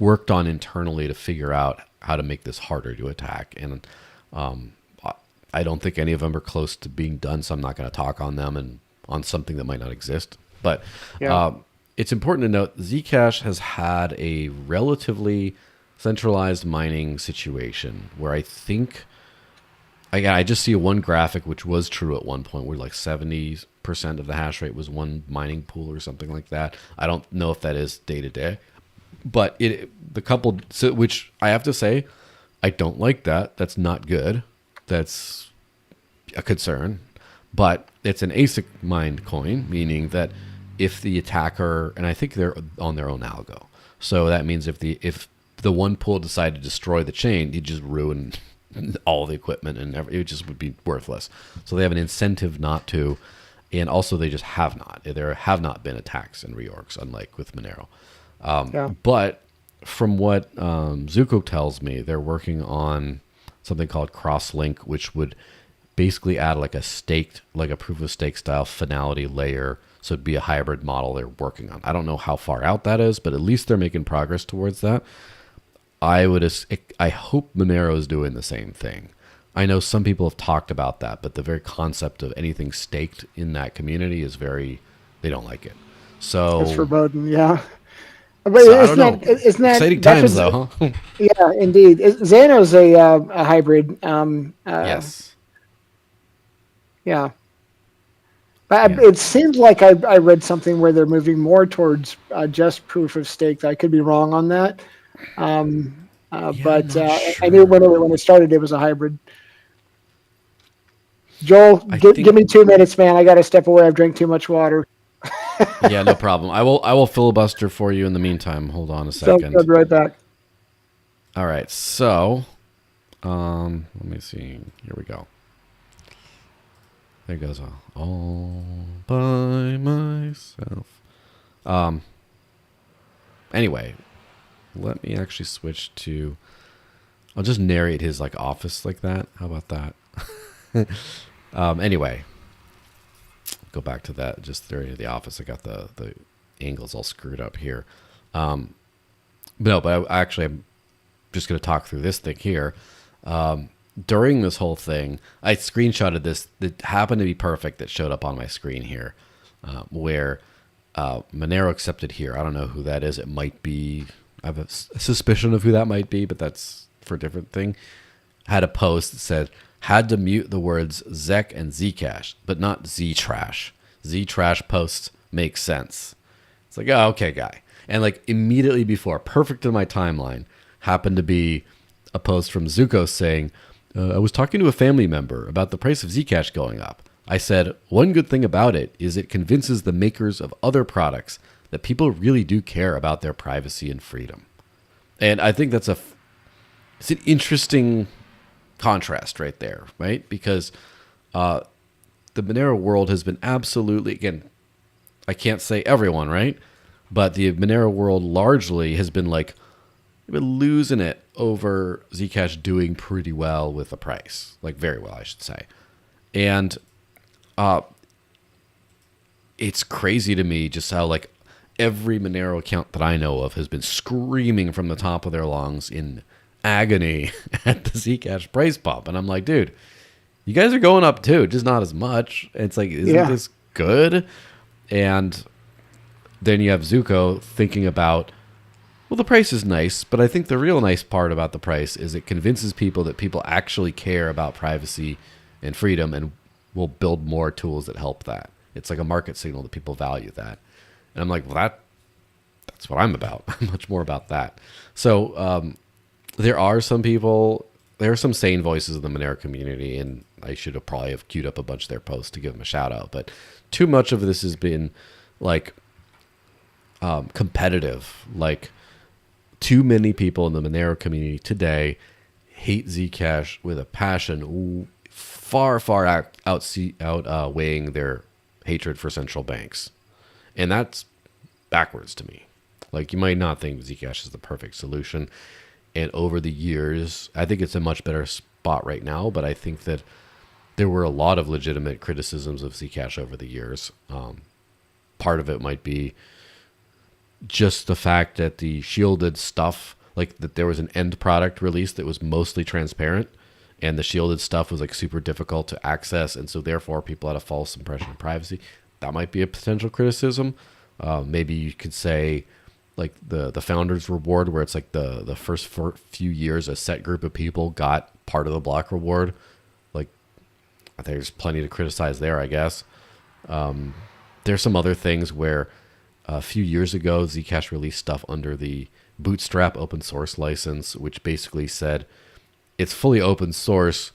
worked on internally to figure out how to make this harder to attack. And I don't think any of them are close to being done, so I'm not going to talk on them and on something that might not exist. But Yeah. it's important to note Zcash has had a relatively centralized mining situation where I think, again, I just see one graphic which was true at one point where like 70% of the hash rate was one mining pool or something like that. I don't know if that is day to day, but which I have to say, I don't like that. That's not good. That's a concern. But it's an ASIC mined coin, meaning that if the attacker, and I think they're on their own algo, so that means if the one pool decided to destroy the chain, you just ruin all the equipment and it just would be worthless. So they have an incentive not to, and also they just have not. There have not been attacks and reorgs, unlike with Monero. Yeah. But from what Zuko tells me, they're working on something called Crosslink, which would basically add like a proof of stake style finality layer. So it'd be a hybrid model they're working on. I don't know how far out that is, but at least they're making progress towards that. I hope Monero is doing the same thing. I know some people have talked about that, but the very concept of anything staked in that community is they don't like it. It's So, verboten. Yeah. But I don't know. isn't Exciting that's times what, though, huh? yeah, indeed. Xano's a hybrid. Yes. Yeah. But Yeah. it seems like I read something where they're moving more towards just proof of stake. I could be wrong on that. Yeah, I'm But not I knew sure. when it started, it was a hybrid. Joel, I give think me 2 minutes, man. I got to step away. I've drank too much water. yeah, no problem. I will filibuster for you in the meantime. Hold on a So I'll second. be right back. All right. So, let me see. Here we go. There goes all by myself. Anyway, let me actually switch to. I'll just narrate his like office like that. How about that? Anyway, go back to that. Just there in the office. I got the angles all screwed up here. No, but I'm just going to talk through this thing here. During this whole thing, I screenshotted this that happened to be perfect that showed up on my screen here, where Monero accepted here. I don't know who that is. It might be, I have a suspicion of who that might be, but that's for a different thing. Had a post that said, had to mute the words Zec and Zcash, but not Ztrash. Ztrash posts make sense. It's like, oh, okay, guy. And like immediately before, perfect in my timeline, happened to be a post from Zuko saying, I was talking to a family member about the price of Zcash going up. I said, one good thing about it is it convinces the makers of other products that people really do care about their privacy and freedom. And I think it's an interesting contrast right there, right? Because the Monero world has been absolutely, again, I can't say everyone, right? But the Monero world largely has been like, been losing it over Zcash doing pretty well with the price, like very well, I should say. And it's crazy to me just how like every Monero account that I know of has been screaming from the top of their lungs in agony at the Zcash price pump. And I'm like, dude, you guys are going up too, just not as much. It's like, isn't Yeah. this good? And then you have Zuko thinking about, well, the price is nice, but I think the real nice part about the price is it convinces people that people actually care about privacy and freedom and will build more tools that help that. It's like a market signal that people value that. And I'm like, well, that's what I'm about. I'm much more about that. So there are some people, there are some sane voices in the Monero community, and I should have probably have queued up a bunch of their posts to give them a shout out. But too much of this has been like competitive. Like too many people in the Monero community today hate Zcash with a passion far outweighing their hatred for central banks. And that's backwards to me. Like, you might not think Zcash is the perfect solution. And over the years, I think it's a much better spot right now, but I think that there were a lot of legitimate criticisms of Zcash over the years. Part of it might be just the fact that the shielded stuff, like that there was an end product release that was mostly transparent, and the shielded stuff was like super difficult to access, and so therefore people had a false impression of privacy. That might be a potential criticism. Maybe you could say like the founder's reward, where it's like the first few years a set group of people got part of the block reward. Like, I think there's plenty to criticize there, I guess. There's some other things where a few years ago Zcash released stuff under the Bootstrap open source license, which basically said it's fully open source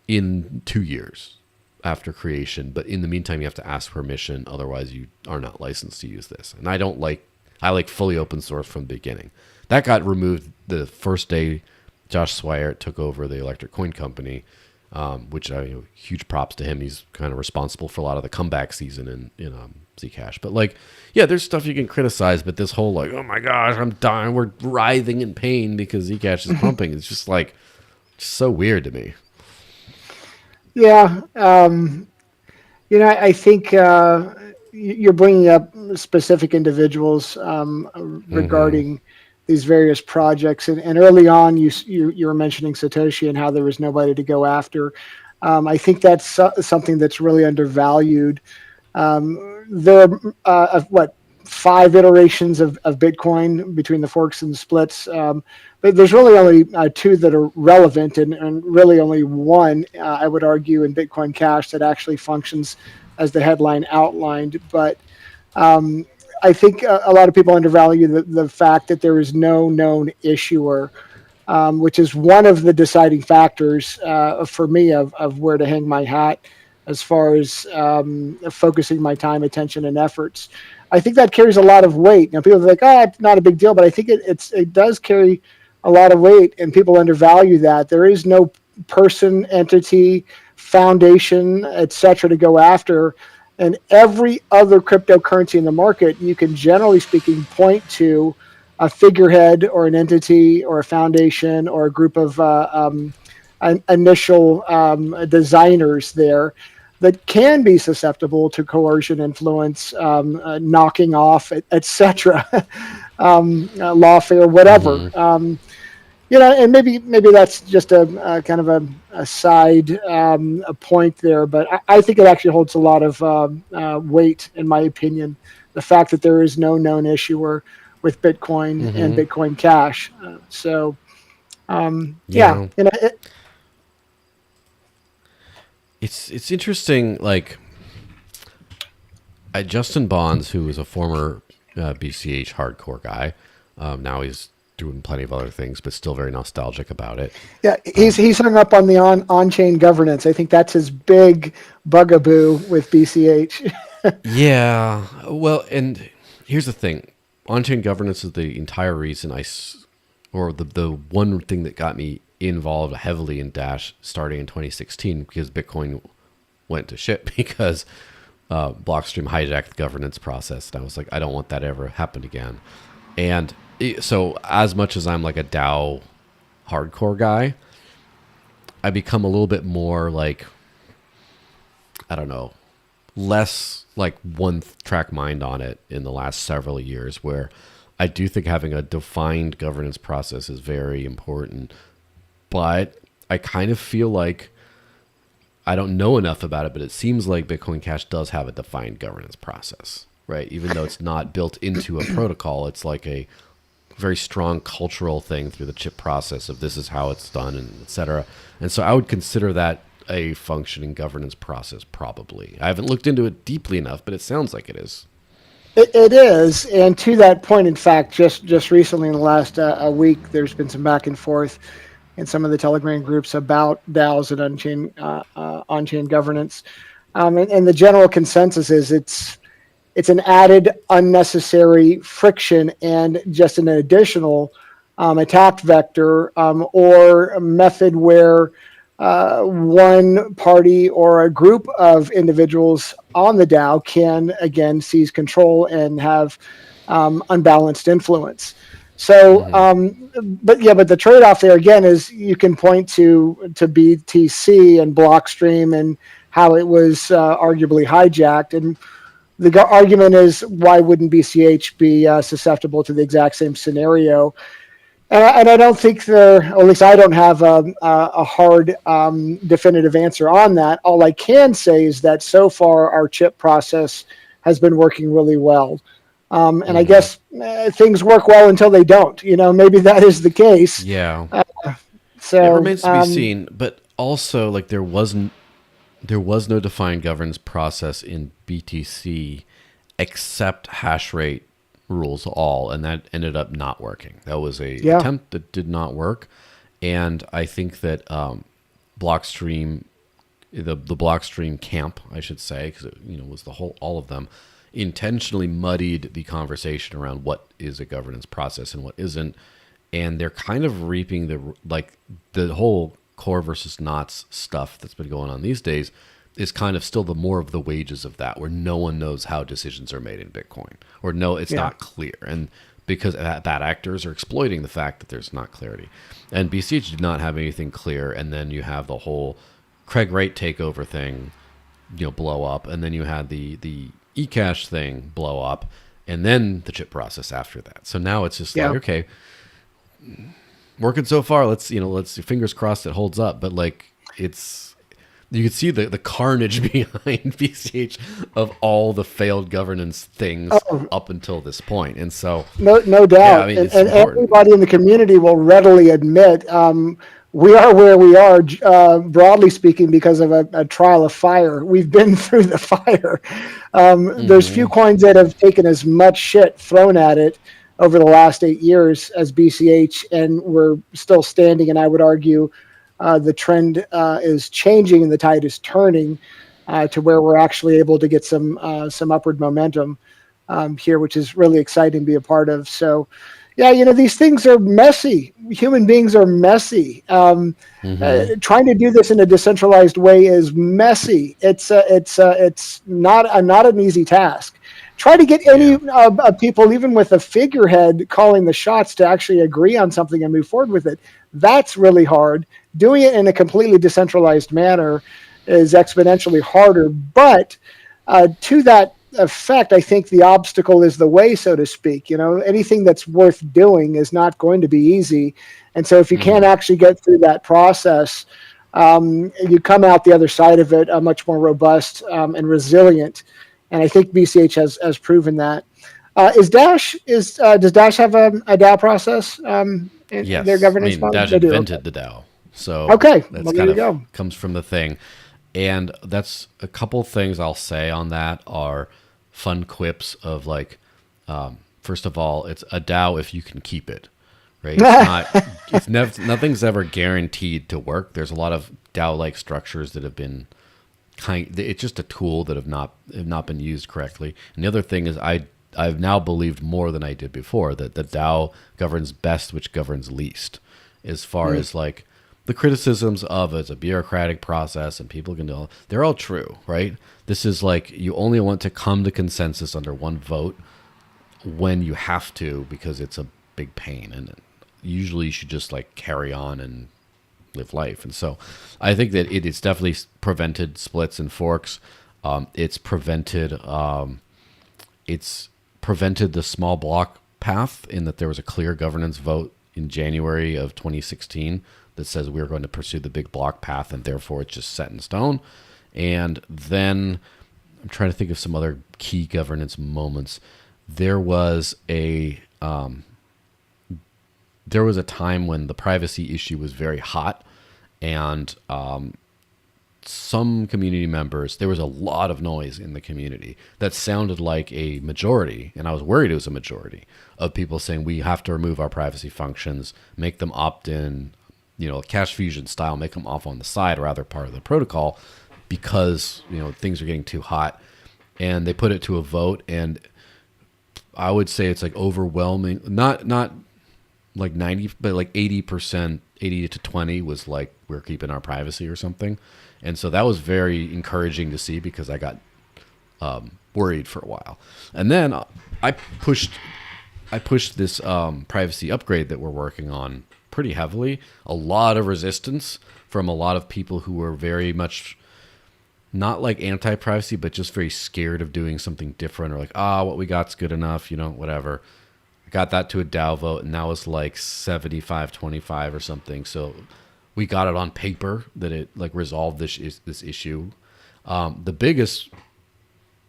in 2 years after creation, but in the meantime you have to ask permission, otherwise you are not licensed to use this. And I like fully open source from the beginning. That got removed the first day Josh Swire took over the Electric Coin Company, which huge props to him. He's kind of responsible for a lot of the comeback season in Zcash. But like, yeah, there's stuff you can criticize, but this whole like, oh my gosh, I'm dying, we're writhing in pain because Zcash is pumping. It's just like, just so weird to me. Yeah. I think you're bringing up specific individuals regarding these various projects, and early on, you were mentioning Satoshi and how there was nobody to go after. I think that's something that's really undervalued. There are 5 iterations of Bitcoin between the forks and the splits. But there's really only 2 that are relevant, and really only one, I would argue, in Bitcoin Cash that actually functions as the headline outlined. But I think a lot of people undervalue the fact that there is no known issuer, which is one of the deciding factors for me of where to hang my hat as far as focusing my time, attention, and efforts. I think that carries a lot of weight. Now, people are like, "Oh, it's not a big deal," but I think it does carry a lot of weight, and people undervalue that. There is no person, entity, foundation, etc., to go after. And every other cryptocurrency in the market, you can, generally speaking, point to a figurehead or an entity or a foundation or a group of initial designers there that can be susceptible to coercion, influence, knocking off, etc., lawfare, whatever. And maybe that's just a kind of a side a point there, but I think it actually holds a lot of weight, in my opinion. The fact that there is no known issuer with Bitcoin and Bitcoin Cash. Yeah. It's interesting. Like, Justin Bonds, who was a former BCH hardcore guy, now he's doing plenty of other things, but still very nostalgic about it. Yeah, he's hung up on the on-chain governance. I think that's his big bugaboo with BCH. Yeah, well, and here's the thing: on-chain governance is the entire reason or the one thing that got me involved heavily in Dash starting in 2016, because Bitcoin went to shit because Blockstream hijacked the governance process, and I was like, I don't want that ever happen again. And so, as much as I'm like a DAO hardcore guy, I become a little bit more like, I don't know, less like one track mind on it in the last several years, where I do think having a defined governance process is very important. But I kind of feel like I don't know enough about it, but it seems like Bitcoin Cash does have a defined governance process, right? Even though it's not built into a protocol, it's like a very strong cultural thing through the chip process of this is how it's done, and et cetera. And so I would consider that a functioning governance process, probably. I haven't looked into it deeply enough, but it sounds like it is. It is, and to that point, in fact, just recently in the last a week, there's been some back and forth in some of the Telegram groups about DAOs and on-chain governance, and the general consensus is it's an added unnecessary friction and just an additional attack vector or a method where one party or a group of individuals on the DAO can again seize control and have unbalanced influence. So, but the trade-off there again is you can point to BTC and Blockstream and how it was arguably hijacked, and the argument is why wouldn't BCH be susceptible to the exact same scenario? And I don't think or at least I don't have a hard, definitive answer on that. All I can say is that so far our chip process has been working really well. And I guess things work well until they don't. Maybe that is the case. Yeah. So It remains to be seen, but also like there was no defined governance process in BTC except hash rate rules all, and that ended up not working. That was a attempt that did not work, and I think that Blockstream, the Blockstream camp, I should say, because it was all of them, intentionally muddied the conversation around what is a governance process and what isn't, and they're kind of reaping the whole core versus knots stuff that's been going on these days is kind of still the more of the wages of that, where no one knows how decisions are made in Bitcoin, or it's not clear. And because bad actors are exploiting the fact that there's not clarity. And BCH did not have anything clear. And then you have the whole Craig Wright takeover thing, blow up. And then you had the eCash thing blow up, and then the chip process after that. So now it's just like, okay, working so far. Let's fingers crossed it holds up. But you could see the carnage behind BCH of all the failed governance things up until this point. And so no doubt. Yeah, and everybody in the community will readily admit we are where we are, broadly speaking, because of a trial of fire. We've been through the fire. There's few coins that have taken as much shit thrown at it over the last 8 years as BCH, and we're still standing. And I would argue the trend is changing and the tide is turning to where we're actually able to get some upward momentum here, which is really exciting to be a part of. So, yeah, these things are messy. Human beings are messy. Trying to do this in a decentralized way is messy. It's not an easy task. Try to get any people, even with a figurehead calling the shots, to actually agree on something and move forward with it. That's really hard. Doing it in a completely decentralized manner is exponentially harder. But to that effect, I think the obstacle is the way, so to speak. Anything that's worth doing is not going to be easy. And so if you can't actually get through that process, you come out the other side of it much more robust and resilient. And I think BCH has proven that. Does Dash have a DAO process? Yes, their governance model? Dash invented the DAO, so Well, there you go. Comes from the thing, and that's a couple things I'll say on that are fun quips of first of all, it's a DAO if you can keep it, right? It's nothing's ever guaranteed to work. There's a lot of DAO-like structures that have been it's just a tool that have not been used correctly. And the other thing is I've now believed more than I did before that the DAO governs best, which governs least, as far as the criticisms of it's a bureaucratic process and people can do, they're all true, right? This is you only want to come to consensus under one vote when you have to, because it's a big pain, and usually you should just carry on and live life. And so I think that it's definitely prevented splits and forks. It's prevented it's prevented the small block path in that there was a clear governance vote in January of 2016 that says we're going to pursue the big block path, and therefore it's just set in stone. And then I'm trying to think of some other key governance moments. There was a time when the privacy issue was very hot, and some community members, there was a lot of noise in the community that sounded like a majority, and I was worried it was a majority of people saying we have to remove our privacy functions, make them opt in, cache fusion style, make them off on the side, or rather part of the protocol, because things are getting too hot. And they put it to a vote, and I would say it's like overwhelming, not like 90, but like 80%, 80 to 20 was like, we're keeping our privacy or something. And so that was very encouraging to see, because I got worried for a while. And then I pushed this privacy upgrade that we're working on pretty heavily. A lot of resistance from a lot of people who were very much not like anti-privacy, but just very scared of doing something different, or like, what we got's good enough, whatever. I got that to a DAO vote, and that was like 75-25 or something. So we got it on paper that it like resolved this issue. The biggest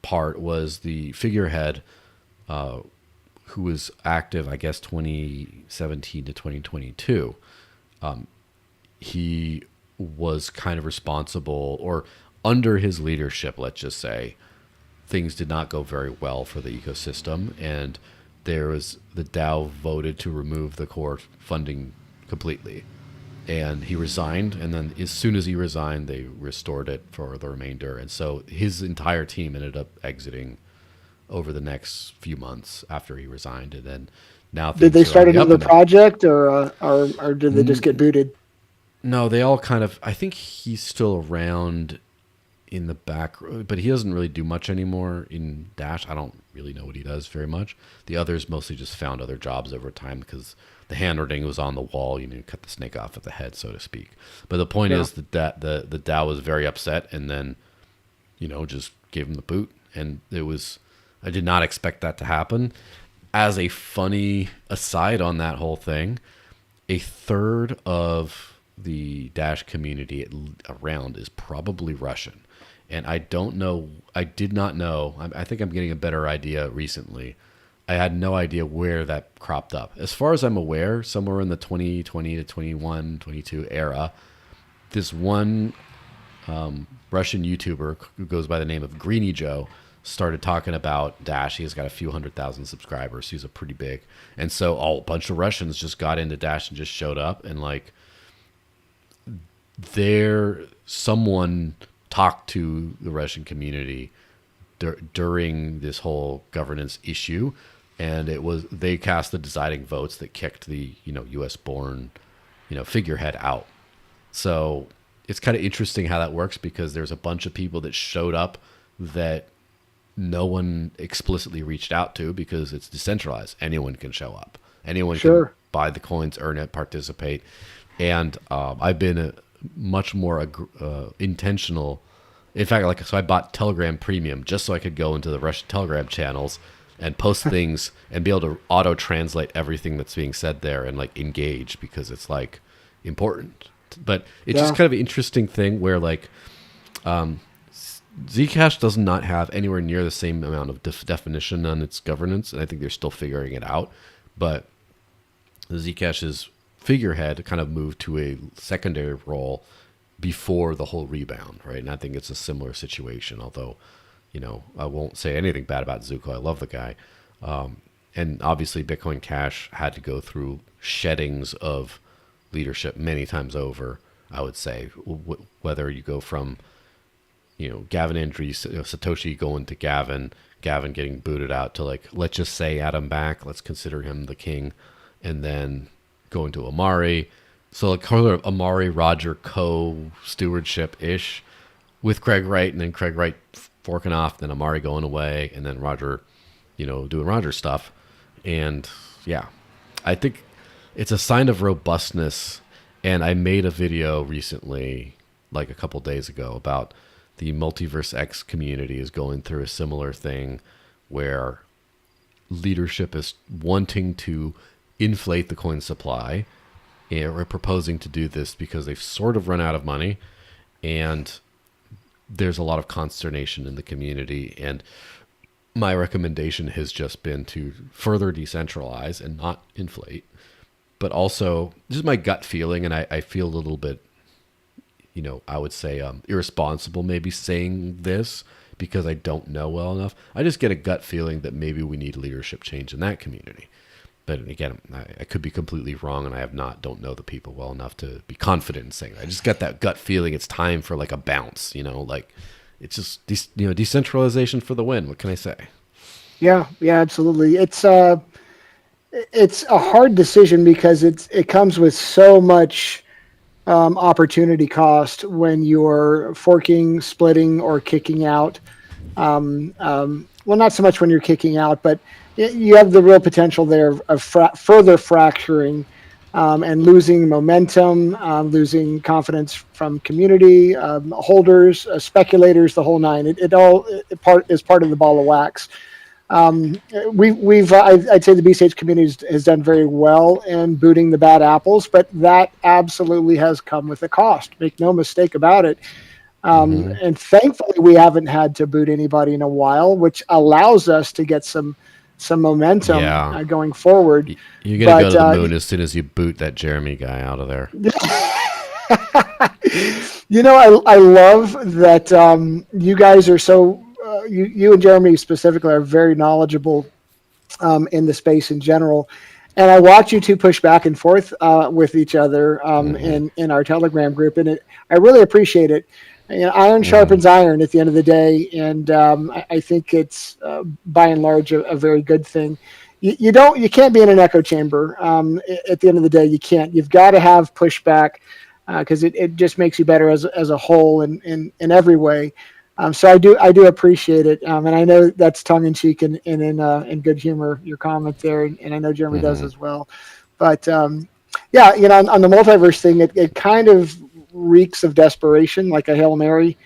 part was the figurehead, who was active, I guess, 2017 to 2022. He was kind of responsible, or under his leadership, let's just say, things did not go very well for the ecosystem, and the DAO voted to remove the core funding completely. And he resigned, and then as soon as he resigned, they restored it for the remainder. And so his entire team ended up exiting over the next few months after he resigned. And then now Did they things are start already up another and project, or did they just get booted? no, they all kind of, I think he's still around in the back, but he doesn't really do much anymore in Dash. I don't really know what he does very much. The others mostly just found other jobs over time, because the handwriting was on the wall. Cut the snake off at the head, so to speak. But the point is that the DAO was very upset, and then just gave him the boot. And I did not expect that to happen. As a funny aside on that whole thing, a third of the Dash community around is probably Russian. And I did not know. I think I'm getting a better idea recently. I had no idea where that cropped up. As far as I'm aware, somewhere in the 2020 to 21, 22 era, this one Russian YouTuber who goes by the name of Greeny Joe started talking about Dash. He's got a few 100,000 subscribers. He's a pretty big. And so a bunch of Russians just got into Dash and just showed up, and like someone talked to the Russian community during this whole governance issue, and they cast the deciding votes that kicked the U.S. born figurehead out. So it's kind of interesting how that works, because there's a bunch of people that showed up that no one explicitly reached out to, because it's decentralized. Anyone can show up. Anyone can buy the coins, earn it, participate. And I've been much more intentional. In fact, so I bought Telegram Premium just so I could go into the Russian Telegram channels and post things and be able to auto translate everything that's being said there and like engage, because it's like important. But it's just kind of an interesting thing where like Zcash does not have anywhere near the same amount of definition on its governance, and I think they're still figuring it out. But the Zcash's figurehead kind of moved to a secondary role before the whole rebound, right? And I think it's a similar situation, although, I won't say anything bad about Zuko. I love the guy. And obviously Bitcoin Cash had to go through sheddings of leadership many times over, I would say, whether you go from, Gavin Andrews, Satoshi going to Gavin getting booted out, to like, let's just say Adam back, let's consider him the king, and then going to Amari. So like kind of Amari Roger co-stewardship-ish with Craig Wright, and then Craig Wright forking off, then Amari going away, and then Roger, doing Roger stuff. And yeah, I think it's a sign of robustness. And I made a video recently, like a couple days ago, about the Multiverse X community is going through a similar thing where leadership is wanting to inflate the coin supply, and we're proposing to do this because they've sort of run out of money, and there's a lot of consternation in the community. And my recommendation has just been to further decentralize and not inflate. But also, this is my gut feeling, and I feel a little bit, I would say irresponsible maybe saying this because I don't know well enough. I just get a gut feeling that maybe we need leadership change in that community. But again, I could be completely wrong, and don't know the people well enough to be confident in saying that. I just got that gut feeling it's time for like a bounce, like it's just, decentralization for the win. What can I say? Yeah, yeah, absolutely. It's a hard decision because it comes with so much opportunity cost when you're forking, splitting, or kicking out. Well, not so much when you're kicking out, but you have the real potential there of further fracturing and losing momentum, losing confidence from community holders, speculators, the whole nine. Is part of the ball of wax. I'd say the BCH community has done very well in booting the bad apples, but that absolutely has come with a cost. Make no mistake about it. And thankfully, we haven't had to boot anybody in a while, which allows us to get some momentum Yeah. going forward. You're going to go to the moon as soon as you boot that Jeremy guy out of there. I love that you guys are so, you and Jeremy specifically are very knowledgeable in the space in general. And I watch you two push back and forth with each other in our Telegram group, and I really appreciate it. Iron sharpens iron at the end of the day, and I think it's by and large a very good thing. You can't be in an echo chamber. At the end of the day, you can't. You've got to have pushback because it just makes you better as a whole in every way. So I do appreciate it, and I know that's tongue in cheek and in good humor your comment there, and I know Jeremy does as well. But yeah, on the multiverse thing, it kind of reeks of desperation, like a Hail Mary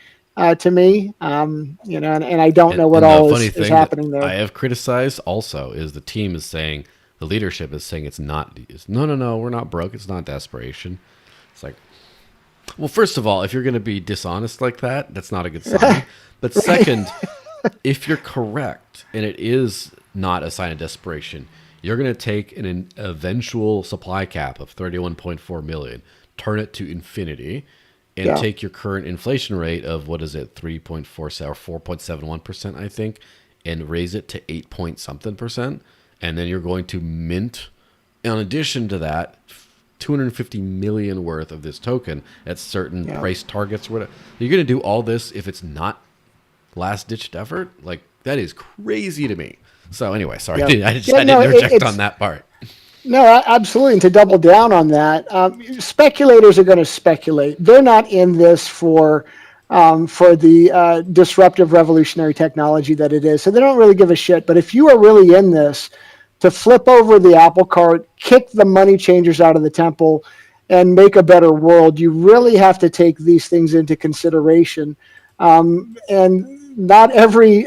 to me. And I don't know what all is happening there. I have criticized also is the team is saying, the leadership is saying it's not. No, we're not broke. It's not desperation. It's like, well, first of all, if you're going to be dishonest like that, that's not a good sign. But second, if you're correct and it is not a sign of desperation, you're going to take an eventual supply cap of 31.4 million, turn it to infinity, and take your current inflation rate of, what is it, 3.47 or 4.71%, I think, and raise it to 8 point something percent. And then you're going to mint, in addition to that, 250 million worth of this token at certain price targets or whatever. You're going to do all this if it's not last ditched effort? Like, that is crazy to me. So anyway, sorry, I didn't interject on that part. No, absolutely. And to double down on that, speculators are going to speculate. They're not in this for the disruptive revolutionary technology that it is. So they don't really give a shit. But if you are really in this to flip over the apple cart, kick the money changers out of the temple, and make a better world, you really have to take these things into consideration. And not every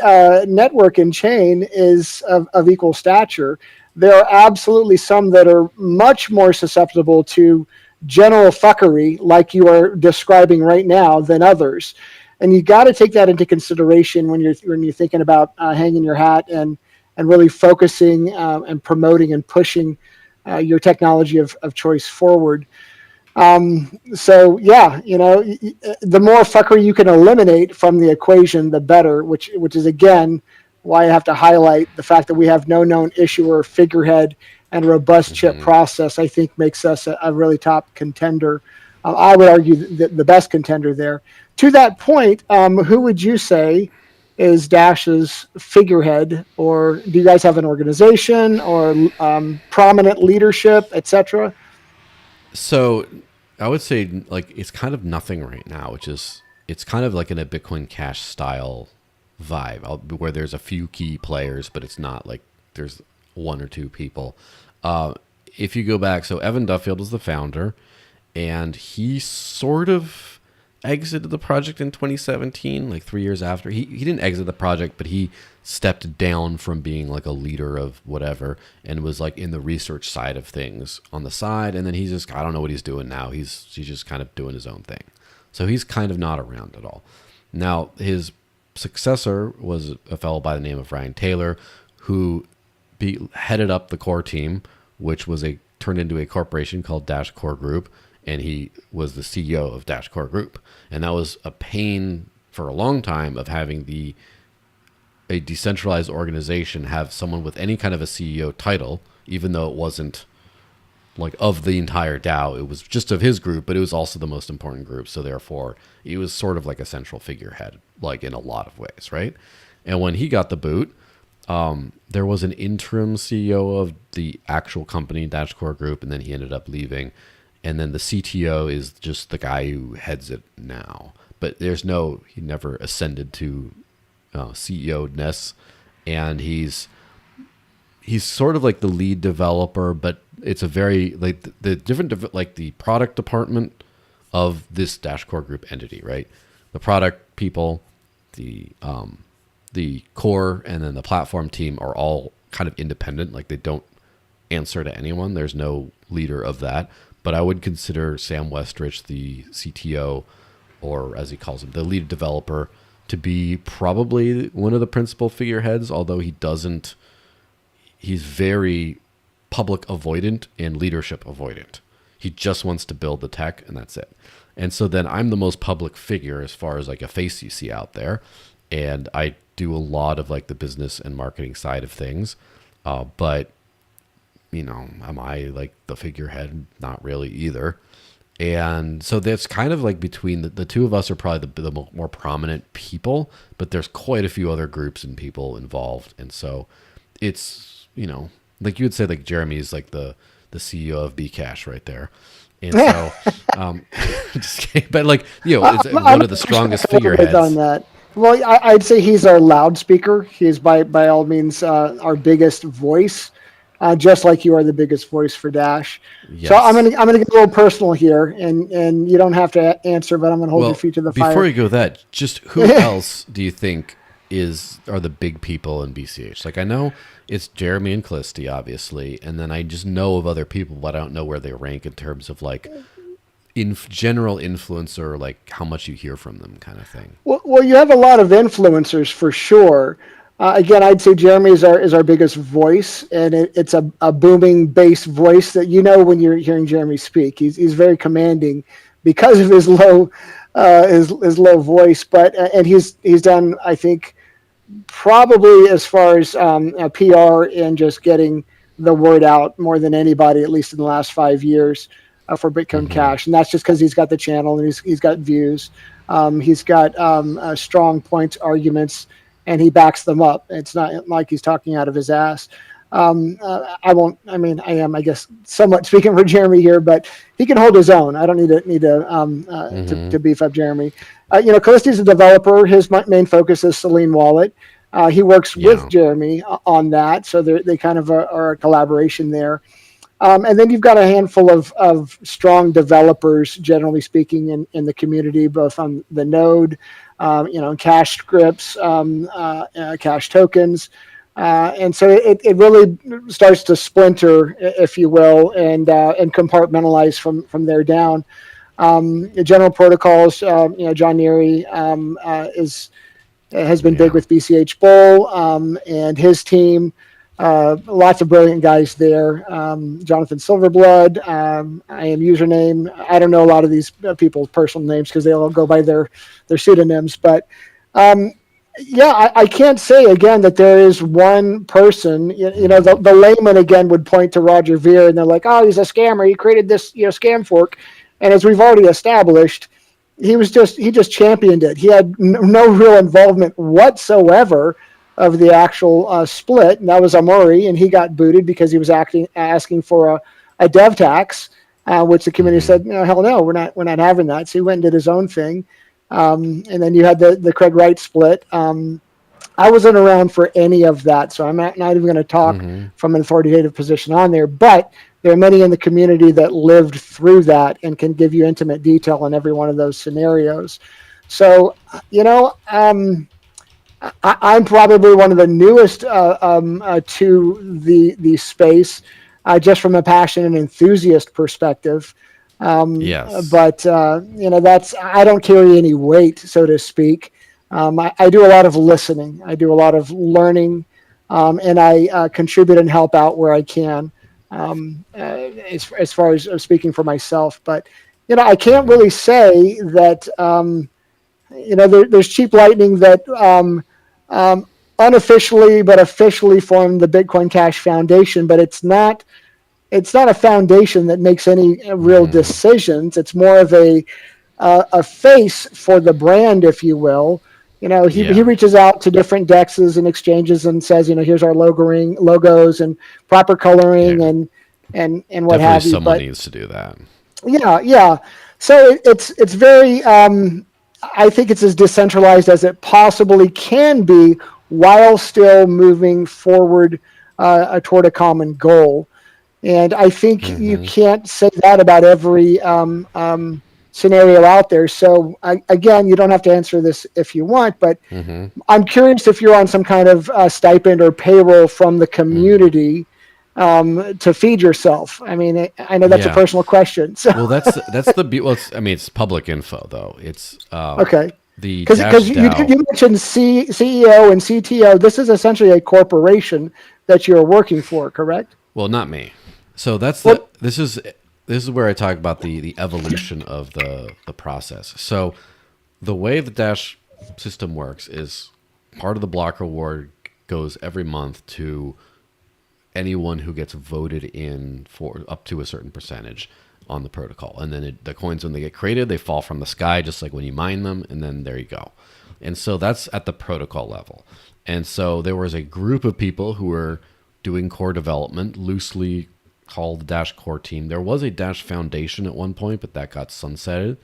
network and chain is of equal stature. There are absolutely some that are much more susceptible to general fuckery, like you are describing right now, than others. And you got to take that into consideration when you're thinking about hanging your hat and really focusing and promoting and pushing your technology of choice forward. So yeah, the more fuckery you can eliminate from the equation, the better. Which is again why I have to highlight the fact that we have no known issuer, figurehead, and robust chip process. I think makes us a really top contender. I would argue the best contender there. To that point, who would you say is Dash's figurehead, or do you guys have an organization or prominent leadership, etc.? So I would say like it's kind of nothing right now, which is it's kind of like in a Bitcoin Cash style vibe where there's a few key players, but it's not like there's one or two people. If you go back, so Evan Duffield was the founder, and he sort of exited the project in 2017, like 3 years after. He didn't exit the project, but he stepped down from being like a leader of whatever and was like in the research side of things on the side. And then he's just, I don't know what he's doing now. He's just kind of doing his own thing. So he's kind of not around at all. Now, his successor was a fellow by the name of Ryan Taylor, who headed up the core team, which was turned into a corporation called Dash Core Group, and he was the CEO of Dash Core Group. And that was a pain for a long time of having a decentralized organization have someone with any kind of a CEO title, even though it wasn't like of the entire DAO. It was just of his group, but it was also the most important group. So therefore, he was sort of like a central figurehead, like in a lot of ways, right? And when he got the boot, there was an interim CEO of the actual company, Dash Core Group, and then he ended up leaving. And then the CTO is just the guy who heads it now. But he never ascended to CEO-ness. And he's sort of like the lead developer, but it's a very, like the different, like the product department of this Dash Core Group entity, right? The product people, the core, and then the platform team are all kind of independent. Like they don't answer to anyone. There's no leader of that. But I would consider Sam Westrich, the CTO, or as he calls him, the lead developer, to be probably one of the principal figureheads, although he's very public avoidant and leadership avoidant. He just wants to build the tech, and that's it. And so then I'm the most public figure as far as like a face you see out there. And I do a lot of like the business and marketing side of things. But, am I like the figurehead? Not really either. And so that's kind of like between the two of us are probably the more prominent people, but there's quite a few other groups and people involved. And so it's, like you would say, like Jeremy's like the CEO of Bcash right there. And so, just kidding, but like, it's one of the strongest figureheads on that. Well, I'd say he's our loudspeaker. He's by all means our biggest voice, just like you are the biggest voice for Dash. Yes. So I'm gonna get a little personal here, and you don't have to answer, but I'm gonna hold your feet to the fire. Before you go that, just who else do you think are the big people in BCH? Like I know it's Jeremy and Callisti, obviously, and then I just know of other people, but I don't know where they rank in terms of like in general influencer, like how much you hear from them, kind of thing. Well, you have a lot of influencers for sure. Again, I'd say Jeremy is our biggest voice, and it's a booming bass voice that when you're hearing Jeremy speak. He's very commanding because of his low his low voice, but and he's done, I think, probably as far as PR and just getting the word out more than anybody, at least in the last 5 years, for Bitcoin Cash, and that's just because he's got the channel and he's got views, he's got strong points, arguments, and he backs them up. It's not like he's talking out of his ass. I am, I guess, somewhat speaking for Jeremy here, but he can hold his own. I don't need to beef up Jeremy. Callisti's a developer. His main focus is Selene Wallet. He works with Jeremy on that, so they kind of are a collaboration there. And then you've got a handful of strong developers, generally speaking, in the community, both on the node, cash scripts, cash tokens. And so it really starts to splinter, if you will, and compartmentalize from there down. The general protocols, John Neary has been big with BCH Bull and his team. Lots of brilliant guys there. Jonathan Silverblood, I am username. I don't know a lot of these people's personal names because they all go by their pseudonyms. But I can't say again that there is one person. The layman again would point to Roger Ver and they're like, oh, he's a scammer. He created this scam fork. And as we've already established, he just championed it. He had no real involvement whatsoever of the actual split, and that was Amori, and he got booted because he was asking for a dev tax, which the community said, hell no, we're not having that. So he went and did his own thing, and then you had the Craig Wright split. I wasn't around for any of that, so I'm not even going to talk from an authoritative position on there. But there are many in the community that lived through that and can give you intimate detail on every one of those scenarios. So, you know, I'm probably one of the newest to the space, just from a passion and enthusiast perspective. Yes. But you know, that's I don't carry any weight, so to speak. I do a lot of listening. I do a lot of learning, and I contribute and help out where I can. As far as speaking for myself, but you know, I can't Mm-hmm. really say that. You know, there's cheap lightning that um, unofficially but officially formed the Bitcoin Cash Foundation, but it's not a foundation that makes any real Mm-hmm. decisions. It's more of a face for the brand, if you will. You know, he Yeah. reaches out to different dexes and exchanges and says, you know, here's our logos and proper coloring Yeah. and what Definitely have you. someone But needs to do that. yeah, yeah. So it's very. I think it's as decentralized as it possibly can be, while still moving forward toward a common goal. And I think you Mm-hmm. can't say that about every scenario out there. So again, you don't have to answer this if you want, but Mm-hmm. I'm curious if you're on some kind of stipend or payroll from the Mm-hmm. community to feed yourself. I mean, I know that's a Yeah. personal question. So Well, that's the well. I mean, it's public info though. It's okay, the because Dash you DAO. you mentioned CEO and CTO. This is essentially a corporation that you're working for, correct? Well, not me. So that's the Well, this is where I talk about the evolution of the process. So the way the Dash system works is part of the block reward goes every month to anyone who gets voted in for up to a certain percentage on the protocol. And then the coins, when they get created, they fall from the sky, just like when you mine them. And then there you go. And so that's at the protocol level. And so there was a group of people who were doing core development, loosely called the Dash Core team. There was a Dash Foundation at one point, but that got sunsetted.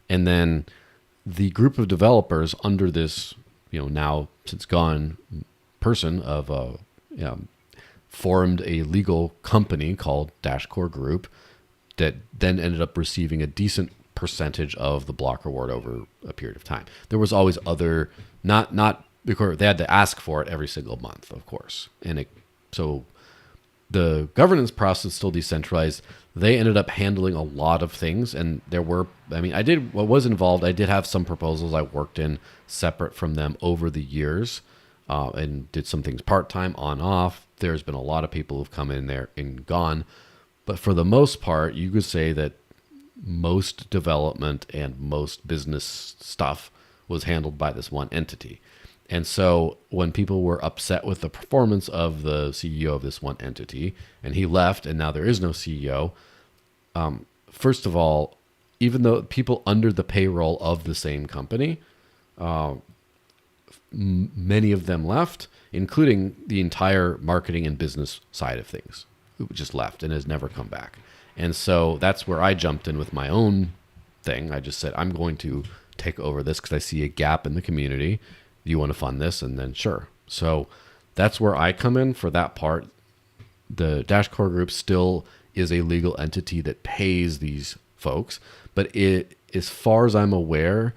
And then the group of developers under this, now since gone person of formed a legal company called Dashcore Group that then ended up receiving a decent percentage of the block reward over a period of time. There was always other, not because they had to ask for it every single month, of course, so the governance process is still decentralized. They ended up handling a lot of things, and there were, what was involved. I did have some proposals I worked in separate from them over the years, and did some things part time, on off. There's been a lot of people who've come in there and gone, but for the most part, you could say that most development and most business stuff was handled by this one entity. And so when people were upset with the performance of the CEO of this one entity, and he left, and now there is no CEO, first of all, even though people under the payroll of the same company, many of them left, including the entire marketing and business side of things, who just left and has never come back. And so that's where I jumped in with my own thing. I just said, I'm going to take over this because I see a gap in the community. Do you want to fund this? And then sure. So that's where I come in for that part. The Dash Core Group still is a legal entity that pays these folks, but as far as I'm aware,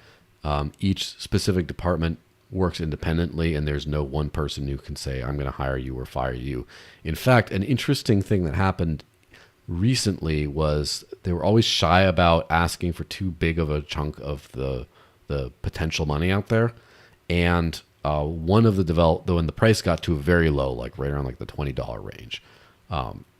each specific department works independently, and there's no one person who can say, I'm going to hire you or fire you. In fact, an interesting thing that happened recently was they were always shy about asking for too big of a chunk of the potential money out there. And one of when the price got to a very low, like right around like the $20 range,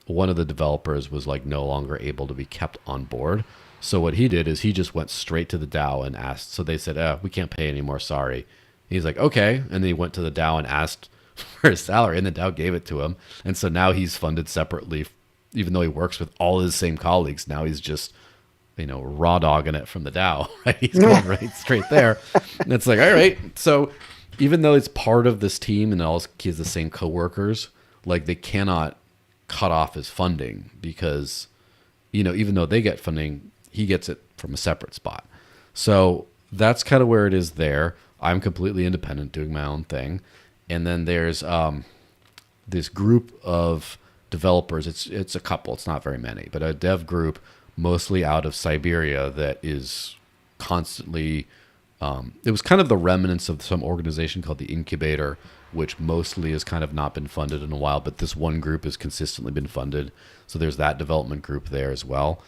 one of the developers was like no longer able to be kept on board. So what he did is he just went straight to the DAO and asked. So they said, we can't pay anymore, sorry. He's like, okay. And then he went to the DAO and asked for his salary, and the DAO gave it to him. And so now he's funded separately, even though he works with all his same colleagues. Now he's just, raw dogging it from the DAO, right? He's going right straight there. And it's like, all right. So even though it's part of this team and all he has the same coworkers, like they cannot cut off his funding because, even though they get funding, he gets it from a separate spot. So that's kind of where it is there. I'm completely independent, doing my own thing. And then there's this group of developers. It's a couple. It's not very many, but a dev group mostly out of Siberia that is constantly. It was kind of the remnants of some organization called the Incubator, which mostly has kind of not been funded in a while, but this one group has consistently been funded. So there's that development group there as well.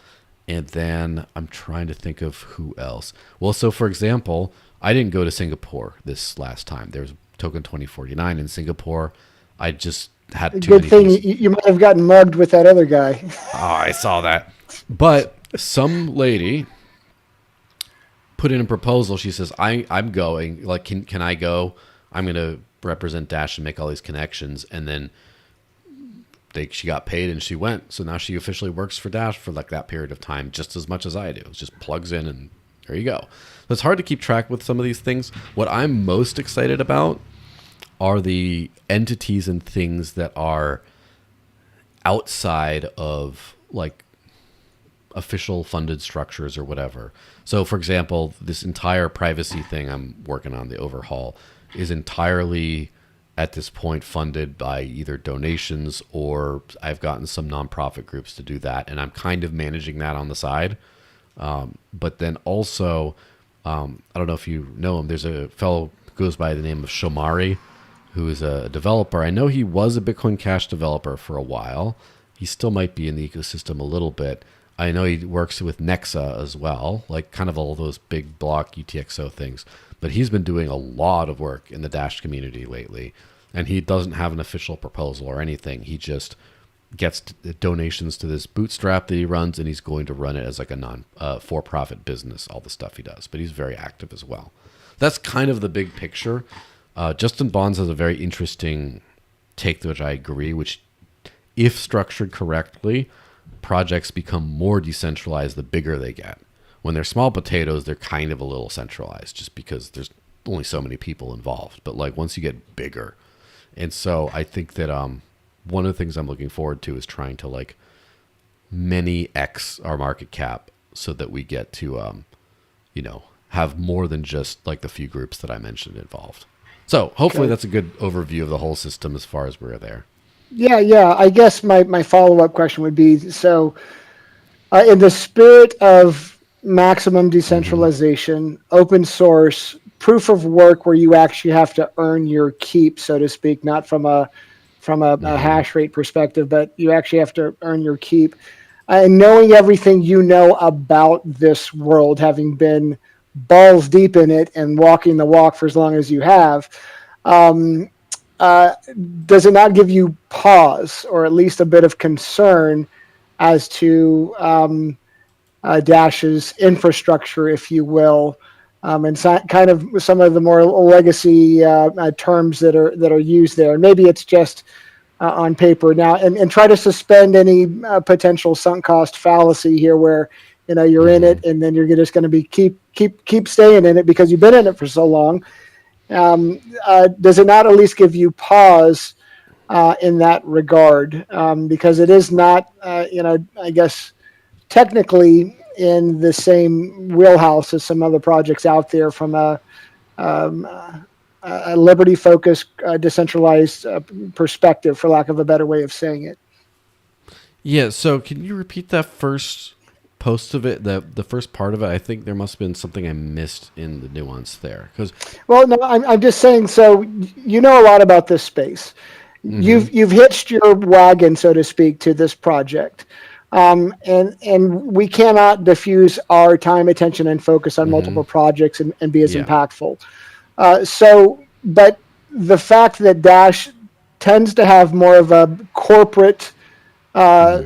And then I'm trying to think of who else. Well, so for example, I didn't go to Singapore this last time. There was Token 2049 in Singapore. I just had too Good many thing things. you might have gotten mugged with that other guy. Oh, I saw that. But some lady put in a proposal. She says, I'm going. Like, can I go? I'm going to represent Dash and make all these connections. And then she got paid and she went. So now she officially works for Dash for like that period of time, just as much as I do. It just plugs in and there you go. So it's hard to keep track with some of these things. What I'm most excited about are the entities and things that are outside of like official funded structures or whatever. So for example, this entire privacy thing I'm working on, the overhaul, is entirely at this point funded by either donations or I've gotten some nonprofit groups to do that, and I'm kind of managing that on the side. But then also, I don't know if you know him. There's a fellow who goes by the name of Shomari, who is a developer. I know he was a Bitcoin Cash developer for a while. He still might be in the ecosystem a little bit. I know he works with Nexa as well, like kind of all those big block UTXO things. But he's been doing a lot of work in the Dash community lately. And he doesn't have an official proposal or anything. He just gets donations to this bootstrap that he runs, and he's going to run it as like a for-profit business, all the stuff he does. But he's very active as well. That's kind of the big picture. Justin Bonds has a very interesting take, to which I agree, which if structured correctly, projects become more decentralized the bigger they get. When they're small potatoes, they're kind of a little centralized just because there's only so many people involved. But like once you get bigger, and so I think that one of the things I'm looking forward to is trying to like many X our market cap so that we get to have more than just like the few groups that I mentioned involved. So hopefully that's a good overview of the whole system as far as we're there. Yeah. I guess my follow-up question would be, so in the spirit of maximum decentralization, open source, proof of work where you actually have to earn your keep, so to speak, not from a hash rate perspective, but you actually have to earn your keep. And knowing everything you know about this world, having been balls deep in it and walking the walk for as long as you have, does it not give you pause or at least a bit of concern as to Dash's infrastructure, if you will, and kind of some of the more legacy terms that are used there? And maybe it's just on paper now, and try to suspend any potential sunk cost fallacy here, where you're in it and then you're just going to be keep staying in it because you've been in it for so long. Does it not at least give you pause in that regard? Because it is not, I guess, technically in the same wheelhouse as some other projects out there from a liberty-focused, decentralized perspective, for lack of a better way of saying it. Yeah, so can you repeat that first post of it, the first part of it? I think there must have been something I missed in the nuance there. Well, no, I'm just saying, so you know a lot about this space. You've hitched your wagon, so to speak, to this project. And we cannot diffuse our time, attention, and focus on multiple projects and be as impactful. But the fact that Dash tends to have more of a corporate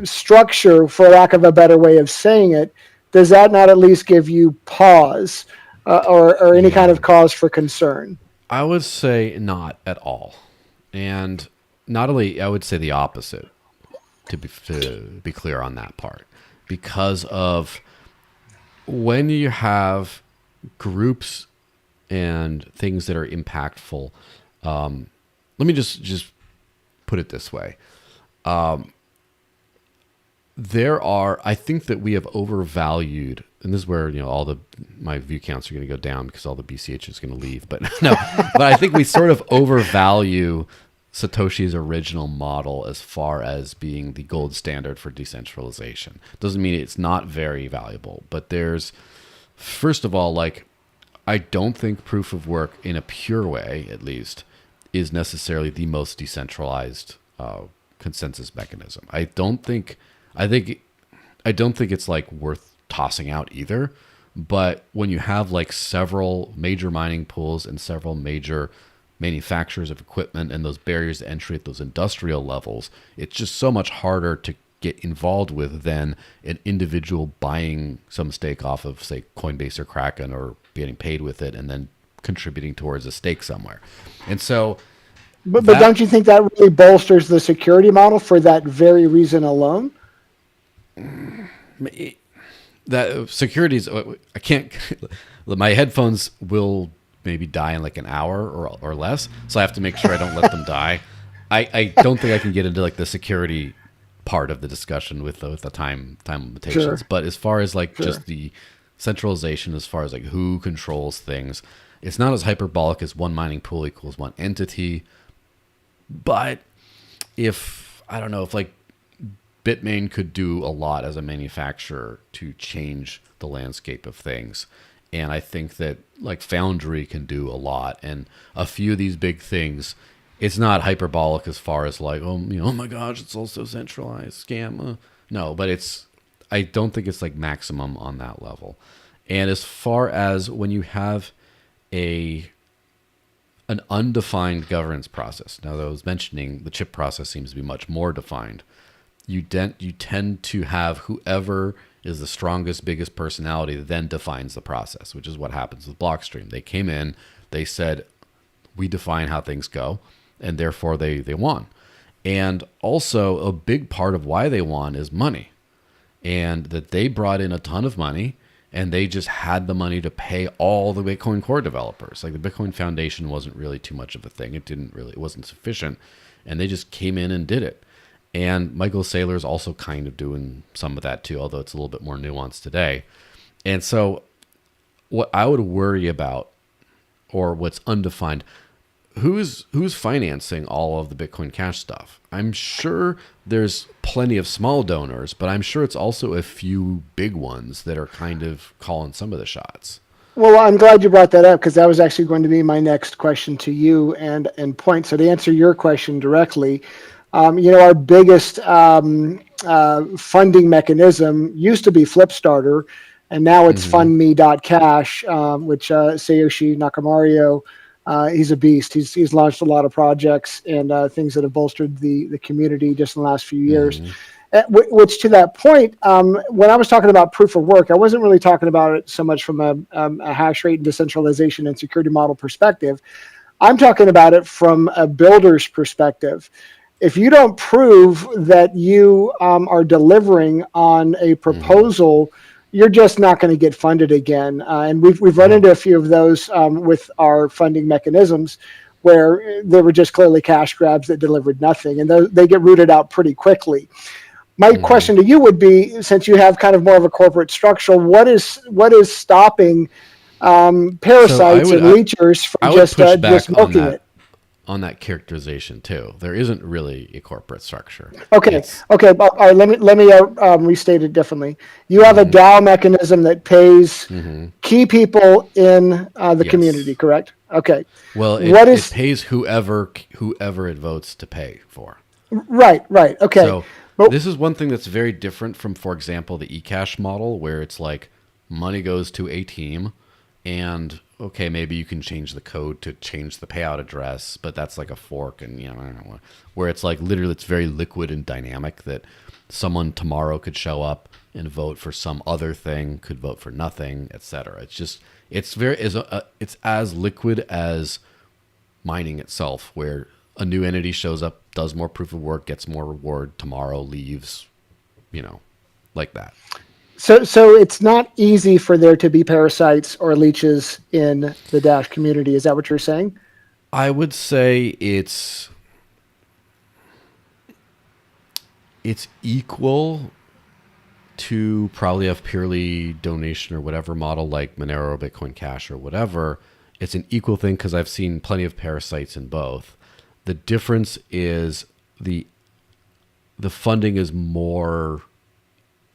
structure, for lack of a better way of saying it, does that not at least give you pause or any kind of cause for concern? I would say not at all. And not only, I would say the opposite, to be clear on that part. Because of when you have groups and things that are impactful, let me just put it this way. I think that we have overvalued, and this is where my view counts are going to go down because all the BCH is going to leave. But no, but I think we sort of overvalue Satoshi's original model as far as being the gold standard for decentralization. Doesn't mean it's not very valuable, but there's, first of all, like, I don't think proof of work in a pure way, at least, is necessarily the most decentralized consensus mechanism. I don't think it's like worth tossing out either. But when you have like several major mining pools and several major manufacturers of equipment and those barriers to entry at those industrial levels, it's just so much harder to get involved with than an individual buying some stake off of, say, Coinbase or Kraken, or getting paid with it and then contributing towards a stake somewhere. And so, but don't you think that really bolsters the security model for that very reason alone? that securities, I can't, my headphones will maybe die in like an hour or less, so I have to make sure I don't let them die. I don't think I can get into like the security part of the discussion with the time limitations. Sure. But as far as like Sure. just the centralization, as far as like who controls things, it's not as hyperbolic as one mining pool equals one entity. But if, I don't know, if like Bitmain could do a lot as a manufacturer to change the landscape of things. And I think that like Foundry can do a lot. And a few of these big things, it's not hyperbolic as far as like, oh, you know, oh my gosh, it's all so centralized, scam. No, but it's, I don't think it's like maximum on that level. And as far as when you have an undefined governance process, now that I was mentioning the chip process seems to be much more defined. You tend to have whoever is the strongest, biggest personality then defines the process, which is what happens with Blockstream. They came in, they said, we define how things go, and therefore they won. And also a big part of why they won is money, and that they brought in a ton of money, and they just had the money to pay all the Bitcoin core developers. Like the Bitcoin Foundation wasn't really too much of a thing. It wasn't sufficient, and they just came in and did it. And Michael Saylor's also kind of doing some of that too, although it's a little bit more nuanced today. And so what I would worry about, or what's undefined, who's financing all of the Bitcoin Cash stuff? I'm sure there's plenty of small donors, but I'm sure it's also a few big ones that are kind of calling some of the shots. Well, I'm glad you brought that up, because that was actually going to be my next question to you and point. So to answer your question directly, our biggest funding mechanism used to be Flipstarter, and now it's fundme.cash, which Sayoshi Nakamario, he's a beast. He's launched a lot of projects and things that have bolstered the community just in the last few years. Which, to that point, when I was talking about proof of work, I wasn't really talking about it so much from a hash rate and decentralization and security model perspective. I'm talking about it from a builder's perspective. If you don't prove that you are delivering on a proposal, you're just not going to get funded again. And we've run into a few of those with our funding mechanisms, where they were just clearly cash grabs that delivered nothing, and they get rooted out pretty quickly. My question to you would be, since you have kind of more of a corporate structure, what is stopping parasites and leechers from just milking it? On that characterization too, there isn't really a corporate structure. Okay. All right. Let me restate it differently. You have a DAO mechanism that pays key people in the community, correct? Okay. Well, it pays whoever it votes to pay for. Right. Okay. So this is one thing that's very different from, for example, the eCash model, where it's like money goes to a team, and okay, maybe you can change the code to change the payout address, but that's like a fork, and I don't know, where it's like literally it's very liquid and dynamic, that someone tomorrow could show up and vote for some other thing, could vote for nothing, etc. It's just it's as liquid as mining itself, where a new entity shows up, does more proof of work, gets more reward, tomorrow leaves, like that. So it's not easy for there to be parasites or leeches in the Dash community. Is that what you're saying? I would say it's equal to probably a purely donation or whatever model like Monero or Bitcoin Cash or whatever. It's an equal thing, because I've seen plenty of parasites in both. The difference is the funding is more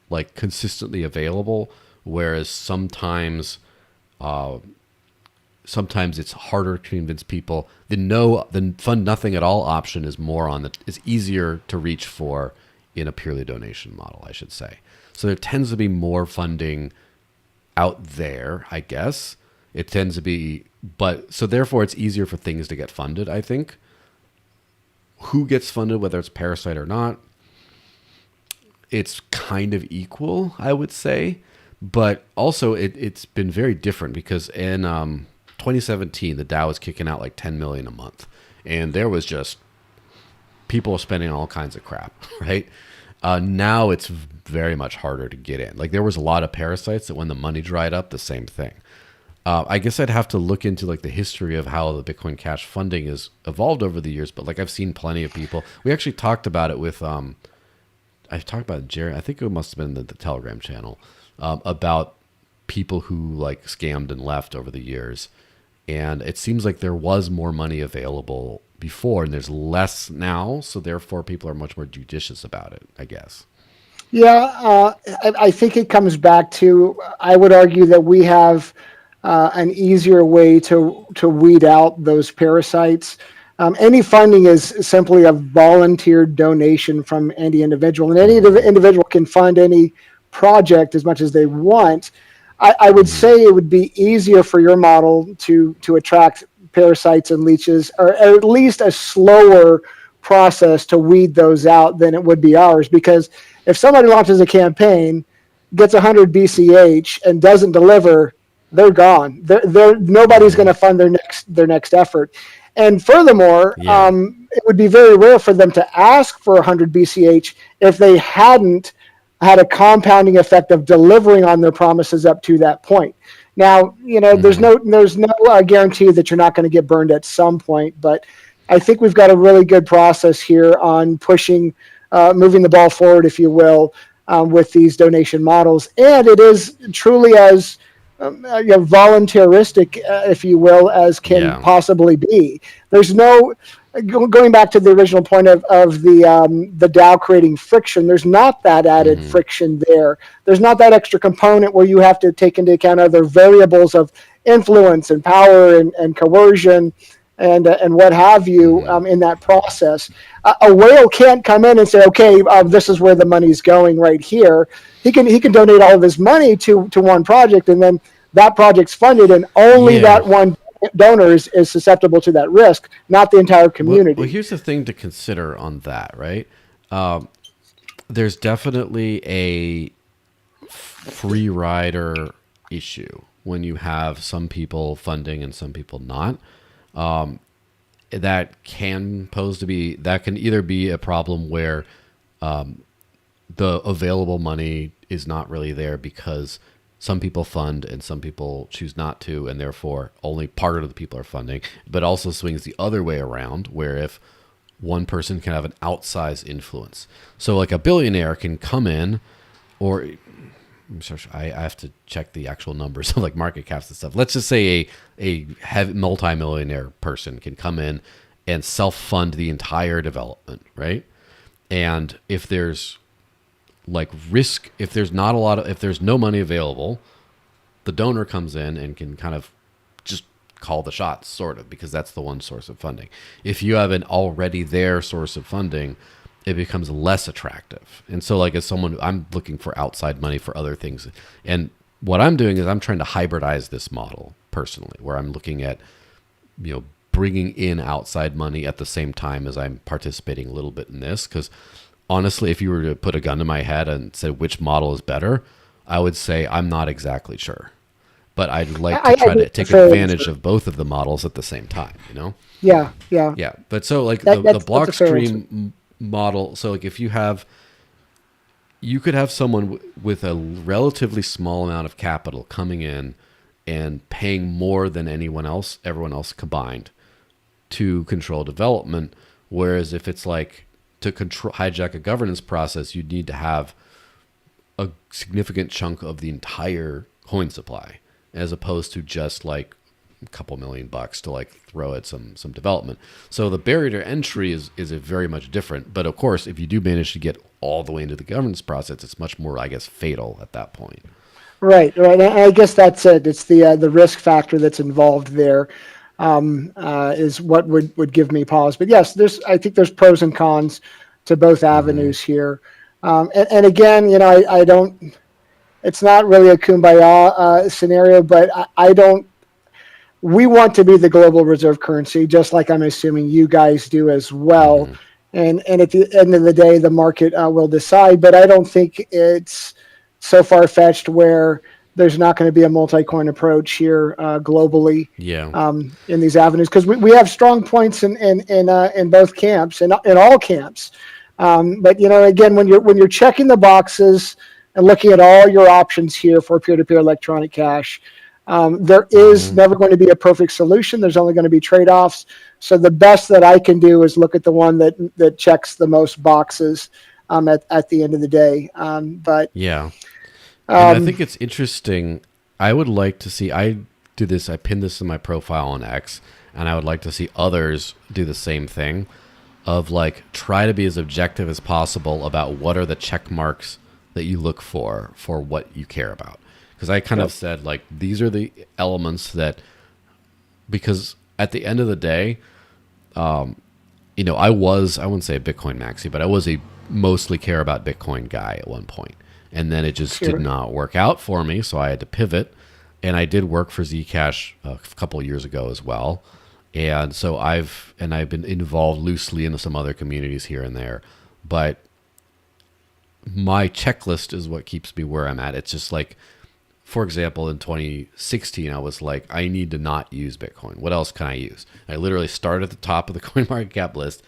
like consistently available, whereas sometimes it's harder to convince people. The fund nothing at all option is more on the is easier to reach for in a purely donation model, I should say. So there tends to be more funding out there, I guess. It tends to be, but so therefore it's easier for things to get funded, I think. Who gets funded, whether it's Parasite or not, it's kind of equal, I would say. But also it's been very different because in 2017, the Dow was kicking out like 10 million a month. And there was just people spending all kinds of crap, right? Now it's very much harder to get in. Like there was a lot of parasites that when the money dried up, the same thing. I guess I'd have to look into like the history of how the Bitcoin Cash funding has evolved over the years. But like I've seen plenty of people. We actually talked about it with I've talked about Jerry. I think it must have been the Telegram channel about people who like scammed and left over the years. And it seems like there was more money available before, and there's less now. So therefore, people are much more judicious about it, I guess. Yeah, I think it comes back to, I would argue that we have an easier way to weed out those parasites. Any funding is simply a volunteer donation from any individual, and any individual can fund any project as much as they want. I would say it would be easier for your model to attract parasites and leeches, or at least a slower process to weed those out than it would be ours. Because if somebody launches a campaign, gets 100 BCH, and doesn't deliver, they're gone. Nobody's going to fund their next effort. And furthermore, Yeah. it would be very rare for them to ask for 100 BCH if they hadn't had a compounding effect of delivering on their promises up to that point. Now, there's no guarantee that you're not going to get burned at some point, but I think we've got a really good process here on pushing, moving the ball forward, if you will, with these donation models. And it is truly as voluntaristic, if you will, as can possibly be. There's no, going back to the original point of the DAO creating friction, there's not that added friction there. There's not that extra component where you have to take into account other variables of influence and power and coercion and what have you in that process. A whale can't come in and say, okay, this is where the money's going right here. He can donate all of his money to one project, and then that project's funded, and only that one donor is susceptible to that risk, not the entire community. Well, here's the thing to consider on that, right? There's definitely a free rider issue when you have some people funding and some people not. That can either be a problem where the available money is not really there because some people fund and some people choose not to, and therefore only part of the people are funding, but also swings the other way around, where if one person can have an outsized influence. So like a billionaire can come in, or I have to check the actual numbers of like market caps and stuff. Let's just say a heavy multimillionaire person can come in and self-fund the entire development, right? And if there's like risk, if there's no money available, the donor comes in and can kind of just call the shots, sort of, because that's the one source of funding. If you have an already there source of funding, it becomes less attractive. And so like as someone, I'm looking for outside money for other things. And what I'm doing is I'm trying to hybridize this model personally, where I'm looking at, bringing in outside money at the same time as I'm participating a little bit in this. Because honestly, if you were to put a gun to my head and say which model is better, I would say I'm not exactly sure. But I'd like to try to take advantage of both of the models at the same time, Yeah. Yeah. But so like the Blockstream model, so like if you could have someone with a relatively small amount of capital coming in and paying more than everyone else combined to control development. Whereas if it's like to hijack a governance process, you'd need to have a significant chunk of the entire coin supply, as opposed to just like a couple $1,000,000 to like throw at some development. So the barrier to entry is a very much different. But of course, if you do manage to get all the way into the governance process, it's much more, I guess, fatal at that point. Right, right. And I guess that's it. It's the risk factor that's involved there, is what would give me pause. But yes, I think there's pros and cons to both Mm-hmm. avenues here. And again, I don't. It's not really a kumbaya scenario, but I don't. We want to be the global reserve currency, just like I'm assuming you guys do as well. Mm-hmm. And at the end of the day, the market will decide. But I don't think it's so far fetched where there's not going to be a multi-coin approach here globally Yeah. in these avenues, because we have strong points in both camps, in all camps. But again, when you're checking the boxes and looking at all your options here for peer-to-peer electronic cash, there is Mm-hmm. never going to be a perfect solution. There's only going to be trade-offs. So the best that I can do is look at the one that checks the most boxes at the end of the day. But Yeah. And I um, think it's interesting. I would like to see, I do this, I pin this in my profile on X, and I would like to see others do the same thing of like try to be as objective as possible about what are the check marks that you look for what you care about. Because I kind of yep, said, like, these are the elements that, because at the end of the day, I wouldn't say a Bitcoin maxi, but I was a mostly care about Bitcoin guy at one point. And then it just did sure, not work out for me. So I had to pivot. And I did work for Zcash a couple of years ago as well. And so I've been involved loosely in some other communities here and there. But my checklist is what keeps me where I'm at. It's just like, for example, in 2016, I was like, I need to not use Bitcoin. What else can I use? I literally started at the top of the CoinMarketCap list,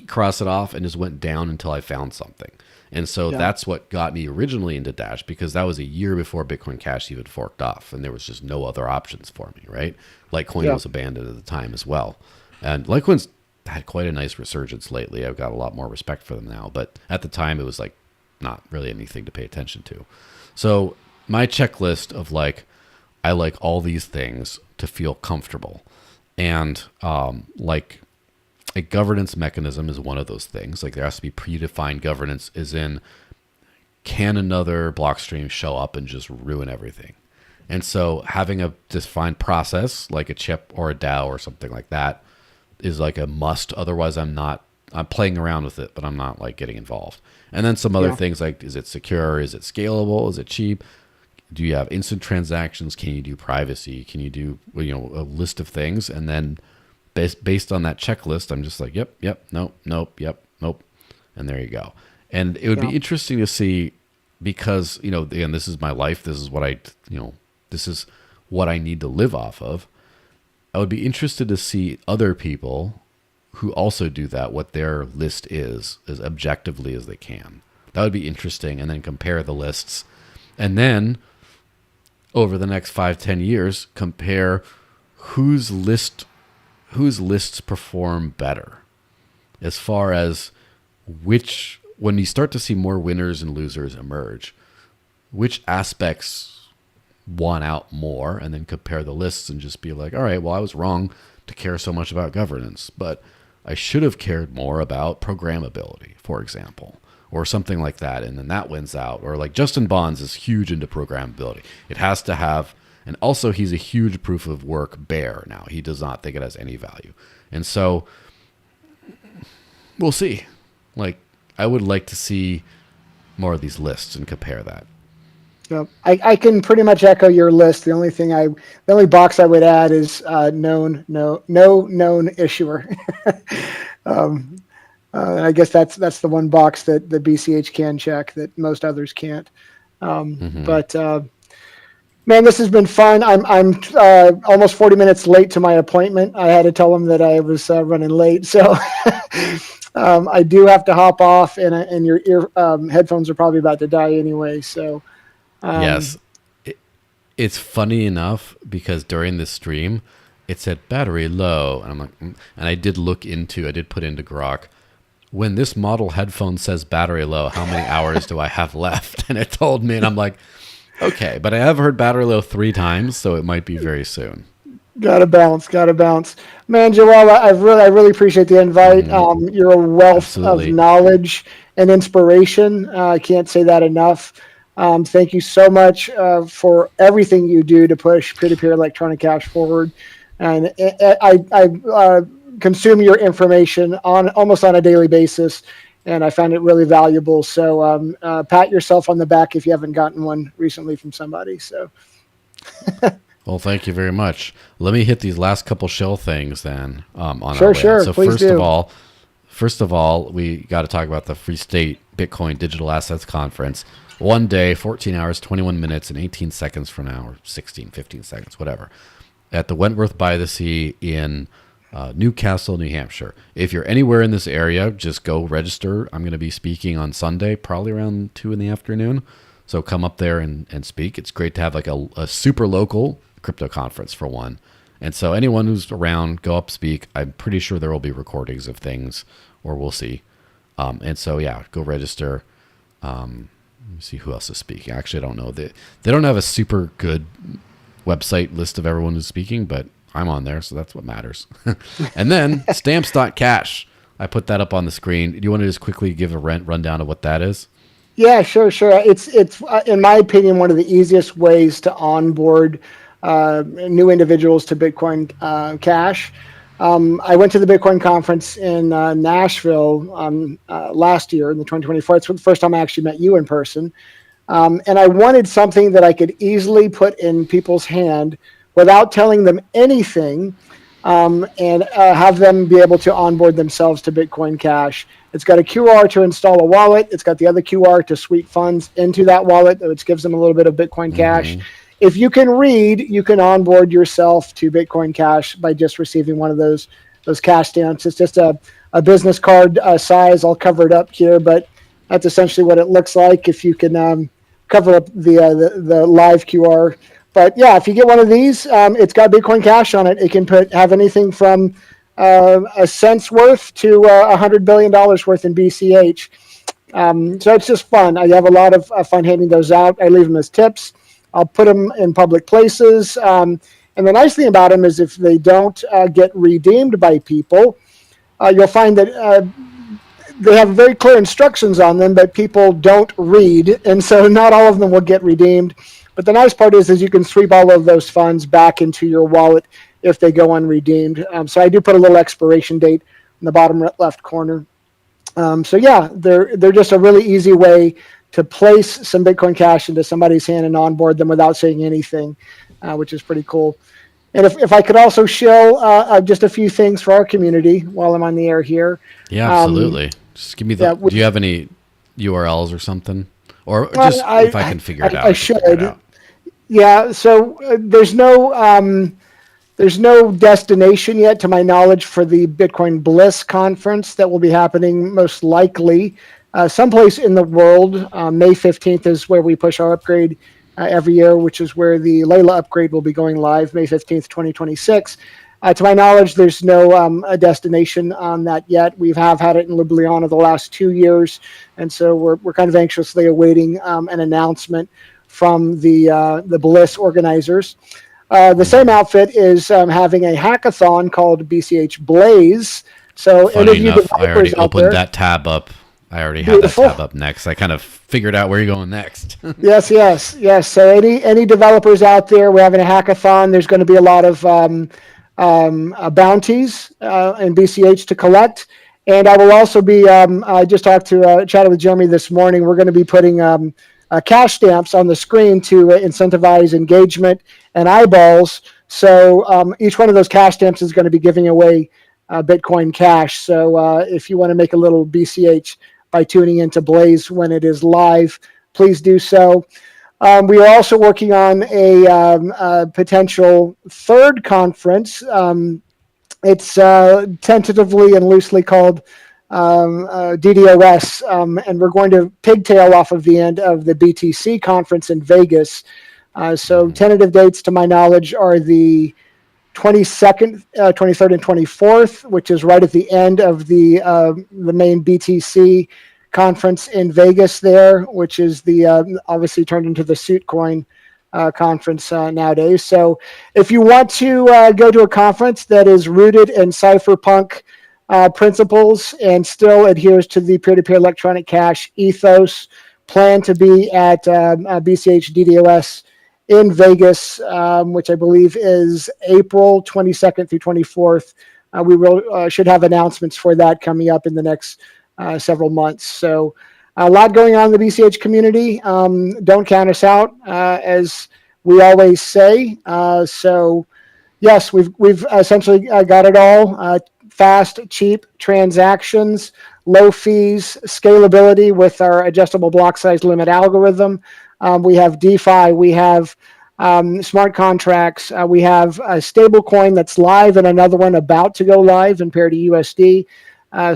cross it off, and just went down until I found something. And so yeah, that's what got me originally into Dash, because that was a year before Bitcoin Cash even forked off, and there was just no other options for me, right? Litecoin yeah, was abandoned at the time as well. And Litecoin's had quite a nice resurgence lately. I've got a lot more respect for them now, but at the time it was like not really anything to pay attention to. So my checklist of like, I like all these things to feel comfortable. And like a governance mechanism is one of those things. Like there has to be predefined governance, as in, can another block stream show up and just ruin everything? And so having a defined process like a chip or a DAO or something like that is like a must. Otherwise, I'm playing around with it, but I'm not like getting involved. And then some other yeah, things like, is it secure? Is it scalable? Is it cheap? Do you have instant transactions? Can you do privacy? Can you do, a list of things? And then based on that checklist, I'm just like, yep, nope, nope, yep, nope. And there you go. And it would yeah, be interesting to see, because, again, this is my life. This is this is what I need to live off of. I would be interested to see other people who also do that, what their list is as objectively as they can. That would be interesting. And then compare the lists. And then over the next 5-10 years, compare whose lists perform better, as far as when you start to see more winners and losers emerge, which aspects won out more, and then compare the lists and just be like, all right, well, I was wrong to care so much about governance, but I should have cared more about programmability, for example, or something like that. And then that wins out. Or like Justin Bonds is huge into programmability. It has to have, and also he's a huge proof of work bear now. He does not think it has any value. And so we'll see. Like, I would like to see more of these lists and compare that. yeah. I can pretty much echo your list. The only box I would add is known, no known issuer. um, I guess that's the one box that the BCH can check that most others can't. Mm-hmm. But man, this has been fun. I'm almost 40 minutes late to my appointment. I had to tell them that I was running late, so I do have to hop off. And your ear headphones are probably about to die anyway. So um, Yes. It's funny enough because during this stream, it said battery low. And I'm like, and I did put into Grok, when this model headphone says battery low, how many hours do I have left? And it told me, and I'm like, okay, but I have heard battery low 3 times, so it might be very soon. Gotta bounce, gotta bounce, man. Joel, I really appreciate the invite. Hmm. You're a wealth of Absolutely. knowledge and inspiration. I can't say that enough. Thank you so much for everything you do to push peer-to-peer electronic cash forward. And I consume your information on almost on a daily basis, and I find it really valuable. So pat yourself on the back if you haven't gotten one recently from somebody. So Well, thank you very much. Let me hit these last couple shell things then on our sure, way out. sure, So please do. first of all, we got to talk about the Free State Bitcoin Digital Assets Conference. One day, 14 hours, 21 minutes, and 18 seconds from now, or 16, 15 seconds, whatever, at the Wentworth by the Sea in Newcastle, New Hampshire. If you're anywhere in this area, just go register. I'm going to be speaking on Sunday, probably around 2 in the afternoon. So come up there and speak. It's great to have like a super local crypto conference for one. And so anyone who's around, go up, speak. I'm pretty sure there will be recordings of things, or we'll see. And so, yeah, go register. Let me see who else is speaking. Actually, I don't know. They don't have a super good website list of everyone who's speaking, but I'm on there, so that's what matters. And then stamps.cash. I put that up on the screen. Do you want to just quickly give a rundown of what that is? Yeah, sure, sure. It's in my opinion one of the easiest ways to onboard new individuals to Bitcoin Cash. I went to the Bitcoin conference in Nashville last year in the 2024. It's the first time I actually met you in person. And I wanted something that I could easily put in people's hand without telling them anything, and have them be able to onboard themselves to Bitcoin Cash. It's got a QR to install a wallet. It's got the other QR to sweep funds into that wallet, which gives them a little bit of Bitcoin Cash. Mm-hmm. If you can read, you can onboard yourself to Bitcoin Cash by just receiving one of those cash stamps. It's just a business card size. I'll cover it up here, but that's essentially what it looks like. If you can cover up the live QR. But yeah, if you get one of these, it's got Bitcoin Cash on it. It can have anything from a cent's worth to $100 billion worth in BCH. So it's just fun. I have a lot of fun handing those out. I leave them as tips. I'll put them in public places. And the nice thing about them is if they don't get redeemed by people, you'll find that they have very clear instructions on them, but people don't read, and so not all of them will get redeemed. But the nice part is you can sweep all of those funds back into your wallet if they go unredeemed. So I do put a little expiration date in the bottom left corner. So yeah, they're just a really easy way to place some Bitcoin Cash into somebody's hand and onboard them without saying anything, which is pretty cool. And if I could also show just a few things for our community while I'm on the air here. Yeah, Um, absolutely. Just give me yeah, do you have any URLs or something? Or well, just if I can figure it out, I I can figure it should. out. Yeah, so there's no destination yet, to my knowledge, for the Bitcoin Bliss conference that will be happening most likely someplace in the world. May 15th is where we push our upgrade every year, which is where the Layla upgrade will be going live, May 15th, 2026. To my knowledge, there's no a destination on that yet. We have had it in Ljubljana the last 2 years, and so we're kind of anxiously awaiting an announcement from the Bliss organizers. The same Hmm. outfit is having a hackathon called BCH Blaze. So any Funny of you enough, I already developers out opened there, that tab up. I already had that tab beautiful. up next. I kind of figured out where you're going next. Yes, yes, yes. So any developers out there, we're having a hackathon. There's going to be a lot of bounties in BCH to collect, and I will also be. I just chatted with Jeremy this morning. We're going to be putting cash stamps on the screen to incentivize engagement and eyeballs. So each one of those cash stamps is going to be giving away Bitcoin Cash. So if you want to make a little BCH by tuning into Blaze when it is live, please do so. We are also working on a potential third conference. It's tentatively and loosely called DDoS, and we're going to pigtail off of the end of the BTC conference in Vegas. So Hmm. tentative dates, to my knowledge, are the 22nd, 23rd, and 24th, which is right at the end of the main BTC conference in Vegas there, which is the obviously turned into the suit coin conference nowadays. So if you want to go to a conference that is rooted in cypherpunk principles and still adheres to the peer-to-peer electronic cash ethos, plan to be at BCH DDoS in Vegas, which I believe is April 22nd through 24th. We will should have announcements for that coming up in the next several months. So a lot going on in the BCH community. Don't count us out, as we always say. So yes, we've essentially got it all: fast, cheap transactions, low fees, scalability with our adjustable block size limit algorithm. We have DeFi. We have smart contracts. We have a stable coin that's live and another one about to go live in parity USD.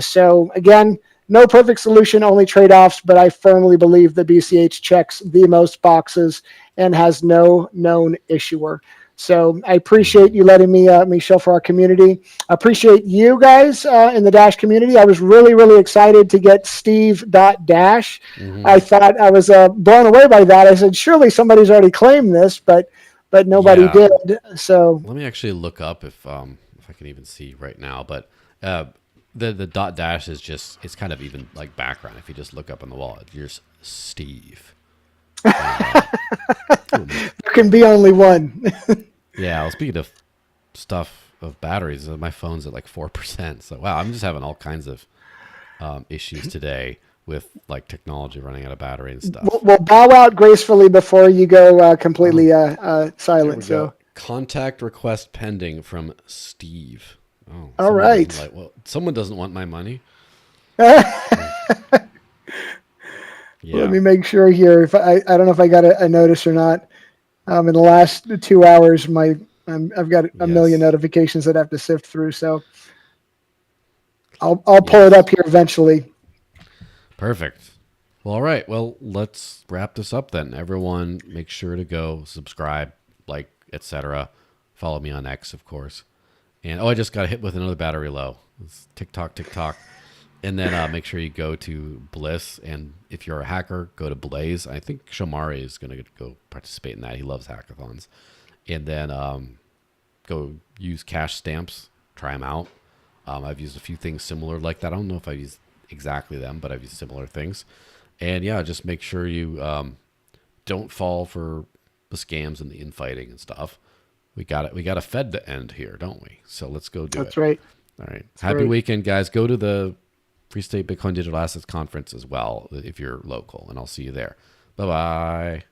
So again, no perfect solution, only trade-offs, but I firmly believe that BCH checks the most boxes and has no known issuer. So I appreciate you letting me show for our community. I appreciate you guys in the Dash community. I was really, really excited to get Steve.Dash. I thought I was blown away by that. I said, surely somebody's already claimed this, but nobody Yeah. did. So Let me actually look up if I can even see right now. But uh, the dot dash is just, it's kind of even like background. If you just look up on the wall, here's Steve. there can be only one. Yeah. Well, speaking of stuff of batteries, my phone's at like 4%. So wow, I'm just having all kinds of issues today with like technology running out of battery and stuff. We'll bow out gracefully before you go completely Here we silent. go. So, Contact request pending from Steve. Oh, all someone doesn't right. like. Well, someone doesn't want my money. Let Yeah. me make sure here. If I don't know if I got a notice or not. In the last 2 hours, I've got a million Yes. notifications that I have to sift through. So I'll pull it Yes. up here eventually. Perfect. Well, all right. Well, let's wrap this up then. Everyone, make sure to go subscribe, like, etc. Follow me on X, of course. And oh, I just got hit with another battery low. It's TikTok, TikTok. And then make sure you go to Bliss. And if you're a hacker, go to Blaze. I think Shamari is going to go participate in that. He loves hackathons. And then go use cash stamps. Try them out. I've used a few things similar like that. I don't know if I've used exactly them, but I've used similar things. And yeah, just make sure you don't fall for the scams and the infighting and stuff. We got it. We got a Fed to end here, don't we? So let's go do That's it. right. All right. That's Happy right. weekend, guys. Go to the Free State Bitcoin Digital Assets Conference as well if you're local, and I'll see you there. Bye bye.